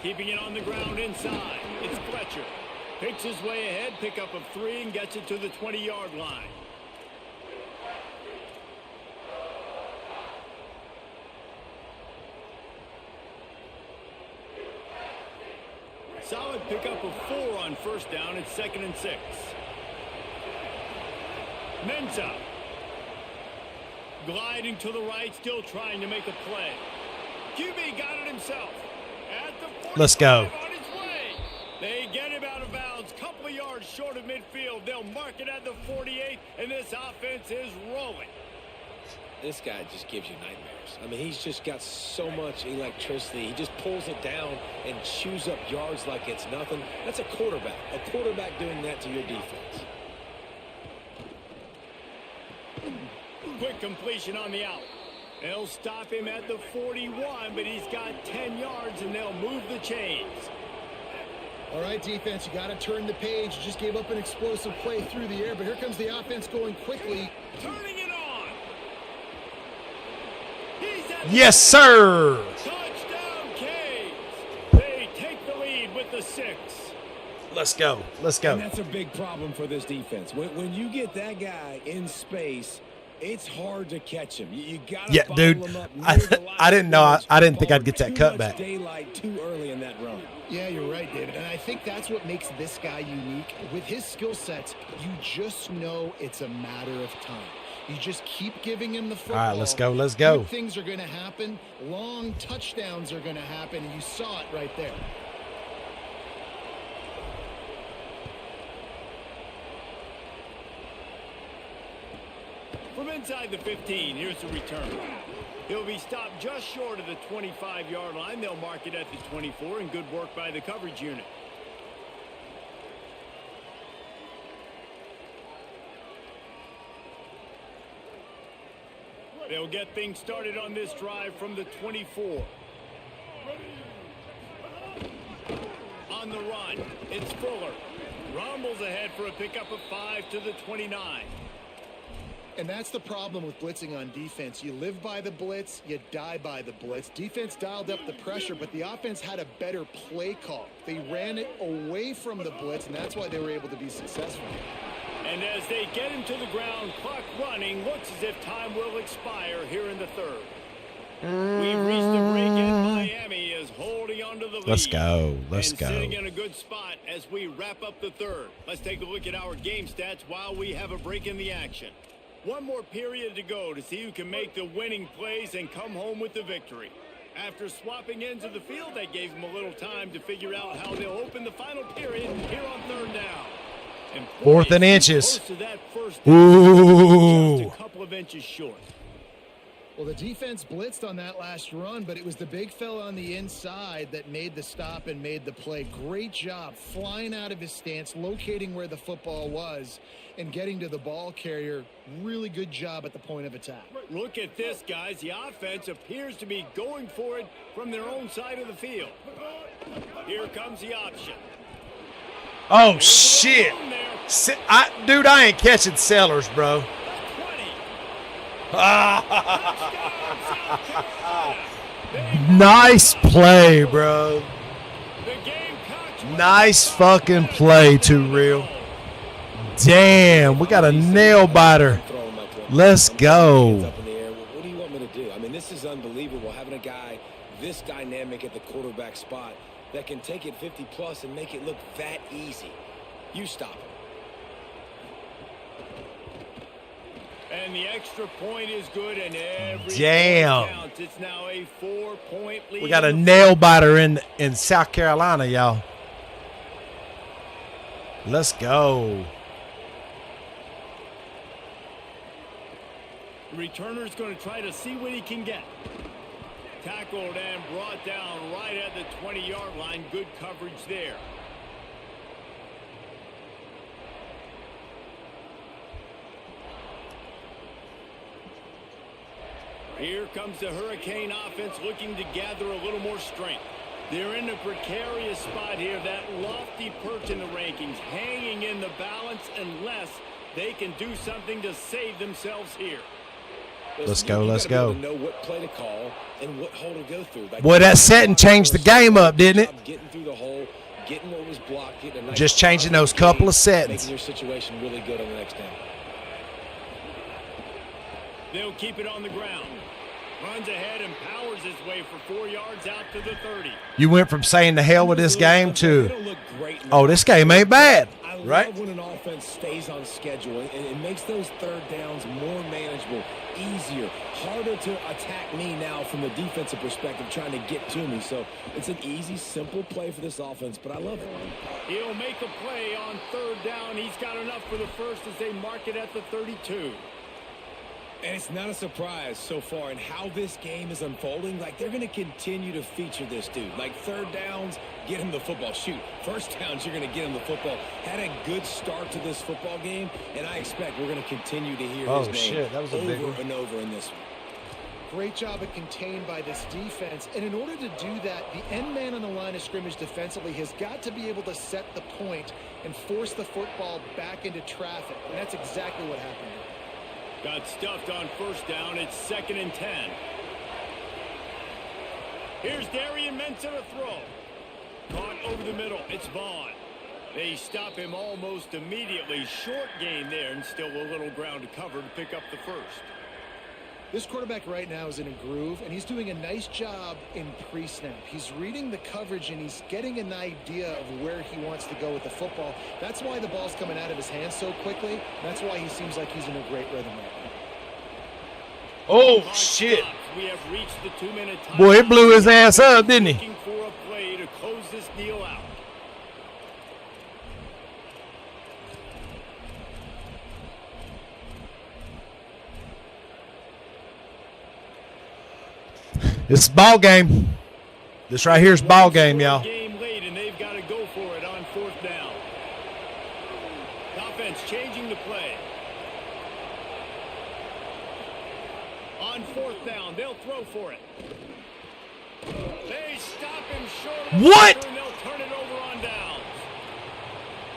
Keeping it on the ground inside. It's Fletcher. Picks his way ahead, pickup of 3, and gets it to the 20-yard line. Solid pickup of 4 on first down. It's 2nd and 6. Mensah. Gliding to the right, still trying to make a play. QB got it himself. At the 45, let's go. On his way. They get him out of bounds. Couple of yards short of midfield. They'll mark it at the 48, and this offense is rolling. This guy just gives you nightmares. I mean, he's just got so much electricity. He just pulls it down and chews up yards like it's nothing. That's a quarterback. A quarterback doing that to your defense. Quick completion on the out. They'll stop him at the 41, but he's got 10 yards, and they'll move the chains. All right, defense, you got to turn the page. You just gave up an explosive play through the air, but here comes the offense going quickly. Turning it on. He's at Yes, sir. touchdown, Canes. They take the lead with the 6. Let's go. Let's go. And that's a big problem for this defense. When you get that guy in space, it's hard to catch him. You gotta Yeah, dude. him up I didn't know. I didn't think I'd get that too cut much back. Daylight too early in that run. Yeah, you're right, David. And I think that's what makes this guy unique. With his skill sets, you just know it's a matter of time. You just keep giving him the football. All right, let's go. Let's go. Good things are going to happen. Long touchdowns are going to happen. And you saw it right there. From inside the 15, here's the return. He'll be stopped just short of the 25-yard line. They'll mark it at the 24, and good work by the coverage unit. They'll get things started on this drive from the 24. On the run, it's Fuller. Rumbles ahead for a pickup of 5 to the 29. And that's the problem with blitzing on defense. You live by the blitz, you die by the blitz. Defense dialed up the pressure, but the offense had a better play call. They ran it away from the blitz, and that's why they were able to be successful. And as they get him to the ground, clock running, looks as if time will expire here in the third. We've reached the break, and Miami is holding on to the lead. Let's go. Let's and go. sitting in a good spot as we wrap up the third. Let's take a look at our game stats while we have a break in the action. One more period to go to see who can make the winning plays and come home with the victory. After swapping ends of the field, that gave them a little time to figure out how they'll open the final period here on third down. And 4th and inches. close to that first down, Ooh. just a couple of inches short. Well, the defense blitzed on that last run, but it was the big fella on the inside that made the stop and made the play. Great job flying out of his stance, locating where the football was, and getting to the ball carrier. Really good job at the point of attack. Look at this, guys. The offense appears to be going for it from their own side of the field. Here comes the option. Oh, shit. Dude, I ain't catching Sellers, bro. Nice play, bro. Nice fucking play, Too Real. Damn, we got a nail biter. Let's go. What do you want me to do? I mean, this is unbelievable, having a guy this dynamic at the quarterback spot that can take it 50-plus and make it look that easy. You stop him. And the extra point is good, and every Damn. point counts. It's now a 4-point lead. We got a nail biter in South Carolina, y'all. Let's go. The returner's going to try to see what he can get. Tackled and brought down right at the 20-yard line. Good coverage there. Here comes the Hurricane offense looking to gather a little more strength. They're in a precarious spot here, that lofty perch in the rankings, hanging in the balance unless they can do something to save themselves here. Let's go, let's go. Know what play to call and what hole to go through. Like, boy, that setting changed the game up, didn't it? Getting through the hole, getting what was blocked, getting a nice just changing those couple of settings. Making your situation really good on the next down. They'll keep it on the ground. Runs ahead and powers his way for 4 yards out to the 30. You went from saying the hell with this game to, oh, this game ain't bad, right? I love when an offense stays on schedule, and it makes those third downs more manageable, easier, harder to attack me now from the defensive perspective, trying to get to me. So it's an easy, simple play for this offense, but I love it. He'll make a play on third down. He's got enough for the first as they mark it at the 32. And it's not a surprise so far in how this game is unfolding. Like, they're going to continue to feature this dude. Like, third downs, get him the football. Shoot, first downs, you're going to get him the football. Had a good start to this football game, and I expect we're going to continue to hear his name that was a big one. over and over in this one. Great job of contained by this defense. And in order to do that, the end man on the line of scrimmage defensively has got to be able to set the point and force the football back into traffic. And that's exactly what happened. Got stuffed on first down. It's 2nd and 10. Here's Darian Mensah to throw. Caught over the middle. It's Vaughn. They stop him almost immediately. Short gain there and still a little ground to cover to pick up the first. This quarterback right now is in a groove, and he's doing a nice job in pre-snap. He's reading the coverage, and he's getting an idea of where he wants to go with the football. That's why the ball's coming out of his hands so quickly. That's why he seems like he's in a great rhythm right now. Oh, shit. We have reached the 2-minute time. Boy, it blew his ass up, didn't he? Looking for a play to close this deal out. It's ball game. This right here is ball game, y'all. Game late, and they've got to go for it on 4th down. Offense changing the play. On 4th down, they'll throw for it. They stop him short. What? And they'll turn it over on downs.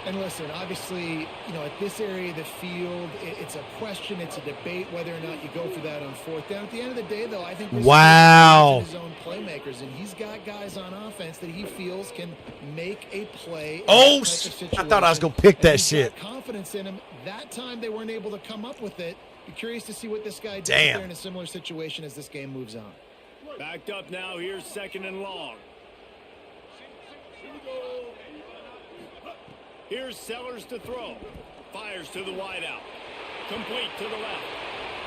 And listen, obviously, you know, at this area of the field, it's a question, it's a debate whether or not you go for that on 4th down. At the end of the day, though, I think this wow. is his own playmakers, and he's got guys on offense that he feels can make a play. Oh, I thought I was going to pick that shit. Confidence in him. That time they weren't able to come up with it. Be curious to see what this guy does there in a similar situation as this game moves on. Backed up now. Here's 2nd and long. Here's Sellers to throw. Fires to the wideout. Complete to the left.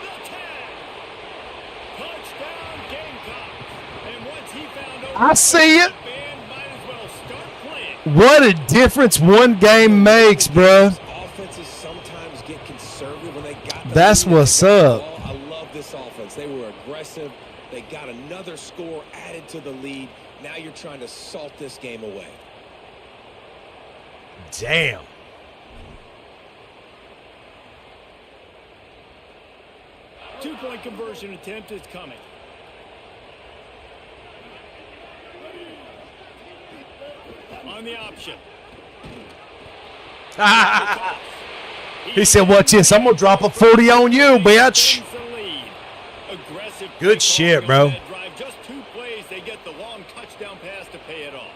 The tag. Touchdown Gamecocks. And once he found over, I see it. The band might as well start playing. What a difference one game makes, bro. Offenses sometimes get conservative when they got the That's lead. what's up. I love this offense. They were aggressive. They got another score added to the lead. Now you're trying to salt this game away. Damn. Two-point conversion attempt is coming. On the option. He said, watch this. I'm going to drop a 40 on you, bitch. Good shit, bro. Just 2 plays, they get the long touchdown pass to pay it off.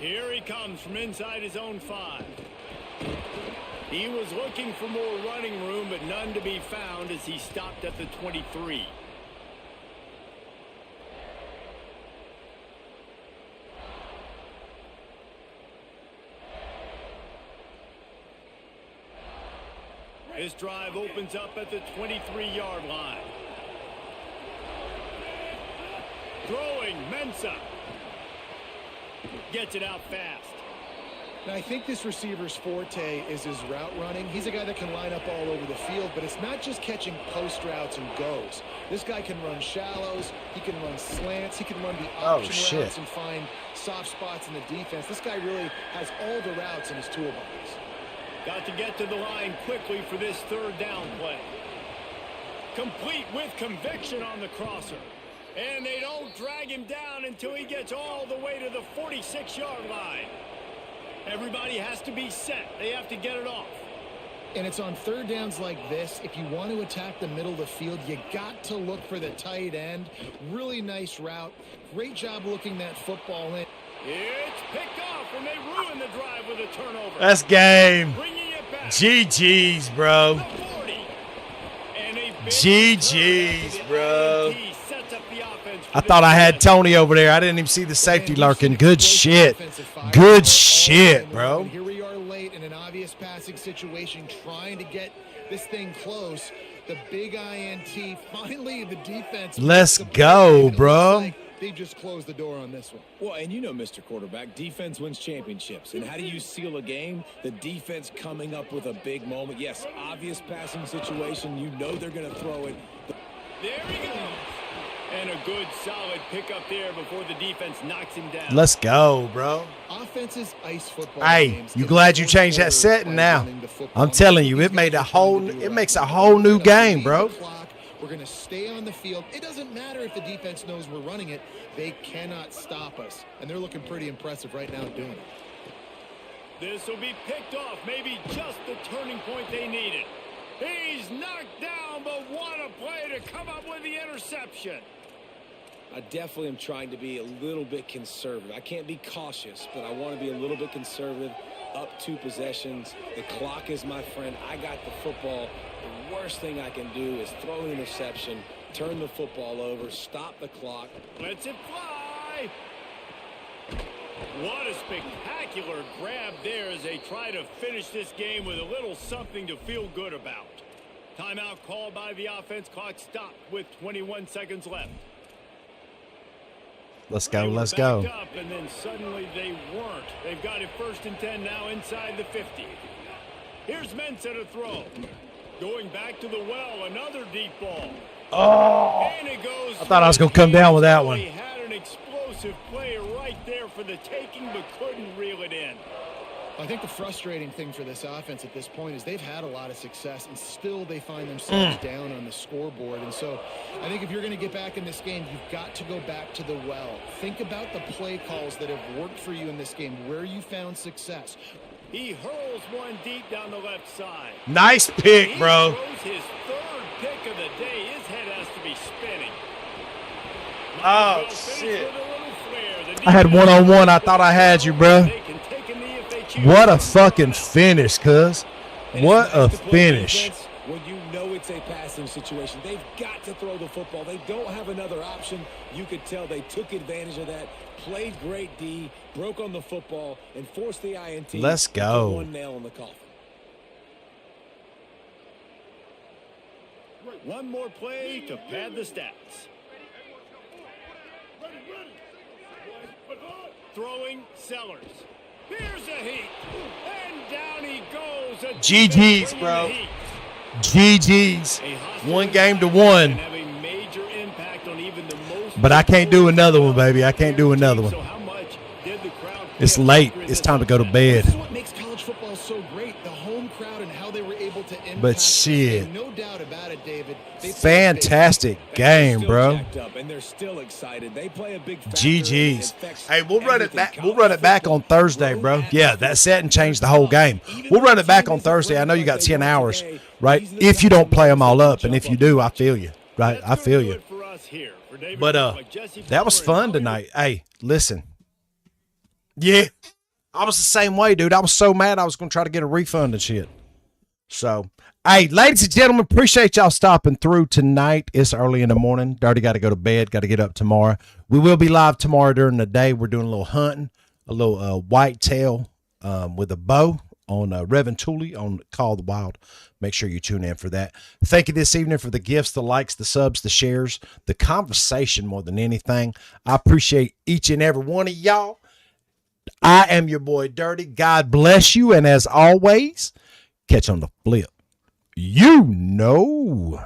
Here he comes from inside his own 5. He was looking for more running room, but none to be found as he stopped at the 23. This drive opens up at the 23-yard line. Throwing, Mensah. Gets it out fast. Now, I think this receiver's forte is his route running. He's a guy that can line up all over the field, but it's not just catching post routes and goes. This guy can run shallows. He can run slants. He can run the option routes and find soft spots in the defense. This guy really has all the routes in his toolbox. Got to get to the line quickly for this third down play. Complete with conviction on the crosser. And they don't drag him down until he gets all the way to the 46-yard line. Everybody has to be set. They have to get it off. And it's on third downs like this. If you want to attack the middle of the field, you got to look for the tight end. Really nice route. Great job looking that football in. It's picked off, and they ruin the drive with a turnover. That's game. Bringing it back. GG's, bro. The 40. And a big GG's, return. bro. INT sets up the offense for I this thought I had possession. Tony over there. I didn't even see the safety And lurking. you've Good seen great shit. offensive firepower Good all shit, game bro. long. Here we are late in an obvious passing situation, trying to get this thing close. The big INT. Finally, the defense. Let's makes the go, play. It bro. looks like they just closed the door on this one. Well, and you know, Mr. Quarterback, defense wins championships. And how do you seal a game? The defense coming up with a big moment. Yes, obvious passing situation. You know they're going to throw it. There he goes. And a good, solid pickup there before the defense knocks him down. Let's go, bro. Offenses ice football Hey, games. you The glad you fourth changed that quarter setting by now? running the football. I'm telling you, These it made guys a are whole. trying to do It right. makes a whole new We're gonna game, lead bro. the clock. We're going to stay on the field. It doesn't matter if the defense knows we're running it. They cannot stop us. And they're looking pretty impressive right now doing it. This will be picked off. Maybe just the turning point they needed. He's knocked down, but what a play to come up with the interception. I definitely am trying to be a little bit conservative. I can't be cautious, but I want to be a little bit conservative. Up 2 possessions. The clock is my friend. I got the football. The worst thing I can do is throw an interception, turn the football over, stop the clock. Lets it fly. What a spectacular grab there as they try to finish this game with a little something to feel good about. Timeout called by the offense. Clock stopped with 21 seconds left. Let's They go. were Let's backed go. up, and then suddenly they weren't. They've got it 1st and 10 now inside the 50. Here's Mensah to throw. Going back to the well, another deep ball. Oh, And it goes. I thought I was gonna come down with that one. He had an explosive play right there for the taking, but couldn't reel it in. I think the frustrating thing for this offense at this point is they've had a lot of success, and still they find themselves down on the scoreboard. And so I think if you're going to get back in this game, you've got to go back to the well. Think about the play calls that have worked for you in this game, where you found success. He hurls one deep down the left side. nice pick, bro. He throws his 3rd pick of the day. His head has to be spinning. Oh, Might as well finish shit. with a little flair. The I had defense- one-on-one. I thought I had you, bro. They can take a knee if they choose. What a fucking finish, cuz. And What it's a nice to play finish. defense when you know it's a passing situation. They've got to throw the football. They don't have another option. You could tell they took advantage of that, played great D, broke on the football, and forced the INT. Let's to put go. one nail in the coffin. One more play to pad the stats. Throwing Sellers. Here's a heat. And down he goes. A GG's, defense bro. bringing the heat. GG's. A hostile 1 game to attack 1. can have a major impact on even the most. But I can't do another one, baby. I can't do another one. So how much did the crowd It's feel late. during It's this time to go to upset? bed. This is what makes college football so great, the home crowd and how they were able to impact But this shit. game. No doubt about it, David. They played Fantastic And they're game, still bro. jacked up, and they're still excited. They play a big factor. GG's. It affects Hey, we'll run it everything. back. We'll run it back on Thursday, bro. Yeah, that setting changed the whole game. We'll run it back on Thursday. I know you got 10 hours, right? If you don't play them all up, and if you do, I feel you, right? I feel you. But that was fun tonight. Hey, listen. Yeah, I was the same way, dude. I was so mad I was gonna try to get a refund and shit. So, hey, ladies and gentlemen, appreciate y'all stopping through tonight. It's early in the morning. Dirty got to go to bed. Got to get up tomorrow. We will be live tomorrow during the day. We're doing a little hunting, a little whitetail with a bow on Reverend Tooley on Call the Wild. Make sure you tune in for that. Thank you this evening for the gifts, the likes, the subs, the shares, the conversation more than anything. I appreciate each and every one of y'all. I am your boy Dirty. God bless you. And as always, catch on the flip. You know.